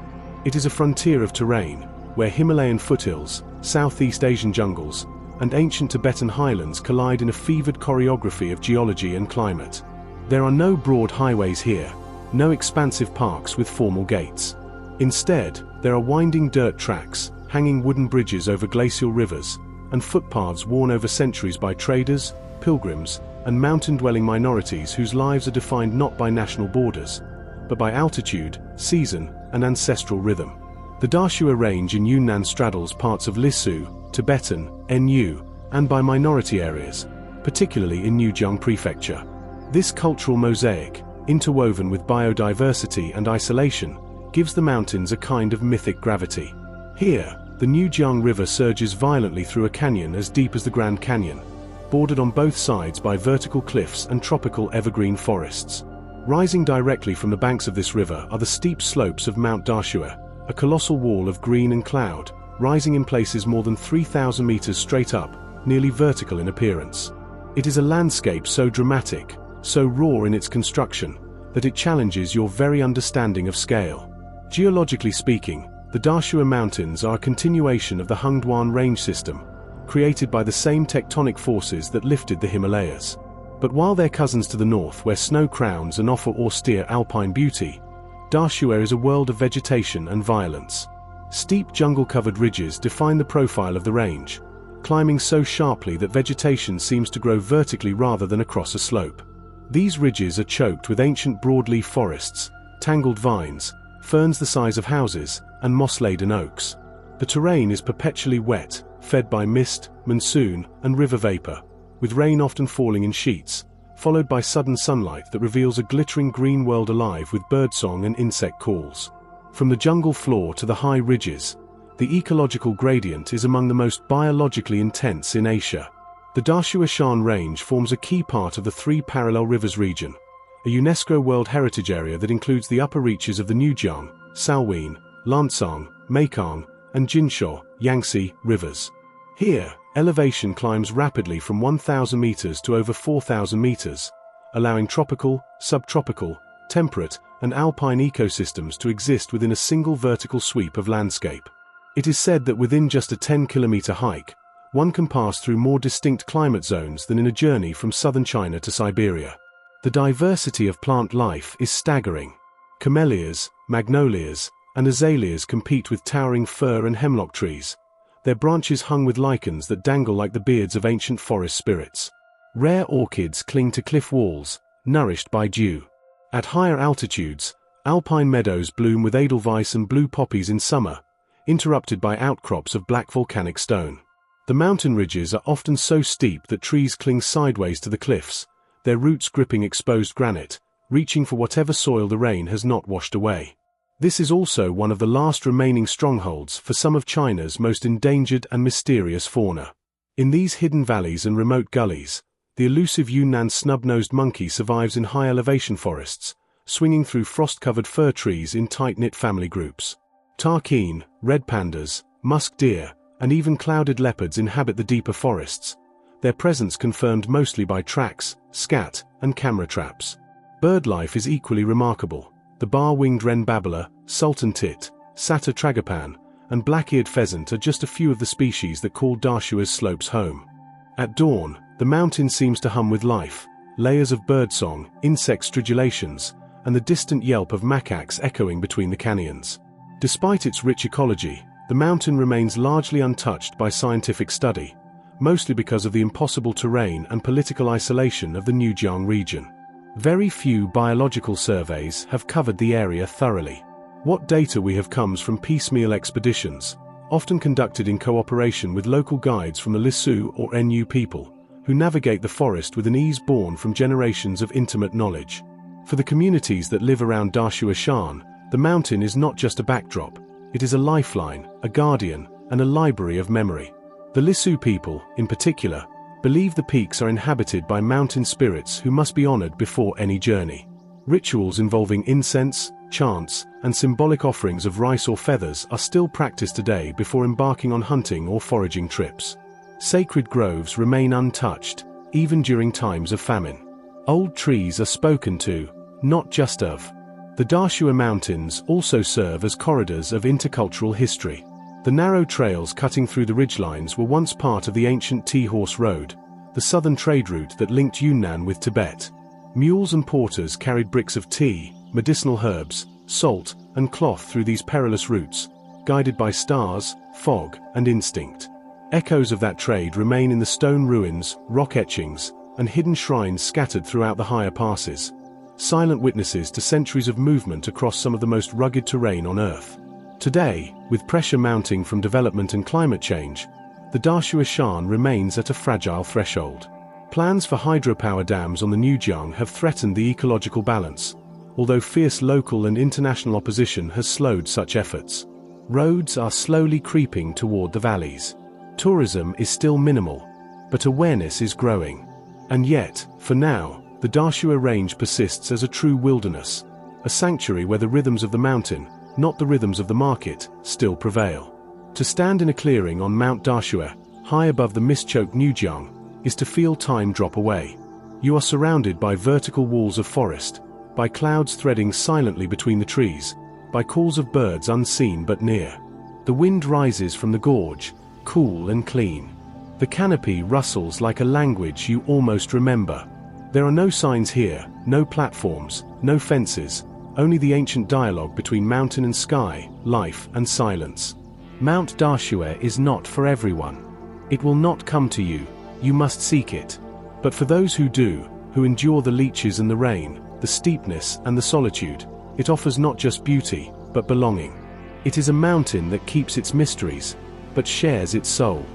It is a frontier of terrain, where Himalayan foothills, Southeast Asian jungles, and ancient Tibetan highlands collide in a fevered choreography of geology and climate. There are no broad highways here, no expansive parks with formal gates. Instead, there are winding dirt tracks, hanging wooden bridges over glacial rivers, and footpaths worn over centuries by traders, pilgrims, and mountain-dwelling minorities whose lives are defined not by national borders, but by altitude, season, and ancestral rhythm. The Dashua Range in Yunnan straddles parts of Lisu, Tibetan, Nu, and by minority areas, particularly in Jiangxi Prefecture. This cultural mosaic, interwoven with biodiversity and isolation, gives the mountains a kind of mythic gravity. Here, the Jiang River surges violently through a canyon as deep as the Grand Canyon, bordered on both sides by vertical cliffs and tropical evergreen forests. Rising directly from the banks of this river are the steep slopes of Mount Dashua, a colossal wall of green and cloud, rising in places more than 3,000 meters straight up, nearly vertical in appearance. It is a landscape so dramatic, so raw in its construction, that it challenges your very understanding of scale. Geologically speaking, the Dashua Mountains are a continuation of the Hengduan Range system, created by the same tectonic forces that lifted the Himalayas. But while they're cousins to the north where snow crowns and offer austere alpine beauty, Dashua is a world of vegetation and violence. Steep jungle-covered ridges define the profile of the range, climbing so sharply that vegetation seems to grow vertically rather than across a slope. These ridges are choked with ancient broadleaf forests, tangled vines, ferns the size of houses, and moss-laden oaks. The terrain is perpetually wet, fed by mist, monsoon, and river vapor, with rain often falling in sheets, followed by sudden sunlight that reveals a glittering green world alive with birdsong and insect calls. From the jungle floor to the high ridges, the ecological gradient is among the most biologically intense in Asia. The Dashua Shan Range forms a key part of the Three Parallel Rivers region, a UNESCO World Heritage Area that includes the upper reaches of the Nujiang, Salween, Lancang, Mekong, and Jinsho, Yangtze, rivers. Here, elevation climbs rapidly from 1,000 meters to over 4,000 meters, allowing tropical, subtropical, temperate, and alpine ecosystems to exist within a single vertical sweep of landscape. It is said that within just a 10-kilometer hike, one can pass through more distinct climate zones than in a journey from southern China to Siberia. The diversity of plant life is staggering. Camellias, magnolias, and azaleas compete with towering fir and hemlock trees, their branches hung with lichens that dangle like the beards of ancient forest spirits. Rare orchids cling to cliff walls, nourished by dew. At higher altitudes, alpine meadows bloom with edelweiss and blue poppies in summer, interrupted by outcrops of black volcanic stone. The mountain ridges are often so steep that trees cling sideways to the cliffs, their roots gripping exposed granite, reaching for whatever soil the rain has not washed away. This is also one of the last remaining strongholds for some of China's most endangered and mysterious fauna. In these hidden valleys and remote gullies, the elusive Yunnan snub-nosed monkey survives in high-elevation forests, swinging through frost-covered fir trees in tight-knit family groups. Tarkeen, red pandas, musk deer, and even clouded leopards inhabit the deeper forests, their presence confirmed mostly by tracks, scat, and camera traps. Bird life is equally remarkable. The bar-winged wren babbler, sultan tit, satyr tragopan, and black-eared pheasant are just a few of the species that call Dashua's slopes home. At dawn, the mountain seems to hum with life, layers of birdsong, insect stridulations, and the distant yelp of macaques echoing between the canyons. Despite its rich ecology, the mountain remains largely untouched by scientific study, mostly because of the impossible terrain and political isolation of the Nujiang region. Very few biological surveys have covered the area thoroughly. What data we have comes from piecemeal expeditions, often conducted in cooperation with local guides from the Lisu or Nu people, who navigate the forest with an ease born from generations of intimate knowledge. For the communities that live around Dashua Shan, the mountain is not just a backdrop, it is a lifeline, a guardian, and a library of memory. The Lisu people, in particular, believe the peaks are inhabited by mountain spirits who must be honored before any journey. Rituals involving incense, chants, and symbolic offerings of rice or feathers are still practiced today before embarking on hunting or foraging trips. Sacred groves remain untouched, even during times of famine. Old trees are spoken to, not just of. The Dashua Mountains also serve as corridors of intercultural history. The narrow trails cutting through the ridgelines were once part of the ancient Tea-Horse Road, the southern trade route that linked Yunnan with Tibet. Mules and porters carried bricks of tea, medicinal herbs, salt, and cloth through these perilous routes, guided by stars, fog, and instinct. Echoes of that trade remain in the stone ruins, rock etchings, and hidden shrines scattered throughout the higher passes, silent witnesses to centuries of movement across some of the most rugged terrain on Earth. Today, with pressure mounting from development and climate change, the Dashua Shan remains at a fragile threshold. Plans for hydropower dams on the New Jiang have threatened the ecological balance, although fierce local and international opposition has slowed such efforts. Roads are slowly creeping toward the valleys. Tourism is still minimal, but awareness is growing. And yet, for now, the Dashua Range persists as a true wilderness, a sanctuary where the rhythms of the mountain, not the rhythms of the market, still prevail. To stand in a clearing on Mount Dashua, high above the mist-choked Nujiang, is to feel time drop away. You are surrounded by vertical walls of forest, by clouds threading silently between the trees, by calls of birds unseen but near. The wind rises from the gorge, cool and clean. The canopy rustles like a language you almost remember. There are no signs here, no platforms, no fences, only the ancient dialogue between mountain and sky, life and silence. Mount Dashua is not for everyone. It will not come to you, you must seek it. But for those who do, who endure the leeches and the rain, the steepness and the solitude, it offers not just beauty, but belonging. It is a mountain that keeps its mysteries, but shares its soul.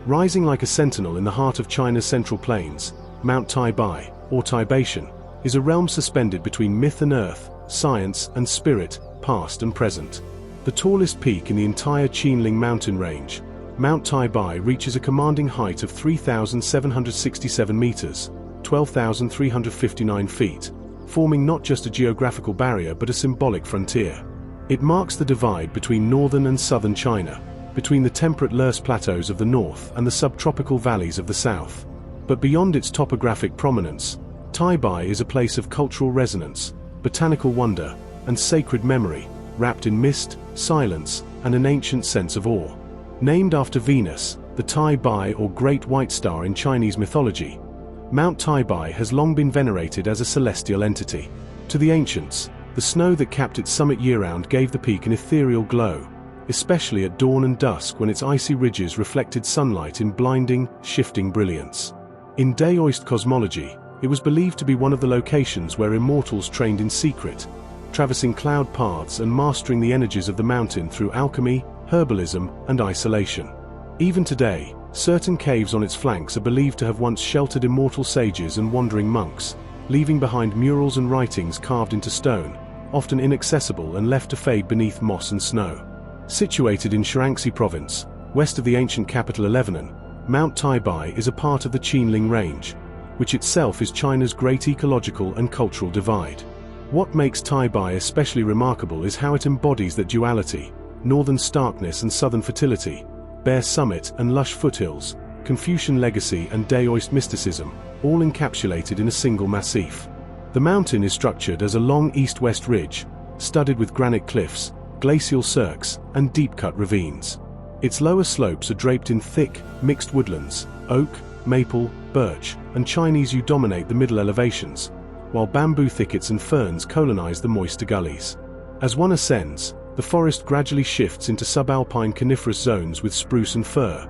Rising like a sentinel in the heart of China's central plains, Mount Taibai, or Taibatian, is a realm suspended between myth and earth, science and spirit, past and present. The tallest peak in the entire Qinling mountain range, Mount Taibai reaches a commanding height of 3,767 meters, 12,359 feet, forming not just a geographical barrier but a symbolic frontier. It marks the divide between northern and southern China, between the temperate Lurs plateaus of the north and the subtropical valleys of the south. But beyond its topographic prominence, Taibai is a place of cultural resonance, botanical wonder, and sacred memory, wrapped in mist, silence, and an ancient sense of awe. Named after Venus, the Taibai or Great White Star in Chinese mythology, Mount Taibai has long been venerated as a celestial entity. To the ancients, the snow that capped its summit year-round gave the peak an ethereal glow, especially at dawn and dusk when its icy ridges reflected sunlight in blinding, shifting brilliance. In Daoist cosmology, it was believed to be one of the locations where immortals trained in secret, traversing cloud paths and mastering the energies of the mountain through alchemy, herbalism, and isolation. Even today, certain caves on its flanks are believed to have once sheltered immortal sages and wandering monks, leaving behind murals and writings carved into stone, often inaccessible and left to fade beneath moss and snow. Situated in Jiangxi province, west of the ancient capital Lebanon, Mount Taibai is a part of the Qinling Range, which itself is China's great ecological and cultural divide. What makes Taibai especially remarkable is how it embodies that duality, northern starkness and southern fertility, bare summit and lush foothills, Confucian legacy and Daoist mysticism, all encapsulated in a single massif. The mountain is structured as a long east-west ridge, studded with granite cliffs, glacial cirques, and deep-cut ravines. Its lower slopes are draped in thick, mixed woodlands, oak, maple, birch, and Chinese yew dominate the middle elevations, while bamboo thickets and ferns colonize the moister gullies. As one ascends, the forest gradually shifts into subalpine coniferous zones with spruce and fir,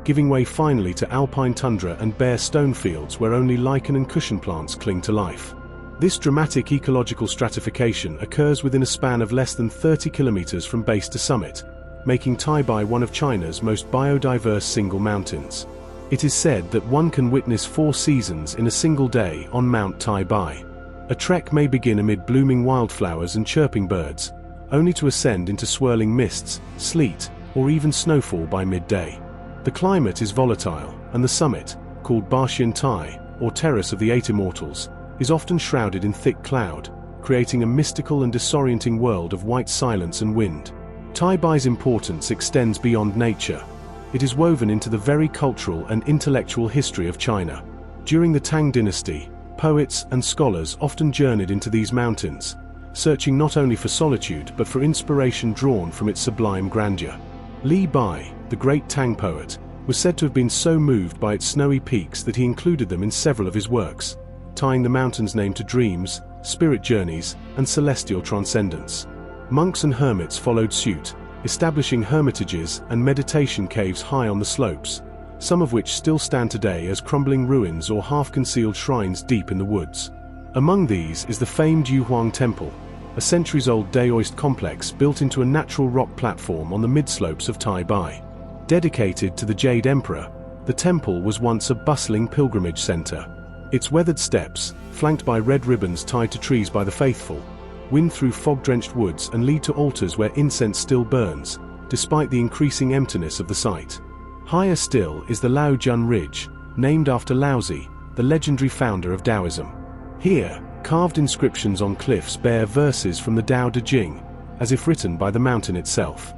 giving way finally to alpine tundra and bare stone fields where only lichen and cushion plants cling to life. This dramatic ecological stratification occurs within a span of less than 30 kilometers from base to summit, making Taibai one of China's most biodiverse single mountains. It is said that one can witness 4 seasons in a single day on Mount Taibai. A trek may begin amid blooming wildflowers and chirping birds, only to ascend into swirling mists, sleet, or even snowfall by midday. The climate is volatile, and the summit, called Baxian Tai, or Terrace of the Eight Immortals, is often shrouded in thick cloud, creating a mystical and disorienting world of white silence and wind. Taibai's importance extends beyond nature. It is woven into the very cultural and intellectual history of China. During the Tang dynasty, poets and scholars often journeyed into these mountains, searching not only for solitude but for inspiration drawn from its sublime grandeur. Li Bai, the great Tang poet, was said to have been so moved by its snowy peaks that he included them in several of his works, tying the mountain's name to dreams, spirit journeys, and celestial transcendence. Monks and hermits followed suit, establishing hermitages and meditation caves high on the slopes, some of which still stand today as crumbling ruins or half-concealed shrines deep in the woods. Among these is the famed Yuhuang Temple, a centuries-old daoist complex built into a natural rock platform on the mid-slopes of Bai. Dedicated to the Jade Emperor, the temple was once a bustling pilgrimage center. Its weathered steps, flanked by red ribbons tied to trees by the faithful, wind through fog-drenched woods and lead to altars where incense still burns, despite the increasing emptiness of the site. Higher still is the Laojun Ridge, named after Laozi, the legendary founder of Taoism. Here, carved inscriptions on cliffs bear verses from the Tao Te Ching, as if written by the mountain itself.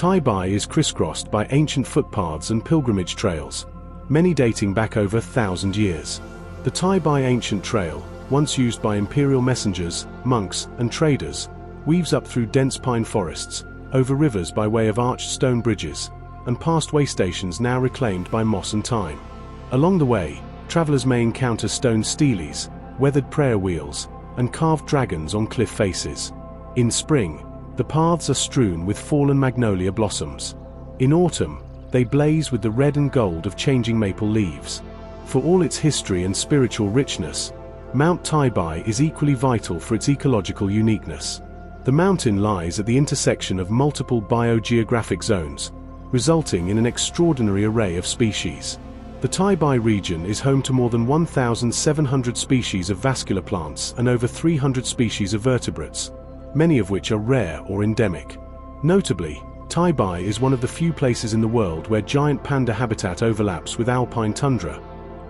Bai is crisscrossed by ancient footpaths and pilgrimage trails, many dating back over 1,000 years. The Bai Ancient Trail, once used by imperial messengers, monks, and traders, weaves up through dense pine forests, over rivers by way of arched stone bridges, and past way stations now reclaimed by moss and thyme. Along the way, travelers may encounter stone steles, weathered prayer wheels, and carved dragons on cliff faces. In spring, the paths are strewn with fallen magnolia blossoms. In autumn, they blaze with the red and gold of changing maple leaves. For all its history and spiritual richness, Mount Bai is equally vital for its ecological uniqueness. The mountain lies at the intersection of multiple biogeographic zones, resulting in an extraordinary array of species. The Bai region is home to more than 1,700 species of vascular plants and over 300 species of vertebrates, many of which are rare or endemic. Notably, Bai is one of the few places in the world where giant panda habitat overlaps with alpine tundra,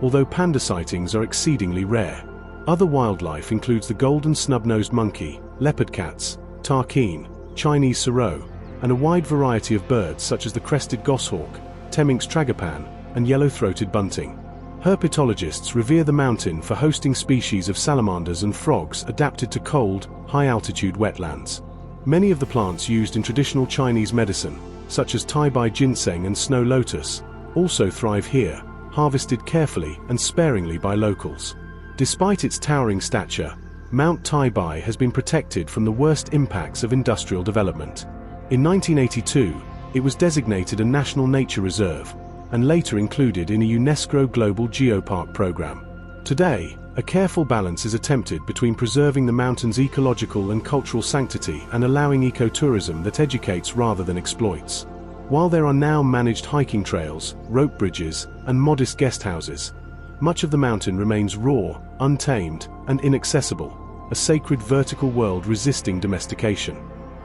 although panda sightings are exceedingly rare. Other wildlife includes the golden snub-nosed monkey, leopard cats, tarkeen, Chinese serow, and a wide variety of birds such as the crested goshawk, Temminck's tragopan, and yellow-throated bunting. Herpetologists revere the mountain for hosting species of salamanders and frogs adapted to cold, high-altitude wetlands. Many of the plants used in traditional Chinese medicine, such as Bai ginseng and snow lotus, also thrive here, harvested carefully and sparingly by locals. Despite its towering stature, Mount Bai has been protected from the worst impacts of industrial development. In 1982, it was designated a National Nature Reserve, and later included in a UNESCO Global Geopark program. Today, a careful balance is attempted between preserving the mountain's ecological and cultural sanctity and allowing ecotourism that educates rather than exploits. While there are now managed hiking trails, rope bridges, and modest guest houses, much of the mountain remains raw, untamed, and inaccessible, a sacred vertical world resisting domestication.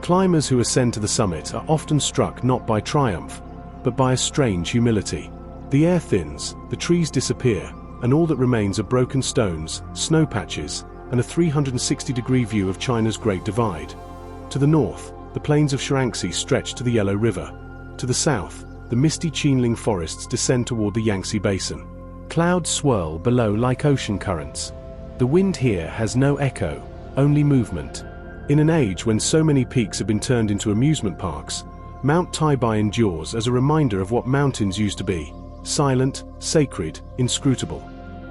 Climbers who ascend to the summit are often struck not by triumph, but by a strange humility. The air thins, the trees disappear, and all that remains are broken stones, snow patches, and a 360-degree view of China's Great Divide. To the north, the plains of Jiangxi stretch to the Yellow River. To the south, the misty Qinling forests descend toward the Yangtze Basin. Clouds swirl below like ocean currents. The wind here has no echo, only movement. In an age when so many peaks have been turned into amusement parks, Mount Bai endures as a reminder of what mountains used to be: silent, sacred, inscrutable.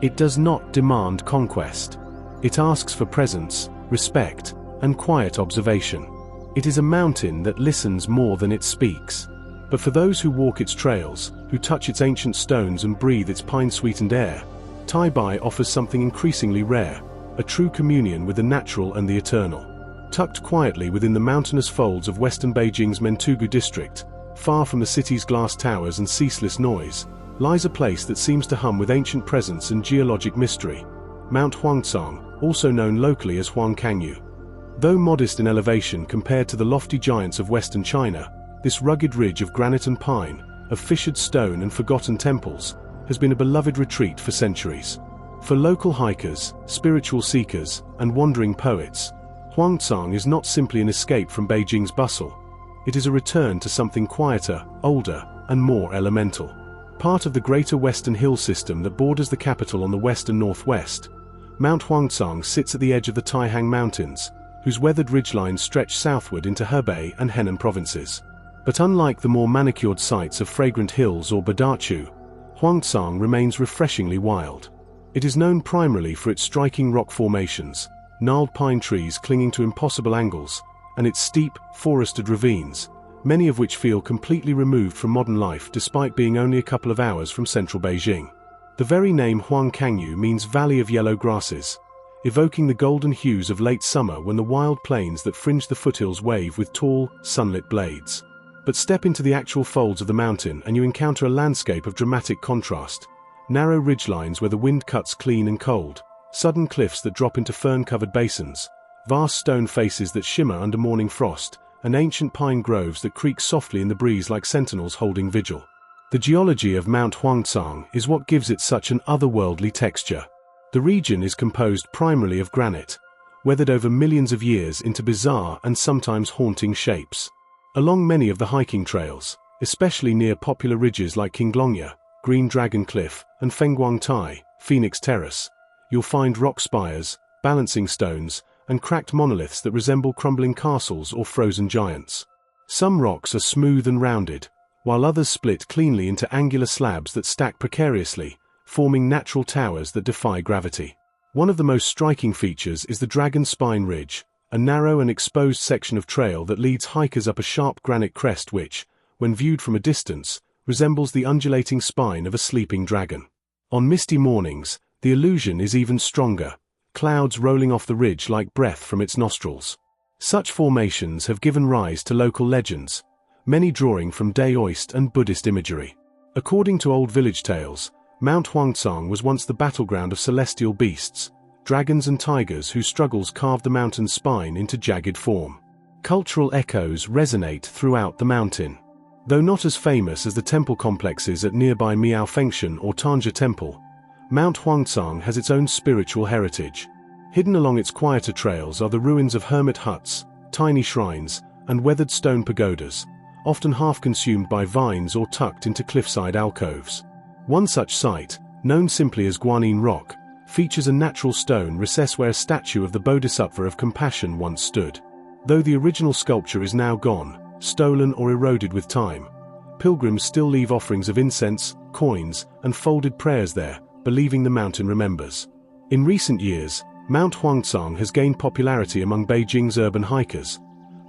It does not demand conquest. It asks for presence, respect, and quiet observation. It is a mountain that listens more than it speaks. But for those who walk its trails, who touch its ancient stones and breathe its pine-sweetened air, Bai offers something increasingly rare, a true communion with the natural and the eternal. Tucked quietly within the mountainous folds of western Beijing's Mentugu district, far from the city's glass towers and ceaseless noise, lies a place that seems to hum with ancient presence and geologic mystery: Mount Huangsong, also known locally as Huangcanyu. Though modest in elevation compared to the lofty giants of western China, this rugged ridge of granite and pine, of fissured stone and forgotten temples, has been a beloved retreat for centuries. For local hikers, spiritual seekers, and wandering poets, Huangsong is not simply an escape from Beijing's bustle. It is a return to something quieter, older, and more elemental. Part of the greater Western Hill system that borders the capital on the west and northwest, Mount Huangsong sits at the edge of the Taihang Mountains, whose weathered ridgelines stretch southward into Hebei and Henan provinces. But unlike the more manicured sites of Fragrant Hills or Badachu, Huangsong remains refreshingly wild. It is known primarily for its striking rock formations, gnarled pine trees clinging to impossible angles, and its steep, forested ravines, many of which feel completely removed from modern life despite being only a couple of hours from central Beijing. The very name Huangcanyu means Valley of Yellow Grasses. evoking the golden hues of late summer when the wild plains that fringe the foothills wave with tall, sunlit blades. But step into the actual folds of the mountain and you encounter a landscape of dramatic contrast. Narrow ridgelines where the wind cuts clean and cold, sudden cliffs that drop into fern-covered basins, vast stone faces that shimmer under morning frost, and ancient pine groves that creak softly in the breeze like sentinels holding vigil. The geology of Mount Huangshan is what gives it such an otherworldly texture. The region is composed primarily of granite, weathered over millions of years into bizarre and sometimes haunting shapes. Along many of the hiking trails, especially near popular ridges like Qinglongya, Green Dragon Cliff, and Fengguang Tai, Phoenix Terrace, you'll find rock spires, balancing stones, and cracked monoliths that resemble crumbling castles or frozen giants. Some rocks are smooth and rounded, while others split cleanly into angular slabs that stack precariously, forming natural towers that defy gravity. One of the most striking features is the Dragon Spine Ridge, a narrow and exposed section of trail that leads hikers up a sharp granite crest which, when viewed from a distance, resembles the undulating spine of a sleeping dragon. On misty mornings, the illusion is even stronger, clouds rolling off the ridge like breath from its nostrils. Such formations have given rise to local legends, many drawing from Daoist and Buddhist imagery. According to old village tales, Mount Huangshan was once the battleground of celestial beasts, dragons and tigers whose struggles carved the mountain's spine into jagged form. Cultural echoes resonate throughout the mountain. Though not as famous as the temple complexes at nearby Miaofengshan or Tanja Temple, Mount Huangshan has its own spiritual heritage. Hidden along its quieter trails are the ruins of hermit huts, tiny shrines, and weathered stone pagodas, often half-consumed by vines or tucked into cliffside alcoves. One such site, known simply as Guanyin Rock, features a natural stone recess where a statue of the Bodhisattva of compassion once stood. Though the original sculpture is now gone, stolen or eroded with time, pilgrims still leave offerings of incense, coins, and folded prayers there, believing the mountain remembers. In recent years, Mount Huangshan has gained popularity among Beijing's urban hikers,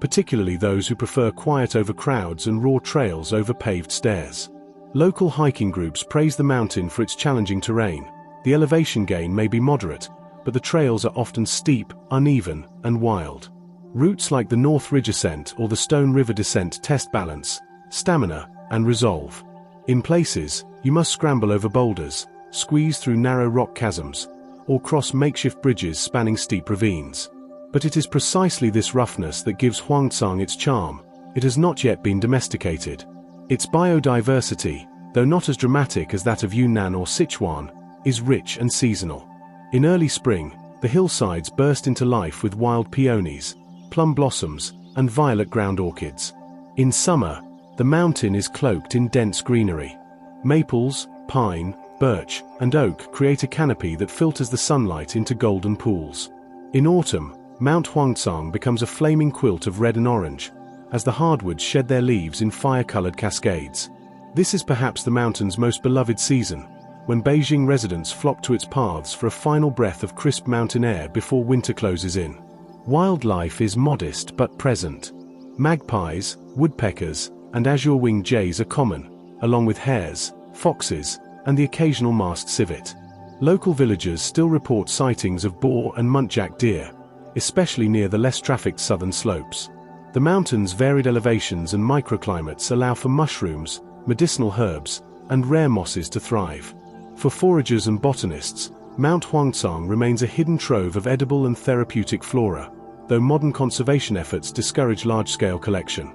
particularly those who prefer quiet over crowds and raw trails over paved stairs. Local hiking groups praise the mountain for its challenging terrain. The elevation gain may be moderate, but the trails are often steep, uneven, and wild. Routes like the North Ridge Ascent or the Stone River Descent test balance, stamina, and resolve. In places, you must scramble over boulders, squeeze through narrow rock chasms, or cross makeshift bridges spanning steep ravines. But it is precisely this roughness that gives Huangshan its charm. It has not yet been domesticated. Its biodiversity, though not as dramatic as that of Yunnan or Sichuan, is rich and seasonal. In early spring, the hillsides burst into life with wild peonies, plum blossoms, and violet ground orchids. In summer, the mountain is cloaked in dense greenery. Maples, pine, birch, and oak create a canopy that filters the sunlight into golden pools. In autumn, Mount Huangshan becomes a flaming quilt of red and orange, as the hardwoods shed their leaves in fire-colored cascades. This is perhaps the mountain's most beloved season, when Beijing residents flock to its paths for a final breath of crisp mountain air before winter closes in. Wildlife is modest but present. Magpies, woodpeckers, and azure-winged jays are common, along with hares, foxes, and the occasional masked civet. Local villagers still report sightings of boar and muntjac deer, especially near the less trafficked southern slopes. The mountain's varied elevations and microclimates allow for mushrooms, medicinal herbs, and rare mosses to thrive. For foragers and botanists, Mount Huangshan remains a hidden trove of edible and therapeutic flora, though modern conservation efforts discourage large-scale collection.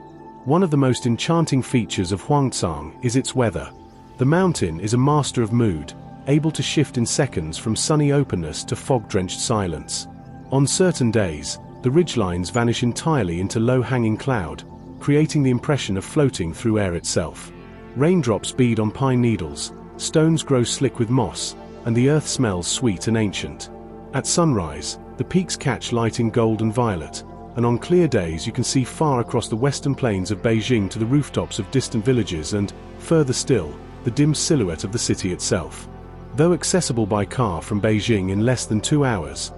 One of the most enchanting features of Huangshan is its weather. The mountain is a master of mood, able to shift in seconds from sunny openness to fog-drenched silence. On certain days, the ridgelines vanish entirely into low-hanging cloud, creating the impression of floating through air itself. Raindrops bead on pine needles, stones grow slick with moss, and the earth smells sweet and ancient. At sunrise, the peaks catch light in gold and violet, and on clear days you can see far across the western plains of Beijing to the rooftops of distant villages and, further still, the dim silhouette of the city itself. Though accessible by car from Beijing in less than 2 hours,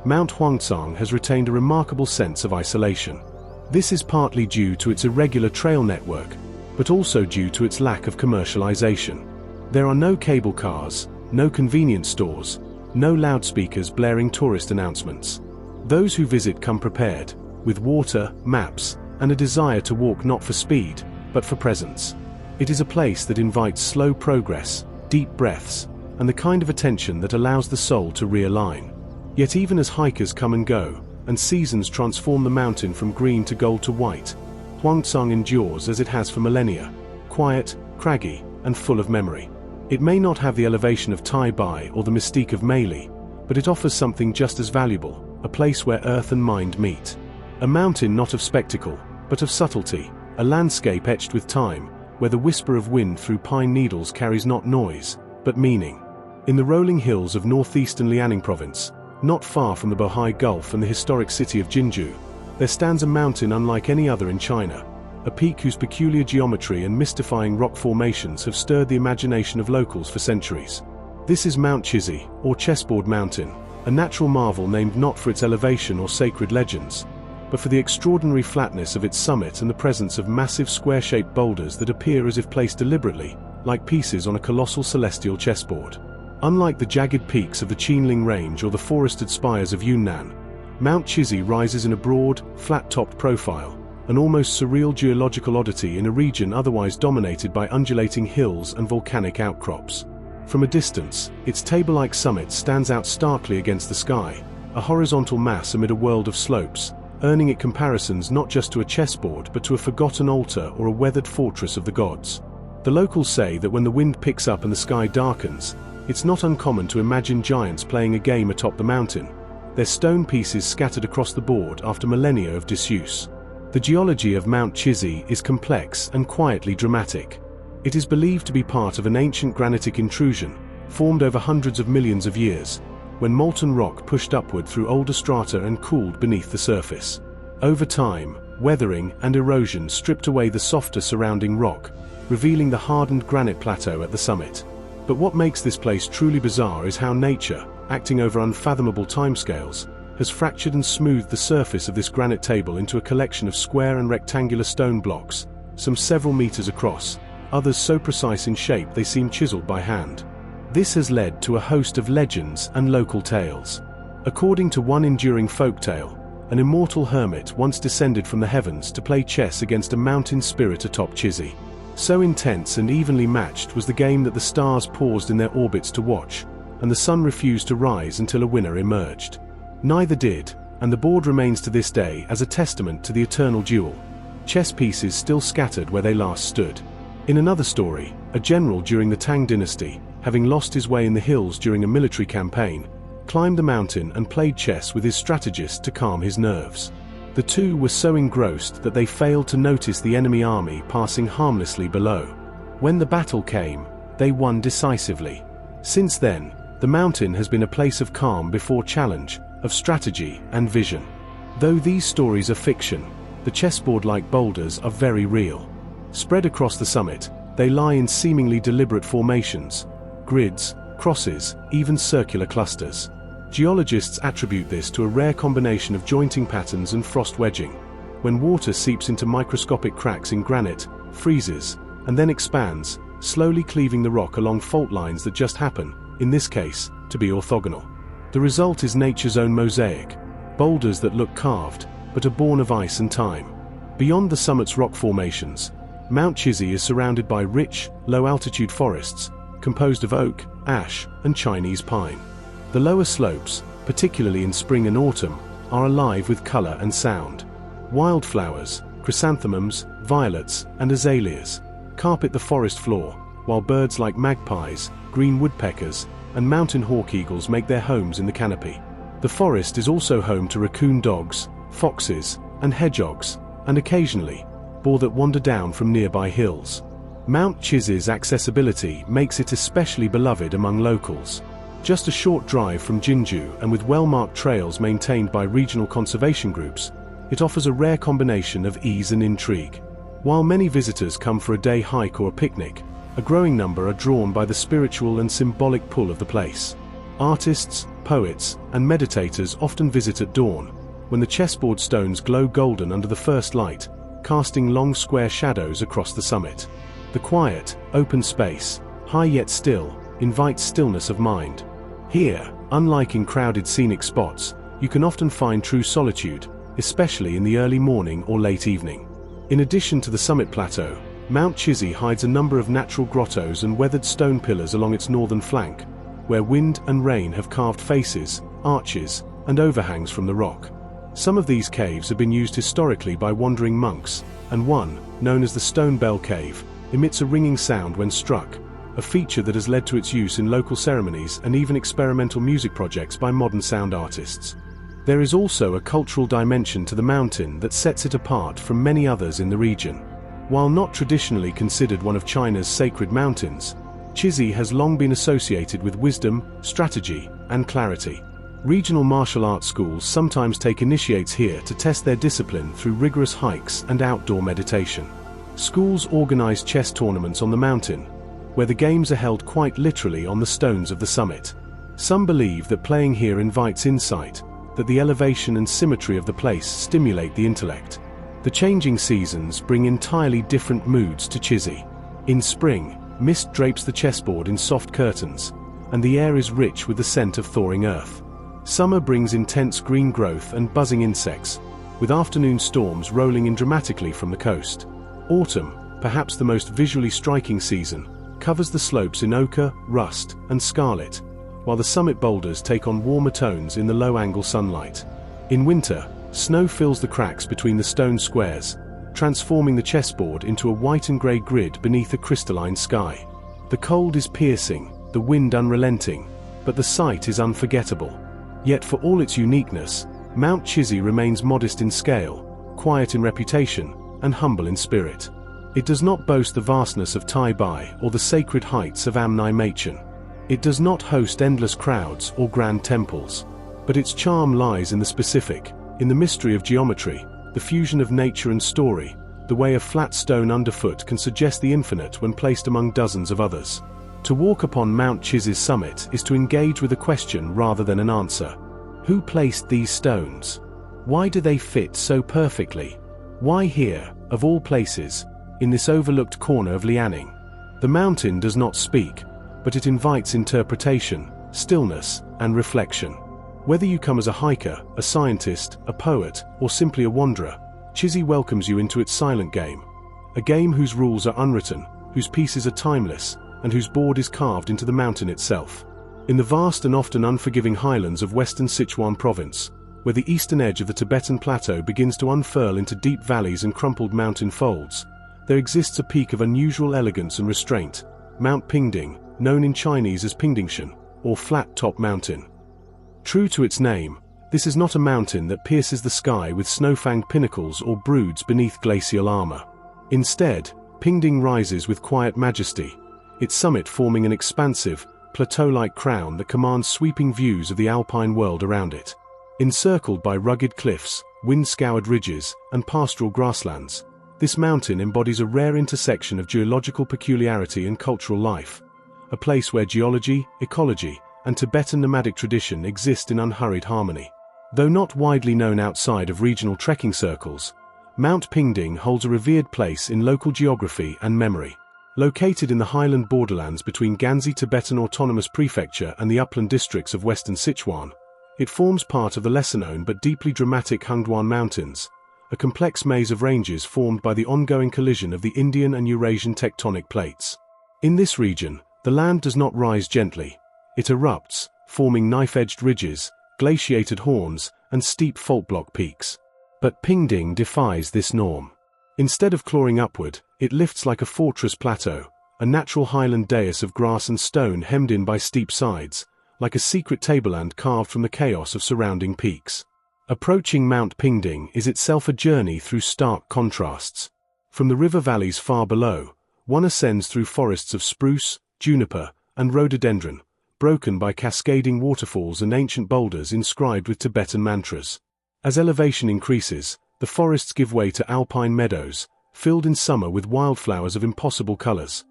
Mount Huangshan has retained a remarkable sense of isolation. This is partly due to its irregular trail network, but also due to its lack of commercialization. There are no cable cars, no convenience stores, No loudspeakers blaring tourist announcements. Those who visit come prepared, with water, maps, and a desire to walk not for speed, but for presence. It is a place that invites slow progress, deep breaths, and the kind of attention that allows the soul to realign. Yet even as hikers come and go, and seasons transform the mountain from green to gold to white, Huangsang endures as it has for millennia, quiet, craggy, and full of memory. It may not have the elevation of Tai Bai or the mystique of Meili, but it offers something just as valuable, a place where earth and mind meet. A mountain not of spectacle, but of subtlety, a landscape etched with time, where the whisper of wind through pine needles carries not noise, but meaning. In the rolling hills of northeastern Liaoning province, not far from the Bohai Gulf and the historic city of Jinju, there stands a mountain unlike any other in China, a peak whose peculiar geometry and mystifying rock formations have stirred the imagination of locals for centuries. This is Mount Qizhi, or Chessboard Mountain, a natural marvel named not for its elevation or sacred legends, but for the extraordinary flatness of its summit and the presence of massive square-shaped boulders that appear as if placed deliberately, like pieces on a colossal celestial chessboard. Unlike the jagged peaks of the Qinling Range or the forested spires of Yunnan, Mount Qizhi rises in a broad, flat-topped profile, an almost surreal geological oddity in a region otherwise dominated by undulating hills and volcanic outcrops. From a distance, its table-like summit stands out starkly against the sky, a horizontal mass amid a world of slopes, earning it comparisons not just to a chessboard but to a forgotten altar or a weathered fortress of the gods. The locals say that when the wind picks up and the sky darkens, it's not uncommon to imagine giants playing a game atop the mountain, their stone pieces scattered across the board after millennia of disuse. The geology of Mount Qizhi is complex and quietly dramatic. It is believed to be part of an ancient granitic intrusion, formed over hundreds of millions of years, when molten rock pushed upward through older strata and cooled beneath the surface. Over time, weathering and erosion stripped away the softer surrounding rock, revealing the hardened granite plateau at the summit. But what makes this place truly bizarre is how nature, acting over unfathomable timescales, has fractured and smoothed the surface of this granite table into a collection of square and rectangular stone blocks, some several meters across, others so precise in shape they seem chiseled by hand. This has led to a host of legends and local tales. According to one enduring folktale, an immortal hermit once descended from the heavens to play chess against a mountain spirit atop Qizhi. So intense and evenly matched was the game that the stars paused in their orbits to watch, and the sun refused to rise until a winner emerged. Neither did, and the board remains to this day as a testament to the eternal duel. Chess pieces still scattered where they last stood. In another story, a general during the Tang dynasty, having lost his way in the hills during a military campaign, climbed the mountain and played chess with his strategist to calm his nerves. The two were so engrossed that they failed to notice the enemy army passing harmlessly below. When the battle came, they won decisively. Since then, the mountain has been a place of calm before challenge, of strategy and vision. Though these stories are fiction, the chessboard-like boulders are very real. Spread across the summit, they lie in seemingly deliberate formations, grids, crosses, even circular clusters. Geologists attribute this to a rare combination of jointing patterns and frost wedging. When water seeps into microscopic cracks in granite, freezes, and then expands, slowly cleaving the rock along fault lines that just happen, in this case, to be orthogonal. The result is nature's own mosaic, boulders that look carved, but are born of ice and time. Beyond the summit's rock formations, Mount Qizhi is surrounded by rich, low-altitude forests, composed of oak, ash, and Chinese pine. The lower slopes, particularly in spring and autumn, are alive with color and sound. Wildflowers, chrysanthemums, violets, and azaleas carpet the forest floor, while birds like magpies, green woodpeckers, and mountain hawk eagles make their homes in the canopy. The forest is also home to raccoon dogs, foxes, and hedgehogs, and occasionally, boar that wander down from nearby hills. Mount Qizhi's accessibility makes it especially beloved among locals. Just a short drive from Jinju and with well-marked trails maintained by regional conservation groups, it offers a rare combination of ease and intrigue. While many visitors come for a day hike or a picnic, a growing number are drawn by the spiritual and symbolic pull of the place. Artists, poets, and meditators often visit at dawn, when the chessboard stones glow golden under the first light, casting long square shadows across the summit. The quiet, open space, high yet still, invites stillness of mind. Here, Unlike in crowded scenic spots, you can often find true solitude, especially in the early morning or late evening. In addition to the summit plateau, Mount Qinghai hides a number of natural grottos and weathered stone pillars along its northern flank, where wind and rain have carved faces, arches, and overhangs from the rock. Some of these caves have been used historically by wandering monks, and one, known as the Stone Bell Cave, emits a ringing sound when struck, a feature that has led to its use in local ceremonies and even experimental music projects by modern sound artists. There is also a cultural dimension to the mountain that sets it apart from many others in the region. While not traditionally considered one of China's sacred mountains, Qinghai has long been associated with wisdom, strategy, and clarity. Regional martial arts schools sometimes take initiates here to test their discipline through rigorous hikes and outdoor meditation. Schools organize chess tournaments on the mountain, where the games are held quite literally on the stones of the summit. Some believe that playing here invites insight, that the elevation and symmetry of the place stimulate the intellect. The changing seasons bring entirely different moods to Qinghai. In spring, mist drapes the chessboard in soft curtains, and the air is rich with the scent of thawing earth. Summer brings intense green growth and buzzing insects, with afternoon storms rolling in dramatically from the coast. Autumn, perhaps the most visually striking season, covers the slopes in ochre, rust, and scarlet, while the summit boulders take on warmer tones in the low-angle sunlight. In winter, snow fills the cracks between the stone squares, transforming the chessboard into a white and grey grid beneath a crystalline sky. The cold is piercing, the wind unrelenting, but the sight is unforgettable. Yet for all its uniqueness, Mount Qinghai remains modest in scale, quiet in reputation, and humble in spirit. It does not boast the vastness of Tai Bai or the sacred heights of Am Nai Machen. It does not host endless crowds or grand temples. But its charm lies in the specific, in the mystery of geometry, the fusion of nature and story, the way a flat stone underfoot can suggest the infinite when placed among dozens of others. To walk upon Mount Qinghai's summit is to engage with a question rather than an answer. Who placed these stones? Why do they fit so perfectly? Why here, of all places, in this overlooked corner of Liaoning? The mountain does not speak, but it invites interpretation, stillness, and reflection. Whether you come as a hiker, a scientist, a poet, or simply a wanderer, Qinghai welcomes you into its silent game. A game whose rules are unwritten, whose pieces are timeless, and whose board is carved into the mountain itself. In the vast and often unforgiving highlands of western Sichuan province, where the eastern edge of the Tibetan plateau begins to unfurl into deep valleys and crumpled mountain folds, there exists a peak of unusual elegance and restraint, Mount Pingding, known in Chinese as Pingdingshan, or Flat Top Mountain. True to its name, this is not a mountain that pierces the sky with snow-fanged pinnacles or broods beneath glacial armor. Instead, Pingding rises with quiet majesty, its summit forming an expansive, plateau-like crown that commands sweeping views of the alpine world around it. Encircled by rugged cliffs, wind-scoured ridges, and pastoral grasslands, this mountain embodies a rare intersection of geological peculiarity and cultural life, a place where geology, ecology, and Tibetan nomadic tradition exist in unhurried harmony. Though not widely known outside of regional trekking circles, Mount Pingding holds a revered place in local geography and memory. Located in the highland borderlands between Jiangxi Tibetan Autonomous Prefecture and the upland districts of western Sichuan, it forms part of the lesser-known but deeply dramatic Hengduan Mountains, a complex maze of ranges formed by the ongoing collision of the Indian and Eurasian tectonic plates. In this region, the land does not rise gently. It erupts, forming knife-edged ridges, glaciated horns, and steep fault-block peaks. But Pingding defies this norm. Instead of clawing upward, it lifts like a fortress plateau, a natural highland dais of grass and stone hemmed in by steep sides, like a secret tableland carved from the chaos of surrounding peaks. Approaching Mount Pingding is itself a journey through stark contrasts. From the river valleys far below, one ascends through forests of spruce, juniper, and rhododendron, broken by cascading waterfalls and ancient boulders inscribed with Tibetan mantras. As elevation increases, the forests give way to alpine meadows, filled in summer with wildflowers of impossible colors.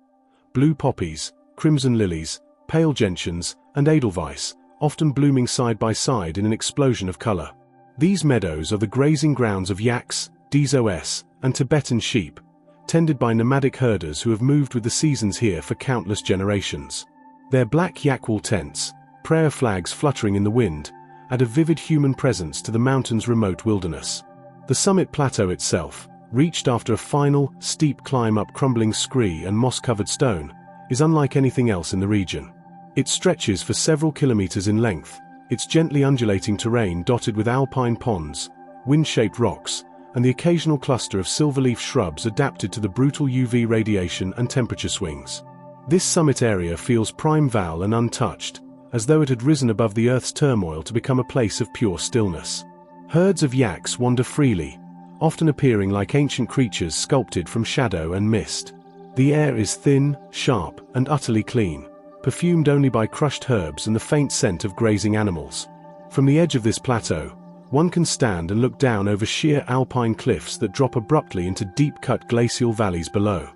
Blue poppies, crimson lilies, pale gentians, and edelweiss, often blooming side by side in an explosion of color. These meadows are the grazing grounds of yaks, dzos, and Tibetan sheep, tended by nomadic herders who have moved with the seasons here for countless generations. Their black yak wool tents, prayer flags fluttering in the wind, add a vivid human presence to the mountain's remote wilderness. The summit plateau itself, reached after a final, steep climb up crumbling scree and moss-covered stone, is unlike anything else in the region. It stretches for several kilometers in length, its gently undulating terrain dotted with alpine ponds, wind-shaped rocks, and the occasional cluster of silverleaf shrubs adapted to the brutal UV radiation and temperature swings. This summit area feels primeval and untouched, as though it had risen above the Earth's turmoil to become a place of pure stillness. Herds of yaks wander freely, often appearing like ancient creatures sculpted from shadow and mist. The air is thin, sharp, and utterly clean, perfumed only by crushed herbs and the faint scent of grazing animals. From the edge of this plateau, one can stand and look down over sheer alpine cliffs that drop abruptly into deep-cut glacial valleys below.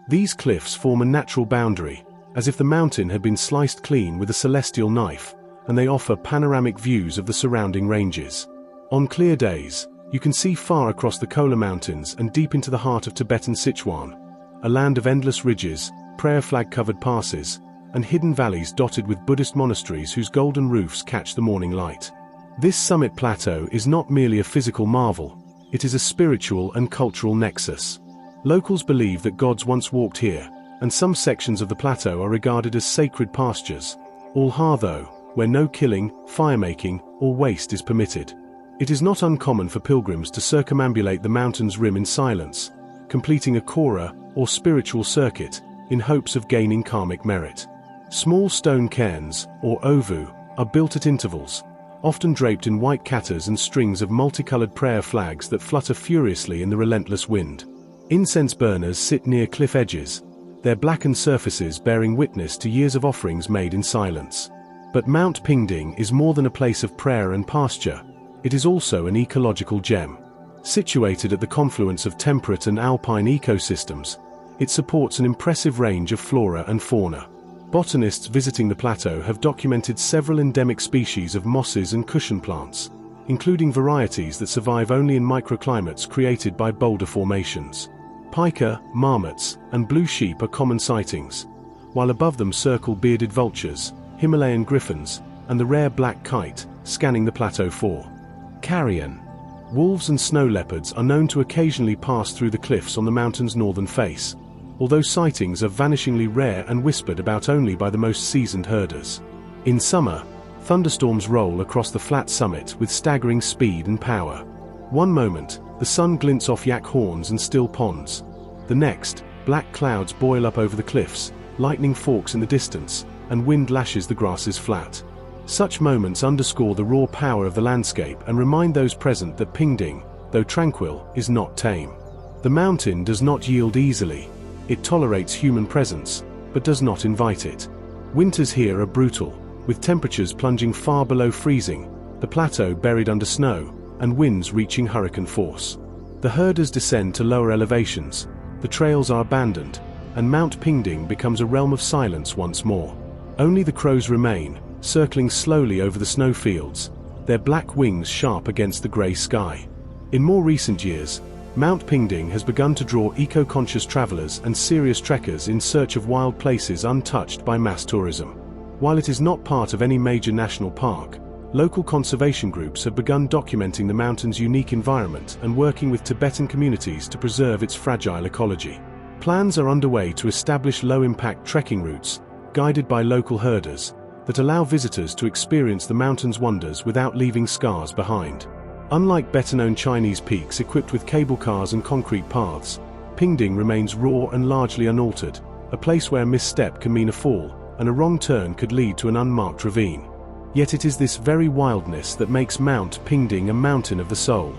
These cliffs form a natural boundary, as if the mountain had been sliced clean with a celestial knife, and they offer panoramic views of the surrounding ranges. On clear days, you can see far across the Kola Mountains and deep into the heart of Tibetan Sichuan, a land of endless ridges, prayer flag-covered passes, and hidden valleys dotted with Buddhist monasteries whose golden roofs catch the morning light. This summit plateau is not merely a physical marvel, it is a spiritual and cultural nexus. Locals believe that gods once walked here, and some sections of the plateau are regarded as sacred pastures, all though, where no killing, firemaking, or waste is permitted. It is not uncommon for pilgrims to circumambulate the mountain's rim in silence, completing a kora, or spiritual circuit, in hopes of gaining karmic merit. Small stone cairns, or ovu, are built at intervals, often draped in white katas and strings of multicolored prayer flags that flutter furiously in the relentless wind. Incense burners sit near cliff edges, their blackened surfaces bearing witness to years of offerings made in silence. But Mount Pingding is more than a place of prayer and pasture, it is also an ecological gem. Situated at the confluence of temperate and alpine ecosystems, it supports an impressive range of flora and fauna. Botanists visiting the plateau have documented several endemic species of mosses and cushion plants, including varieties that survive only in microclimates created by boulder formations. Pika, marmots, and blue sheep are common sightings, while above them circle bearded vultures, Himalayan griffons, and the rare black kite, scanning the plateau for carrion. Wolves and snow leopards are known to occasionally pass through the cliffs on the mountain's northern face, although sightings are vanishingly rare and whispered about only by the most seasoned herders. In summer, thunderstorms roll across the flat summit with staggering speed and power. One moment, the sun glints off yak horns and still ponds. The next, black clouds boil up over the cliffs, lightning forks in the distance, and wind lashes the grasses flat. Such moments underscore the raw power of the landscape and remind those present that Pingding, though tranquil, is not tame. The mountain does not yield easily. It tolerates human presence, but does not invite it. Winters here are brutal, with temperatures plunging far below freezing, the plateau buried under snow, and winds reaching hurricane force. The herders descend to lower elevations, the trails are abandoned, and Mount Pingding becomes a realm of silence once more. Only the crows remain, circling slowly over the snowfields, their black wings sharp against the grey sky. In more recent years, Mount Pingding has begun to draw eco-conscious travelers and serious trekkers in search of wild places untouched by mass tourism. While it is not part of any major national park, local conservation groups have begun documenting the mountain's unique environment and working with Tibetan communities to preserve its fragile ecology. Plans are underway to establish low-impact trekking routes, guided by local herders, that allow visitors to experience the mountain's wonders without leaving scars behind. Unlike better-known Chinese peaks equipped with cable cars and concrete paths, Pingding remains raw and largely unaltered, a place where a misstep can mean a fall, and a wrong turn could lead to an unmarked ravine. Yet it is this very wildness that makes Mount Pingding a mountain of the soul.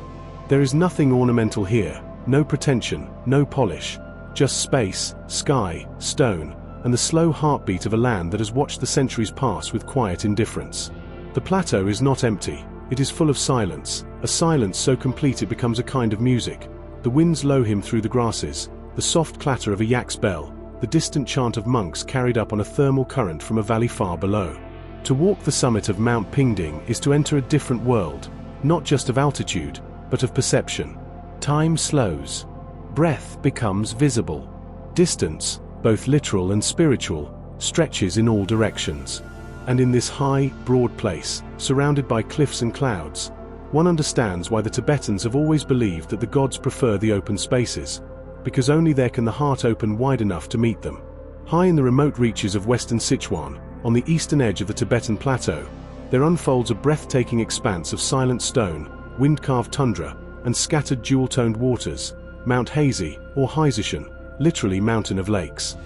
There is nothing ornamental here, no pretension, no polish, just space, sky, stone, and the slow heartbeat of a land that has watched the centuries pass with quiet indifference. The plateau is not empty, it is full of silence, a silence so complete it becomes a kind of music. The winds low hymn through the grasses, the soft clatter of a yak's bell, the distant chant of monks carried up on a thermal current from a valley far below. To walk the summit of Mount Pingding is to enter a different world, not just of altitude, but of perception. Time slows. Breath becomes visible. Distance, both literal and spiritual, stretches in all directions. And in this high, broad place, surrounded by cliffs and clouds, one understands why the Tibetans have always believed that the gods prefer the open spaces, because only there can the heart open wide enough to meet them. High in the remote reaches of western Sichuan, on the eastern edge of the Tibetan plateau, there unfolds a breathtaking expanse of silent stone, wind-carved tundra, and scattered jewel-toned waters, Mount Hazy, or Heizishan, literally Mountain of Lakes.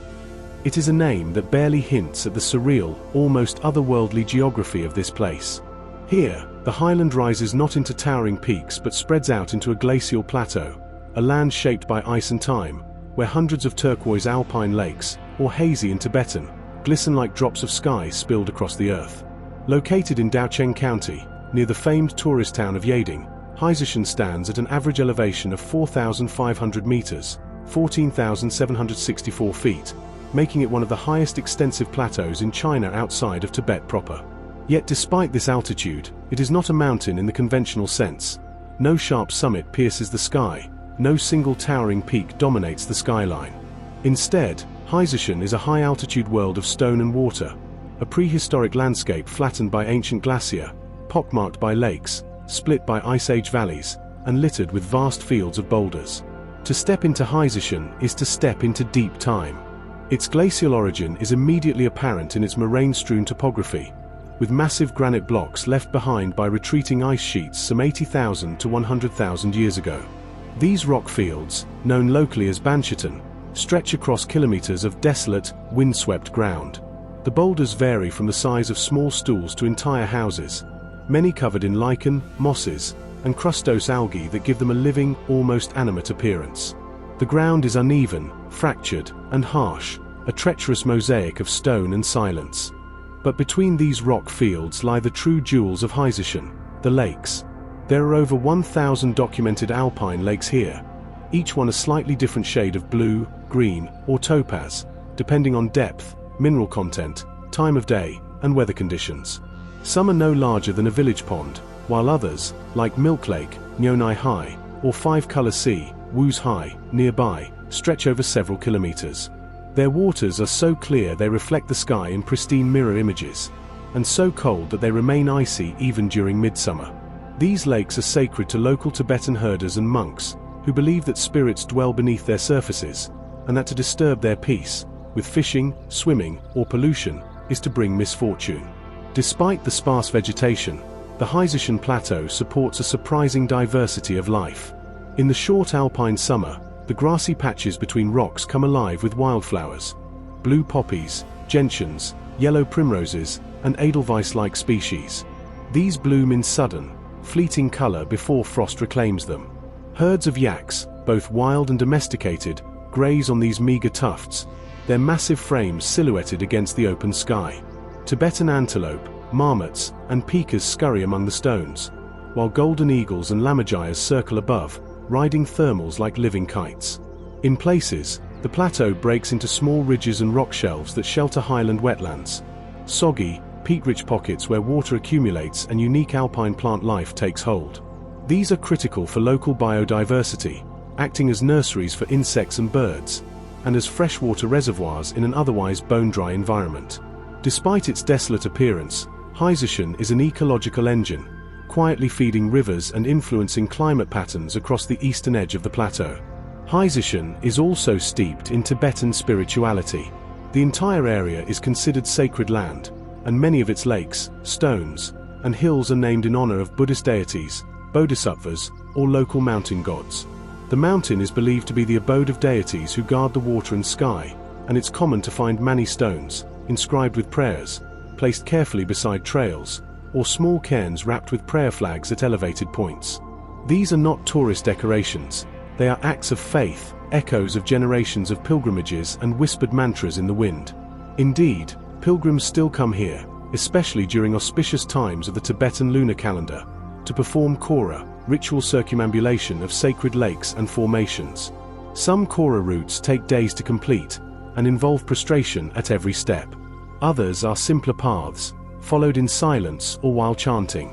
It is a name that barely hints at the surreal, almost otherworldly geography of this place. Here, the highland rises not into towering peaks but spreads out into a glacial plateau, a land shaped by ice and time, where hundreds of turquoise alpine lakes, or hazy in Tibetan, glisten like drops of sky spilled across the earth. Located in Daocheng County, near the famed tourist town of Yading, Heizishan stands at an average elevation of 4,500 meters, 14,764 feet, making it one of the highest extensive plateaus in China outside of Tibet proper. Yet despite this altitude, it is not a mountain in the conventional sense. No sharp summit pierces the sky, no single towering peak dominates the skyline. Instead, Heizishan is a high-altitude world of stone and water, a prehistoric landscape flattened by ancient glacier, pockmarked by lakes, split by Ice Age valleys, and littered with vast fields of boulders. To step into Heizishan is to step into deep time. Its glacial origin is immediately apparent in its moraine-strewn topography, with massive granite blocks left behind by retreating ice sheets some 80,000 to 100,000 years ago. These rock fields, known locally as Banshitan, stretch across kilometers of desolate, windswept ground. The boulders vary from the size of small stools to entire houses, many covered in lichen, mosses, and crustose algae that give them a living, almost animate appearance. The ground is uneven, fractured, and harsh, a treacherous mosaic of stone and silence. But between these rock fields lie the true jewels of Heizishan, the lakes. There are over 1,000 documented alpine lakes here, each one a slightly different shade of blue, green, or topaz, depending on depth, mineral content, time of day, and weather conditions. Some are no larger than a village pond, while others, like Milk Lake, Nyonai High, or Five Color Sea, Wu's High, nearby, stretch over several kilometers. Their waters are so clear they reflect the sky in pristine mirror images, and so cold that they remain icy even during midsummer. These lakes are sacred to local Tibetan herders and monks, who believe that spirits dwell beneath their surfaces, and that to disturb their peace, with fishing, swimming, or pollution, is to bring misfortune. Despite the sparse vegetation, the Heizishan Plateau supports a surprising diversity of life. In the short alpine summer, the grassy patches between rocks come alive with wildflowers. Blue poppies, gentians, yellow primroses, and edelweiss-like species. These bloom in sudden, fleeting color before frost reclaims them. Herds of yaks, both wild and domesticated, graze on these meager tufts, their massive frames silhouetted against the open sky. Tibetan antelope, marmots, and pikas scurry among the stones, while golden eagles and lammergeiers circle above, riding thermals like living kites. In places, the plateau breaks into small ridges and rock shelves that shelter highland wetlands, soggy, peat-rich pockets where water accumulates and unique alpine plant life takes hold. These are critical for local biodiversity, acting as nurseries for insects and birds, and as freshwater reservoirs in an otherwise bone-dry environment. Despite its desolate appearance, Heizishan is an ecological engine, quietly feeding rivers and influencing climate patterns across the eastern edge of the plateau. Heizishan is also steeped in Tibetan spirituality. The entire area is considered sacred land, and many of its lakes, stones, and hills are named in honor of Buddhist deities, bodhisattvas, or local mountain gods. The mountain is believed to be the abode of deities who guard the water and sky, and it's common to find many stones, inscribed with prayers, placed carefully beside trails, or small cairns wrapped with prayer flags at elevated points. These are not tourist decorations, they are acts of faith, echoes of generations of pilgrimages and whispered mantras in the wind. Indeed, pilgrims still come here, especially during auspicious times of the Tibetan lunar calendar, to perform kora, ritual circumambulation of sacred lakes and formations. Some kora routes take days to complete, and involve prostration at every step. Others are simpler paths, followed in silence or while chanting.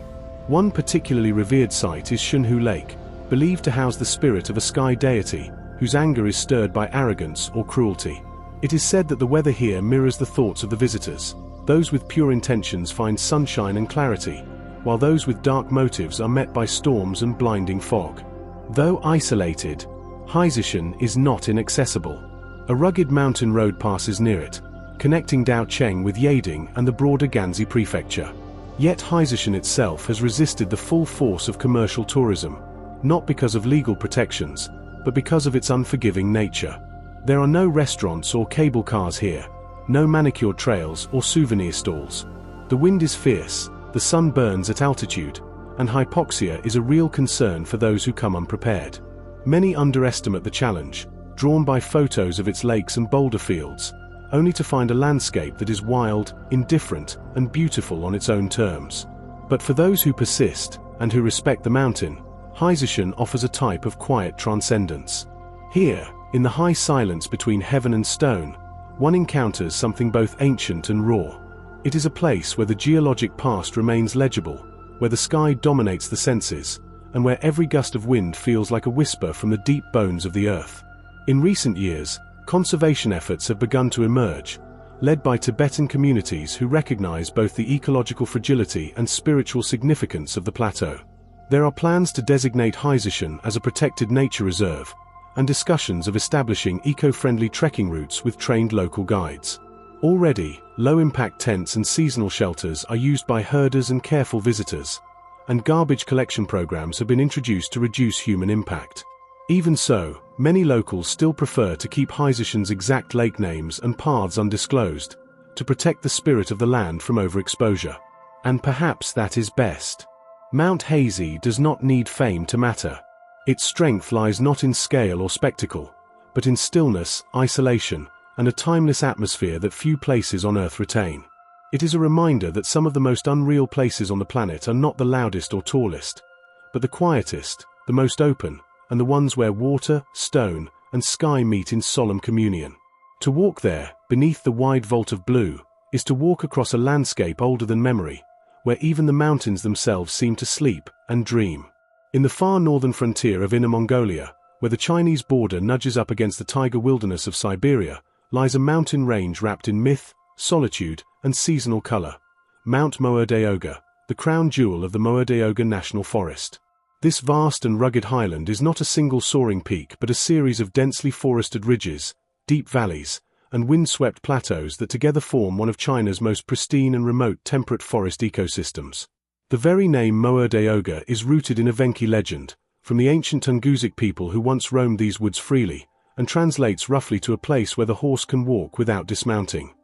One particularly revered site is Shunhu Lake, believed to house the spirit of a sky deity, whose anger is stirred by arrogance or cruelty. It is said that the weather here mirrors the thoughts of the visitors, Those with pure intentions find sunshine and clarity, while those with dark motives are met by storms and blinding fog. Though isolated, Sichuan is not inaccessible. A rugged mountain road passes near it, connecting Daocheng with Yading and the broader Ganzi prefecture. Yet Sichuan itself has resisted the full force of commercial tourism, not because of legal protections, but because of its unforgiving nature. There are no restaurants or cable cars here, no manicured trails or souvenir stalls. The wind is fierce, the sun burns at altitude, and hypoxia is a real concern for those who come unprepared. Many underestimate the challenge, drawn by photos of its lakes and boulder fields, only to find a landscape that is wild, indifferent, and beautiful on its own terms. But for those who persist, and who respect the mountain, Sichuan offers a type of quiet transcendence. Here, in the high silence between heaven and stone, one encounters something both ancient and raw. It is a place where the geologic past remains legible, where the sky dominates the senses, and where every gust of wind feels like a whisper from the deep bones of the earth. In recent years, conservation efforts have begun to emerge, led by Tibetan communities who recognize both the ecological fragility and spiritual significance of the plateau. There are plans to designate Sichuan as a protected nature reserve, and discussions of establishing eco-friendly trekking routes with trained local guides. Already, low-impact tents and seasonal shelters are used by herders and careful visitors, and garbage collection programs have been introduced to reduce human impact. Even so, many locals still prefer to keep Sichuan's exact lake names and paths undisclosed, to protect the spirit of the land from overexposure. And perhaps that is best. Mount Hazy does not need fame to matter. Its strength lies not in scale or spectacle, but in stillness, isolation, and a timeless atmosphere that few places on Earth retain. It is a reminder that some of the most unreal places on the planet are not the loudest or tallest, but the quietest, the most open, and the ones where water, stone, and sky meet in solemn communion. To walk there, beneath the wide vault of blue, is to walk across a landscape older than memory, where even the mountains themselves seem to sleep and dream. In the far northern frontier of Inner Mongolia, where the Chinese border nudges up against the taiga wilderness of Siberia, lies a mountain range wrapped in myth, solitude, and seasonal color. Mount Moerdeoga, the crown jewel of the Moerdeoga National Forest. This vast and rugged highland is not a single soaring peak but a series of densely forested ridges, deep valleys, and wind-swept plateaus that together form one of China's most pristine and remote temperate forest ecosystems. The very name Moerdeoga is rooted in Evenki legend, from the ancient Tungusic people who once roamed these woods freely, and translates roughly to a place where the horse can walk without dismounting.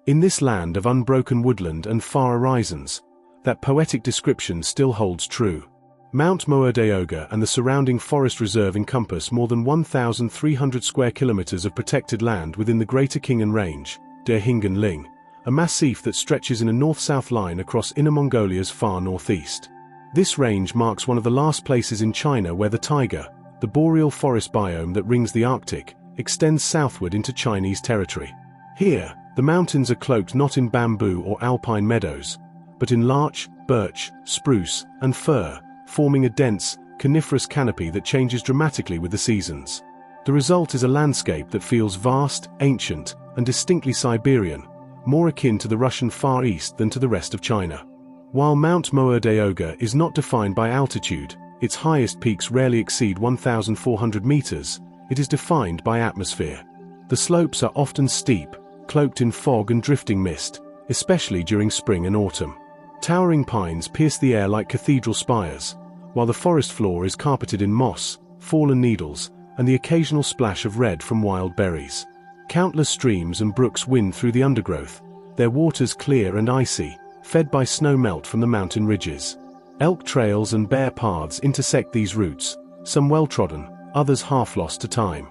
In this land of unbroken woodland and far horizons, that poetic description still holds true. Mount Moerdeoga and the surrounding forest reserve encompass more than 1,300 square kilometers of protected land within the Greater Qinghai Range, Der Hingenling, a massif that stretches in a north-south line across Inner Mongolia's far northeast. This range marks one of the last places in China where the taiga, the boreal forest biome that rings the Arctic, extends southward into Chinese territory. Here, the mountains are cloaked not in bamboo or alpine meadows, but in larch, birch, spruce, and fir, forming a dense, coniferous canopy that changes dramatically with the seasons. The result is a landscape that feels vast, ancient, and distinctly Siberian, more akin to the Russian Far East than to the rest of China. While Mount Moerdeoga is not defined by altitude, its highest peaks rarely exceed 1,400 meters, it is defined by atmosphere. The slopes are often steep, cloaked in fog and drifting mist, especially during spring and autumn. Towering pines pierce the air like cathedral spires, while the forest floor is carpeted in moss, fallen needles, and the occasional splash of red from wild berries. Countless streams and brooks wind through the undergrowth, their waters clear and icy, fed by snow melt from the mountain ridges. Elk trails and bear paths intersect these routes, some well-trodden, others half lost to time.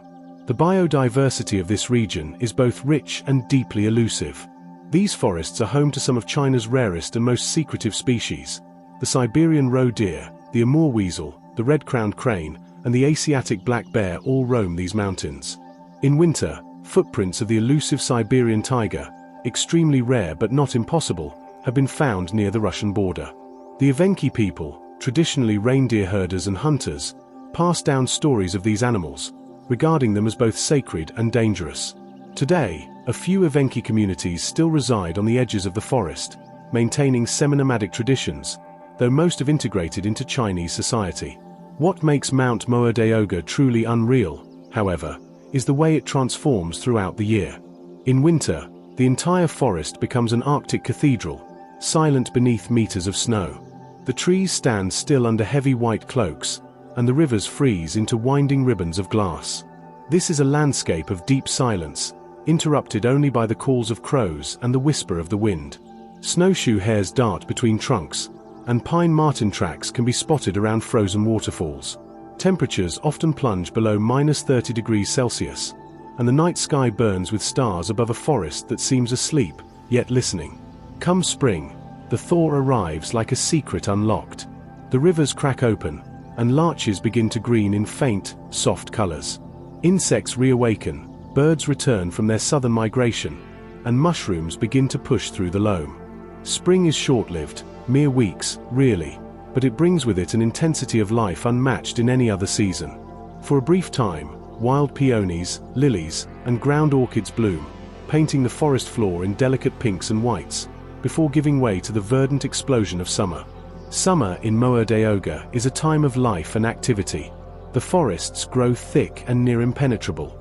The biodiversity of this region is both rich and deeply elusive. These forests are home to some of China's rarest and most secretive species: the Siberian roe deer, the Amur weasel, the red-crowned crane, and the Asiatic black bear all roam these mountains. In winter, footprints of the elusive Siberian tiger, extremely rare but not impossible, have been found near the Russian border. The Evenki people, traditionally reindeer herders and hunters, pass down stories of these animals, regarding them as both sacred and dangerous. Today, A few Evenki communities still reside on the edges of the forest, maintaining semi-nomadic traditions, though most have integrated into Chinese society. What makes Mount Moa-de-Oga truly unreal, however, is the way it transforms throughout the year. In winter, the entire forest becomes an Arctic cathedral, silent beneath meters of snow. The trees stand still under heavy white cloaks, and the rivers freeze into winding ribbons of glass. This is a landscape of deep silence, interrupted only by the calls of crows and the whisper of the wind. Snowshoe hares dart between trunks, and pine marten tracks can be spotted around frozen waterfalls. Temperatures often plunge below -30 degrees Celsius, and the night sky burns with stars above a forest that seems asleep, yet listening. Come spring, the thaw arrives like a secret unlocked. The rivers crack open, and larches begin to green in faint, soft colors. Insects reawaken, birds return from their southern migration, and mushrooms begin to push through the loam. Spring is short-lived, mere weeks, really, but it brings with it an intensity of life unmatched in any other season. For a brief time, wild peonies, lilies, and ground orchids bloom, painting the forest floor in delicate pinks and whites, before giving way to the verdant explosion of summer. Summer in Moa-de-Oga is a time of life and activity. The forests grow thick and near impenetrable.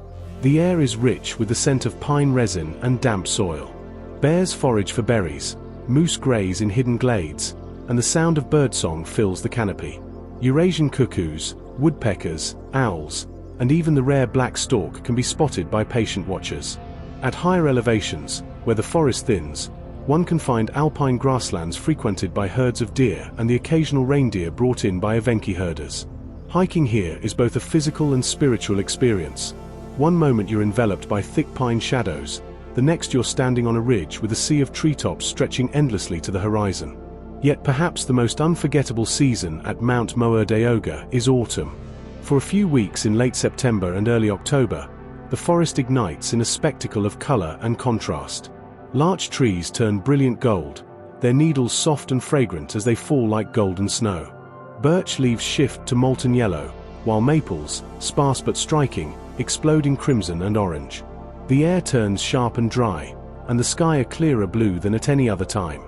The air is rich with the scent of pine resin and damp soil. Bears forage for berries, moose graze in hidden glades, and the sound of birdsong fills the canopy. Eurasian cuckoos, woodpeckers, owls, and even the rare black stork can be spotted by patient watchers. At higher elevations, where the forest thins, one can find alpine grasslands frequented by herds of deer and the occasional reindeer brought in by Evenki herders. Hiking here is both a physical and spiritual experience. One moment you're enveloped by thick pine shadows, the next you're standing on a ridge with a sea of treetops stretching endlessly to the horizon. Yet perhaps the most unforgettable season at Mount Moa-de-Oga is autumn. For a few weeks in late September and early October, the forest ignites in a spectacle of color and contrast. Larch trees turn brilliant gold, their needles soft and fragrant as they fall like golden snow. Birch leaves shift to molten yellow, while maples, sparse but striking, explode in crimson and orange. The air turns sharp and dry, and the sky a clearer blue than at any other time.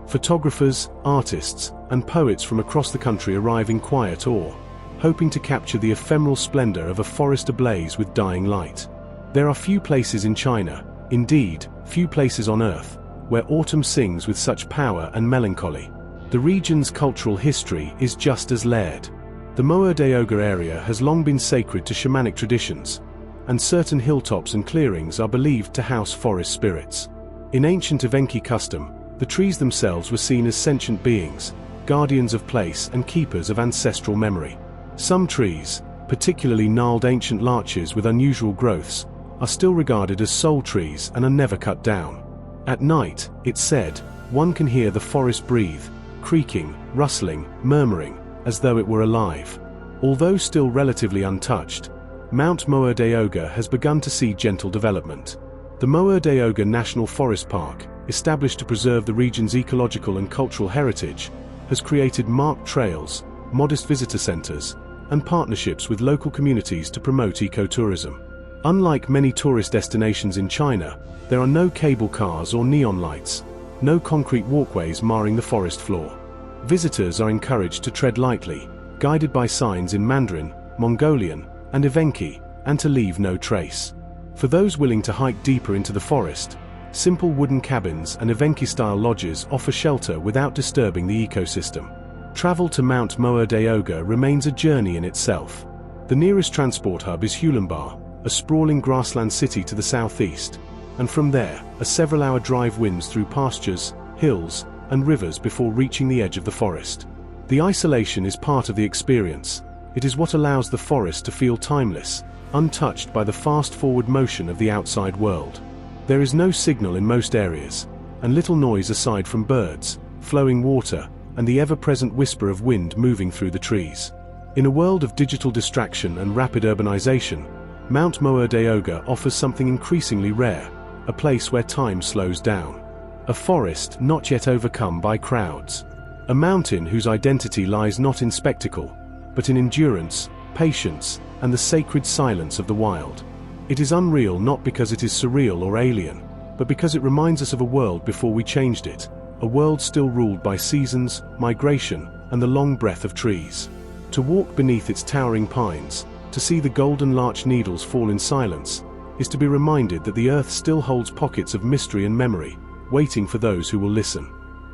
Photographers, artists, and poets from across the country arrive in quiet awe, hoping to capture the ephemeral splendor of a forest ablaze with dying light. There are few places in China, indeed, few places on Earth, where autumn sings with such power and melancholy. The region's cultural history is just as layered. The Moa-de-Oga area has long been sacred to shamanic traditions, and certain hilltops and clearings are believed to house forest spirits. In ancient Evenki custom, the trees themselves were seen as sentient beings, guardians of place and keepers of ancestral memory. Some trees, particularly gnarled ancient larches with unusual growths, are still regarded as soul trees and are never cut down. At night, it's said, one can hear the forest breathe, creaking, rustling, murmuring, as though it were alive. Although still relatively untouched, Mount Moa-de-Oga has begun to see gentle development. The Moa-de-Oga National Forest Park, established to preserve the region's ecological and cultural heritage, has created marked trails, modest visitor centers, and partnerships with local communities to promote ecotourism. Unlike many tourist destinations in China, there are no cable cars or neon lights, no concrete walkways marring the forest floor. Visitors are encouraged to tread lightly, guided by signs in Mandarin, Mongolian, and Evenki, and to leave no trace. For those willing to hike deeper into the forest, simple wooden cabins and Evenki-style lodges offer shelter without disturbing the ecosystem. Travel to Mount Moa-de-Oga remains a journey in itself. The nearest transport hub is Ulaanbaatar, a sprawling grassland city to the southeast, and from there, a several-hour drive winds through pastures, hills, and rivers before reaching the edge of the forest. The isolation is part of the experience. It is what allows the forest to feel timeless, untouched by the fast-forward motion of the outside world. There is no signal in most areas, and little noise aside from birds, flowing water, and the ever-present whisper of wind moving through the trees. In a world of digital distraction and rapid urbanization, Mount Moa-de-Oga offers something increasingly rare, a place where time slows down. A forest not yet overcome by crowds. A mountain whose identity lies not in spectacle, but in endurance, patience, and the sacred silence of the wild. It is unreal not because it is surreal or alien, but because it reminds us of a world before we changed it, a world still ruled by seasons, migration, and the long breath of trees. To walk beneath its towering pines, to see the golden larch needles fall in silence, is to be reminded that the earth still holds pockets of mystery and memory, waiting for those who will listen.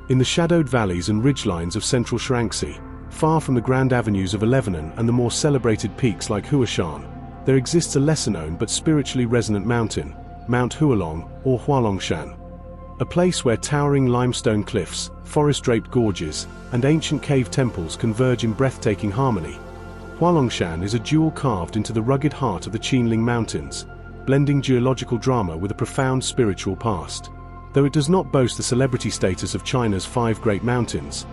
In the shadowed valleys and ridgelines of central Jiangxi, far from the grand avenues of Lebanon and the more celebrated peaks like Huashan, there exists a lesser-known but spiritually resonant mountain, Mount Hualong or Hualongshan. A place where towering limestone cliffs, forest-draped gorges, and ancient cave temples converge in breathtaking harmony. Hualongshan is a jewel carved into the rugged heart of the Qinghai Mountains, blending geological drama with a profound spiritual past. Though it does not boast the celebrity status of China's 5 great mountains,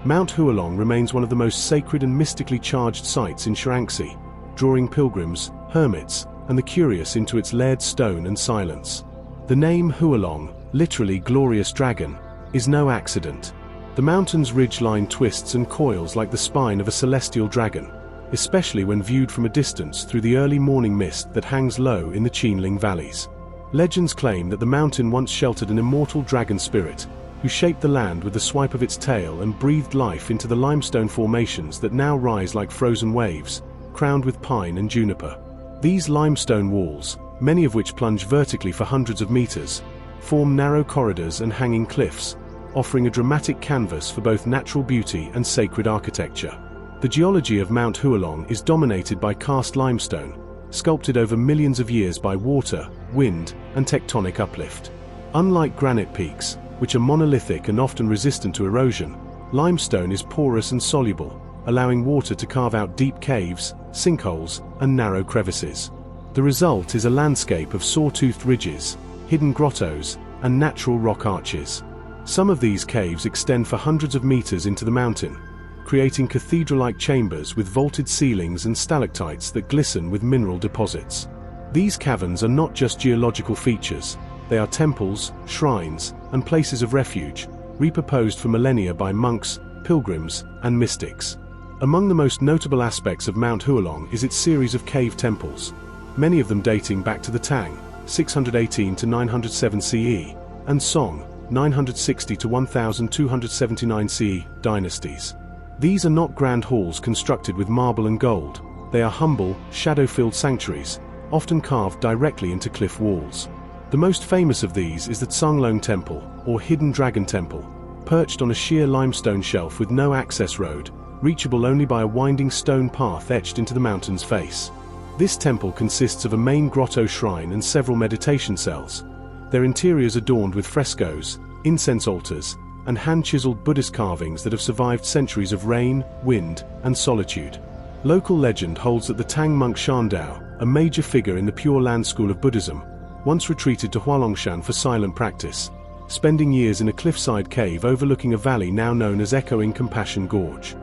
Mount Hualong remains one of the most sacred and mystically charged sites in Jiangxi, drawing pilgrims, hermits, and the curious into its layered stone and silence. The name Hualong, literally glorious dragon, is no accident. The mountain's ridge-line twists and coils like the spine of a celestial dragon, especially when viewed from a distance through the early morning mist that hangs low in the Qinghai valleys. Legends claim that the mountain once sheltered an immortal dragon spirit, who shaped the land with the swipe of its tail and breathed life into the limestone formations that now rise like frozen waves, crowned with pine and juniper. These limestone walls, many of which plunge vertically for hundreds of meters, form narrow corridors and hanging cliffs, offering a dramatic canvas for both natural beauty and sacred architecture. The geology of Mount Hualong is dominated by karst limestone, sculpted over millions of years by water, wind, and tectonic uplift. Unlike granite peaks, which are monolithic and often resistant to erosion, limestone is porous and soluble, allowing water to carve out deep caves, sinkholes, and narrow crevices. The result is a landscape of saw-toothed ridges, hidden grottos, and natural rock arches. Some of these caves extend for hundreds of meters into the mountain, creating cathedral-like chambers with vaulted ceilings and stalactites that glisten with mineral deposits. These caverns are not just geological features, they are temples, shrines, and places of refuge, repurposed for millennia by monks, pilgrims, and mystics. Among the most notable aspects of Mount Hualong is its series of cave temples, many of them dating back to the Tang, 618 to 907 CE, and Song, 960 to 1279 CE, dynasties. These are not grand halls constructed with marble and gold, they are humble, shadow-filled sanctuaries, often carved directly into cliff walls. The most famous of these is the Tsunglong Temple, or Hidden Dragon Temple, perched on a sheer limestone shelf with no access road, reachable only by a winding stone path etched into the mountain's face. This temple consists of a main grotto shrine and several meditation cells, their interiors adorned with frescoes, incense altars, and hand-chiseled Buddhist carvings that have survived centuries of rain, wind, and solitude. Local legend holds that the Tang monk Shandao, a major figure in the Pure Land school of Buddhism, once retreated to Hualongshan for silent practice, spending years in a cliffside cave overlooking a valley now known as Echoing Compassion Gorge.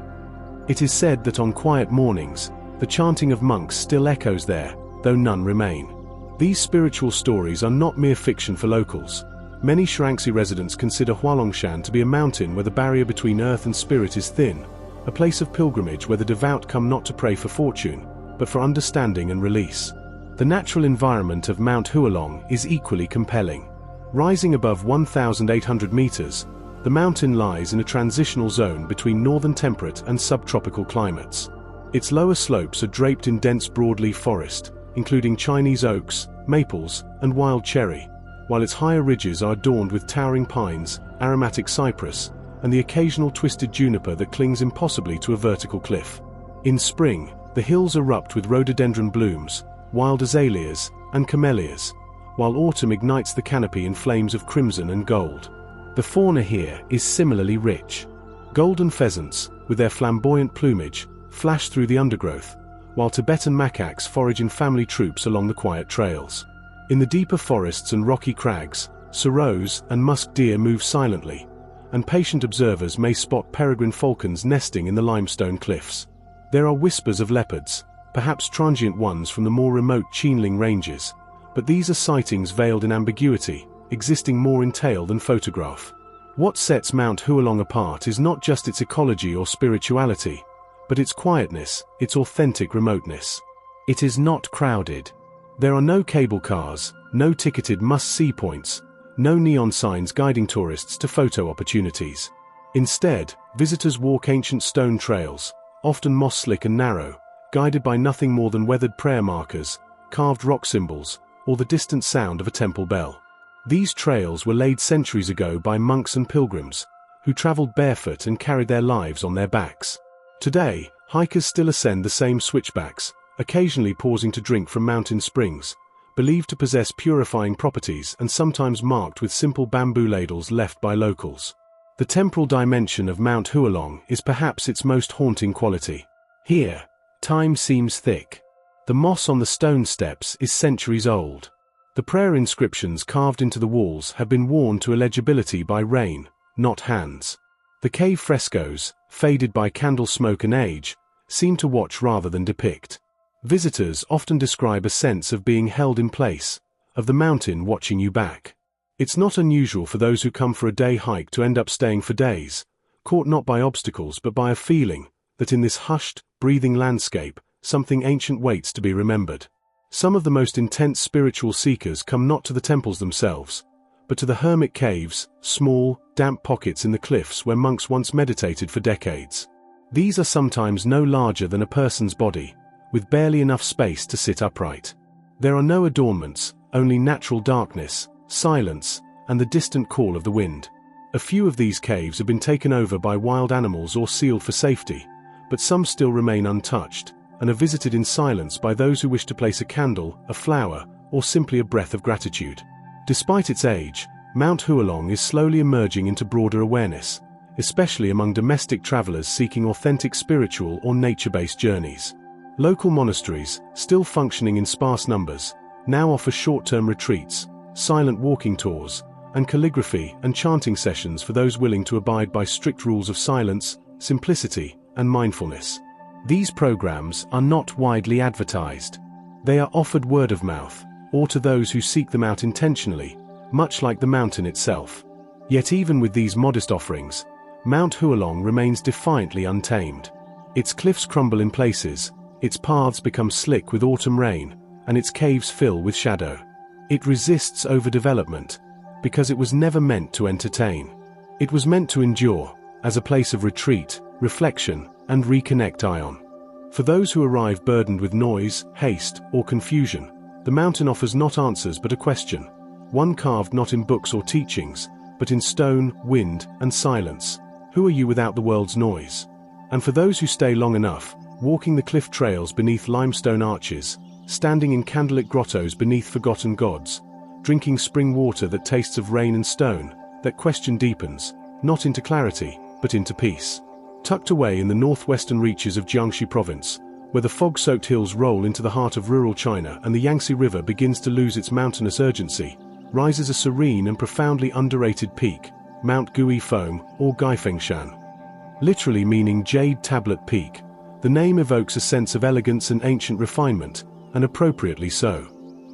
It is said that on quiet mornings, the chanting of monks still echoes there, though none remain. These spiritual stories are not mere fiction for locals. Many Jiangxi residents consider Hualongshan to be a mountain where the barrier between earth and spirit is thin, a place of pilgrimage where the devout come not to pray for fortune, but for understanding and release. The natural environment of Mount Hualong is equally compelling. Rising above 1,800 meters, the mountain lies in a transitional zone between northern temperate and subtropical climates. Its lower slopes are draped in dense broadleaf forest, including Chinese oaks, maples, and wild cherry, while its higher ridges are adorned with towering pines, aromatic cypress, and the occasional twisted juniper that clings impossibly to a vertical cliff. In spring, the hills erupt with rhododendron blooms, wild azaleas, and camellias, while autumn ignites the canopy in flames of crimson and gold. The fauna here is similarly rich. Golden pheasants, with their flamboyant plumage, flash through the undergrowth, while Tibetan macaques forage in family troops along the quiet trails. In the deeper forests and rocky crags, serows and musk deer move silently, and patient observers may spot peregrine falcons nesting in the limestone cliffs. There are whispers of leopards, perhaps transient ones from the more remote Qinghai ranges, but these are sightings veiled in ambiguity, existing more in tale than photograph. What sets Mount Hualong apart is not just its ecology or spirituality, but its quietness, its authentic remoteness. It is not crowded. There are no cable cars, no ticketed must-see points, No neon signs guiding tourists to photo opportunities. Instead, visitors walk ancient stone trails, often moss-slick and narrow, guided by nothing more than weathered prayer markers, carved rock symbols, or the distant sound of a temple bell. These trails were laid centuries ago by monks and pilgrims, who traveled barefoot and carried their lives on their backs. Today, hikers still ascend the same switchbacks, occasionally pausing to drink from mountain springs, believed to possess purifying properties and sometimes marked with simple bamboo ladles left by locals. The temporal dimension of Mount Hualong is perhaps its most haunting quality. Here, time seems thick. The moss on the stone steps is centuries old. The prayer inscriptions carved into the walls have been worn to illegibility by rain, not hands. The cave frescoes, faded by candle smoke and age, seem to watch rather than depict. Visitors often describe a sense of being held in place, of the mountain watching you back. It's not unusual for those who come for a day hike to end up staying for days, caught not by obstacles but by a feeling that in this hushed, breathing landscape, something ancient waits to be remembered. Some of the most intense spiritual seekers come not to the temples themselves, but to the hermit caves, small, damp pockets in the cliffs where monks once meditated for decades. These are sometimes no larger than a person's body, with barely enough space to sit upright. There are no adornments, only natural darkness, silence, and the distant call of the wind. A few of these caves have been taken over by wild animals or sealed for safety, but some still remain untouched, and are visited in silence by those who wish to place a candle, a flower, or simply a breath of gratitude. Despite its age, Mount Hualong is slowly emerging into broader awareness, especially among domestic travelers seeking authentic spiritual or nature-based journeys. Local monasteries, still functioning in sparse numbers, now offer short-term retreats, silent walking tours, and calligraphy and chanting sessions for those willing to abide by strict rules of silence, simplicity, and mindfulness. These programs are not widely advertised. They are offered word of mouth, or to those who seek them out intentionally, much like the mountain itself. Yet even with these modest offerings, Mount Hualong remains defiantly untamed. Its cliffs crumble in places, its paths become slick with autumn rain, and its caves fill with shadow. It resists overdevelopment, because it was never meant to entertain. It was meant to endure, as a place of retreat, reflection, and reconnect ion. For those who arrive burdened with noise, haste, or confusion, the mountain offers not answers but a question, one carved not in books or teachings, but in stone, wind, and silence. Who are you without the world's noise? And for those who stay long enough, walking the cliff trails beneath limestone arches, standing in candlelit grottos beneath forgotten gods, drinking spring water that tastes of rain and stone, that question deepens, not into clarity, but into peace. Tucked away in the northwestern reaches of Jiangxi province, where the fog-soaked hills roll into the heart of rural China and the Yangtze River begins to lose its mountainous urgency, rises a serene and profoundly underrated peak, Mount Guifeng or Gaifengshan. Literally meaning Jade Tablet Peak, the name evokes a sense of elegance and ancient refinement, and appropriately so.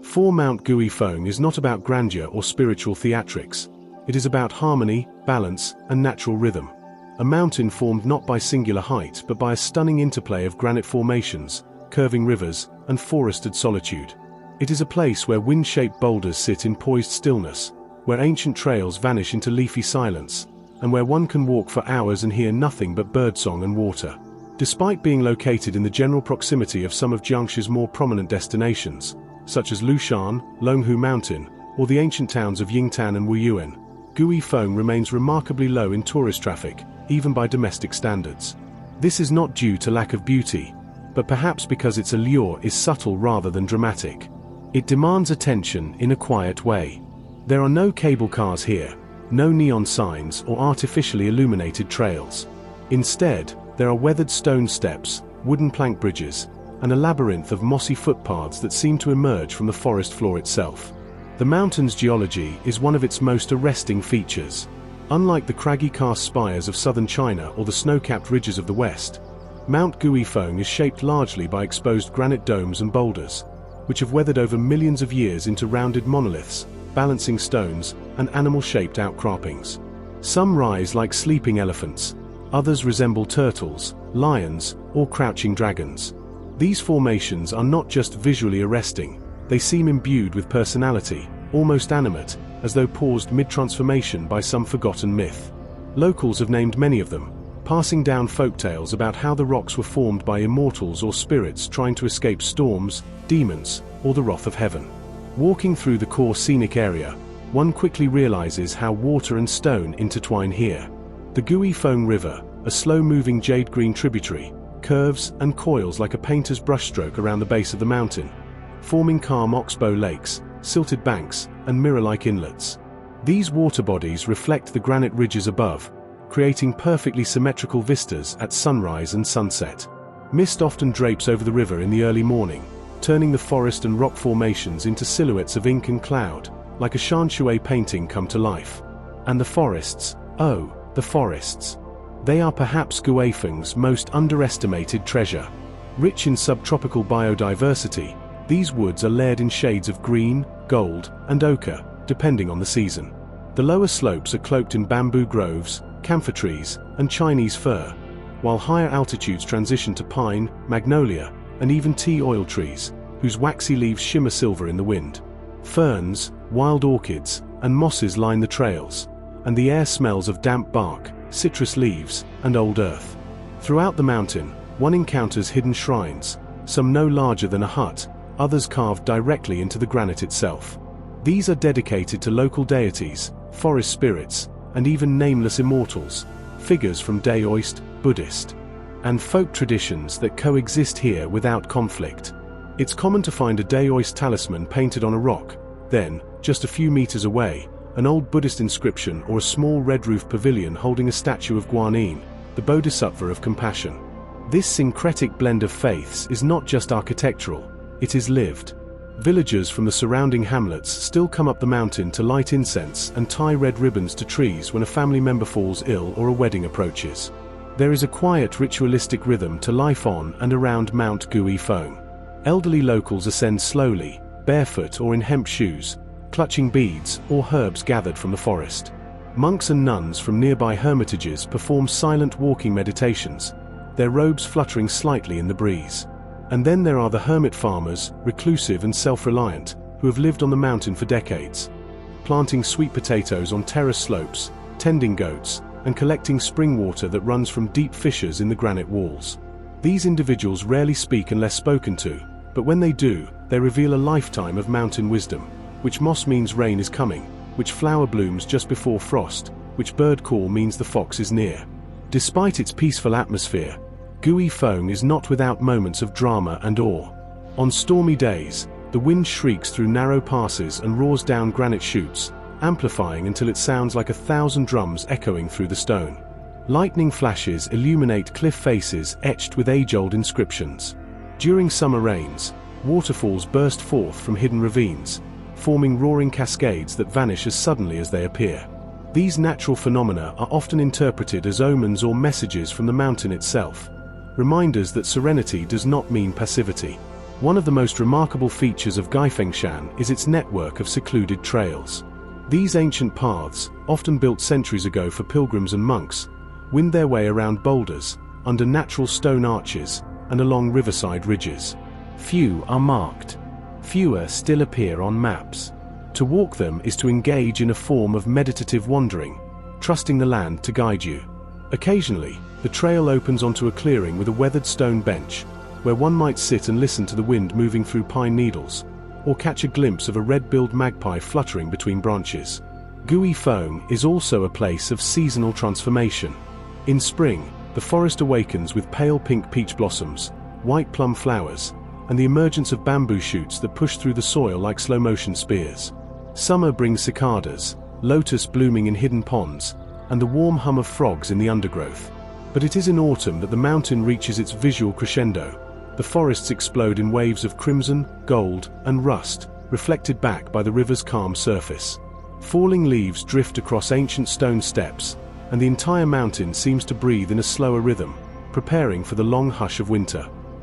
For Mount Guifeng is not about grandeur or spiritual theatrics. It is about harmony, balance, and natural rhythm. A mountain formed not by singular height but by a stunning interplay of granite formations, curving rivers, and forested solitude. It is a place where wind-shaped boulders sit in poised stillness, where ancient trails vanish into leafy silence, and where one can walk for hours and hear nothing but birdsong and water. Despite being located in the general proximity of some of Jiangxi's more prominent destinations, such as Lushan, Longhu Mountain, or the ancient towns of Yingtan and Wuyuan, Guifeng remains remarkably low in tourist traffic, even by domestic standards. This is not due to lack of beauty, but perhaps because its allure is subtle rather than dramatic. It demands attention in a quiet way. There are no cable cars here, no neon signs or artificially illuminated trails. Instead, there are weathered stone steps, wooden plank bridges, and a labyrinth of mossy footpaths that seem to emerge from the forest floor itself. The mountain's geology is one of its most arresting features. Unlike the craggy karst spires of southern China or the snow-capped ridges of the west, Mount Guifeng is shaped largely by exposed granite domes and boulders, which have weathered over millions of years into rounded monoliths, balancing stones, and animal-shaped outcroppings. Some rise like sleeping elephants, others resemble turtles, lions, or crouching dragons. These formations are not just visually arresting, they seem imbued with personality, almost animate, as though paused mid-transformation by some forgotten myth. Locals have named many of them, passing down folktales about how the rocks were formed by immortals or spirits trying to escape storms, demons, or the wrath of heaven. Walking through the core scenic area, one quickly realizes how water and stone intertwine here. The Guifeng River, a slow-moving jade-green tributary, curves and coils like a painter's brushstroke around the base of the mountain, forming calm oxbow lakes, silted banks, and mirror-like inlets. These water bodies reflect the granite ridges above, creating perfectly symmetrical vistas at sunrise and sunset. Mist often drapes over the river in the early morning, turning the forest and rock formations into silhouettes of ink and cloud, like a Shanshui painting come to life. And the forests, oh, the forests. They are perhaps Guifeng's most underestimated treasure. Rich in subtropical biodiversity, these woods are layered in shades of green, gold, and ochre, depending on the season. The lower slopes are cloaked in bamboo groves, camphor trees, and Chinese fir, while higher altitudes transition to pine, magnolia, and even tea oil trees, whose waxy leaves shimmer silver in the wind. Ferns, wild orchids, and mosses line the trails, and the air smells of damp bark, citrus leaves, and old earth. Throughout the mountain, one encounters hidden shrines, some no larger than a hut, others carved directly into the granite itself. These are dedicated to local deities, forest spirits, and even nameless immortals, figures from Daoist, Buddhist, and folk traditions that coexist here without conflict. It's common to find a Daoist talisman painted on a rock, then, just a few meters away, an old Buddhist inscription or a small red-roofed pavilion holding a statue of Guanyin, the Bodhisattva of compassion. This syncretic blend of faiths is not just architectural, it is lived. Villagers from the surrounding hamlets still come up the mountain to light incense and tie red ribbons to trees when a family member falls ill or a wedding approaches. There is a quiet ritualistic rhythm to life on and around Mount Guifeng. Elderly locals ascend slowly, barefoot or in hemp shoes, clutching beads or herbs gathered from the forest. Monks and nuns from nearby hermitages perform silent walking meditations, their robes fluttering slightly in the breeze. And then there are the hermit farmers, reclusive and self-reliant, who have lived on the mountain for decades, planting sweet potatoes on terrace slopes, tending goats, and collecting spring water that runs from deep fissures in the granite walls. These individuals rarely speak unless spoken to, but when they do, they reveal a lifetime of mountain wisdom, which moss means rain is coming, which flower blooms just before frost, which bird call means the fox is near. Despite its peaceful atmosphere, Guifeng is not without moments of drama and awe. On stormy days, the wind shrieks through narrow passes and roars down granite chutes, amplifying until it sounds like 1,000 drums echoing through the stone. Lightning flashes illuminate cliff faces etched with age-old inscriptions. During summer rains, waterfalls burst forth from hidden ravines, forming roaring cascades that vanish as suddenly as they appear. These natural phenomena are often interpreted as omens or messages from the mountain itself, reminders that serenity does not mean passivity. One of the most remarkable features of Guifengshan is its network of secluded trails. These ancient paths, often built centuries ago for pilgrims and monks, wind their way around boulders, under natural stone arches, and along riverside ridges. Few are marked. Fewer still appear on maps. To walk them is to engage in a form of meditative wandering, trusting the land to guide you. Occasionally, the trail opens onto a clearing with a weathered stone bench, where one might sit and listen to the wind moving through pine needles, or catch a glimpse of a red-billed magpie fluttering between branches. Guifeng is also a place of seasonal transformation. In spring, the forest awakens with pale pink peach blossoms, white plum flowers, and the emergence of bamboo shoots that push through the soil like slow-motion spears. Summer brings cicadas, lotus blooming in hidden ponds, and the warm hum of frogs in the undergrowth. But it is in autumn that the mountain reaches its visual crescendo. The forests explode in waves of crimson, gold, and rust, reflected back by the river's calm surface. Falling leaves drift across ancient stone steps, and the entire mountain seems to breathe in a slower rhythm, preparing for the long hush of winter.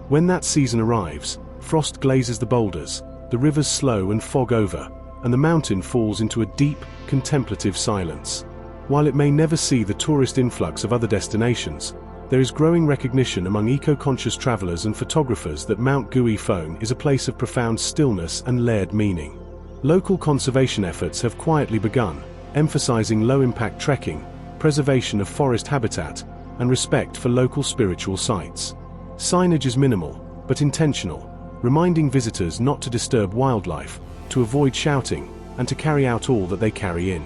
When that season arrives, frost glazes the boulders, the rivers slow and fog over, and the mountain falls into a deep, contemplative silence. While it may never see the tourist influx of other destinations, there is growing recognition among eco-conscious travelers and photographers that Mount Guifeng is a place of profound stillness and layered meaning. Local conservation efforts have quietly begun, emphasizing low-impact trekking, preservation of forest habitat, and respect for local spiritual sites. Signage is minimal, but intentional, reminding visitors not to disturb wildlife, to avoid shouting, and to carry out all that they carry in.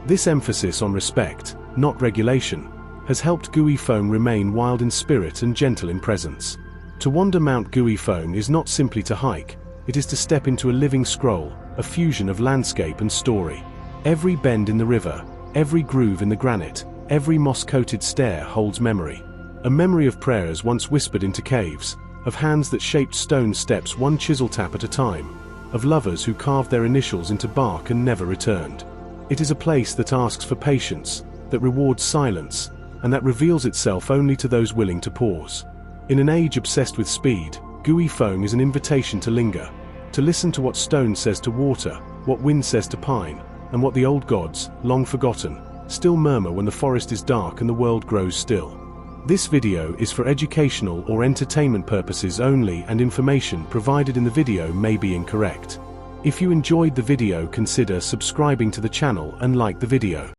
This emphasis on respect, not regulation, has helped Guifeng remain wild in spirit and gentle in presence. To wander Mount Guifeng is not simply to hike, it is to step into a living scroll, a fusion of landscape and story. Every bend in the river, every groove in the granite, every moss-coated stair holds memory. A memory of prayers once whispered into caves, of hands that shaped stone steps one chisel tap at a time, of lovers who carved their initials into bark and never returned. It is a place that asks for patience, that rewards silence, and that reveals itself only to those willing to pause. In an age obsessed with speed, Guifeng is an invitation to linger, to listen to what stone says to water, what wind says to pine, and what the old gods, long forgotten, still murmur when the forest is dark and the world grows still. This video is for educational or entertainment purposes only, and information provided in the video may be incorrect. If you enjoyed the video, consider subscribing to the channel and like the video.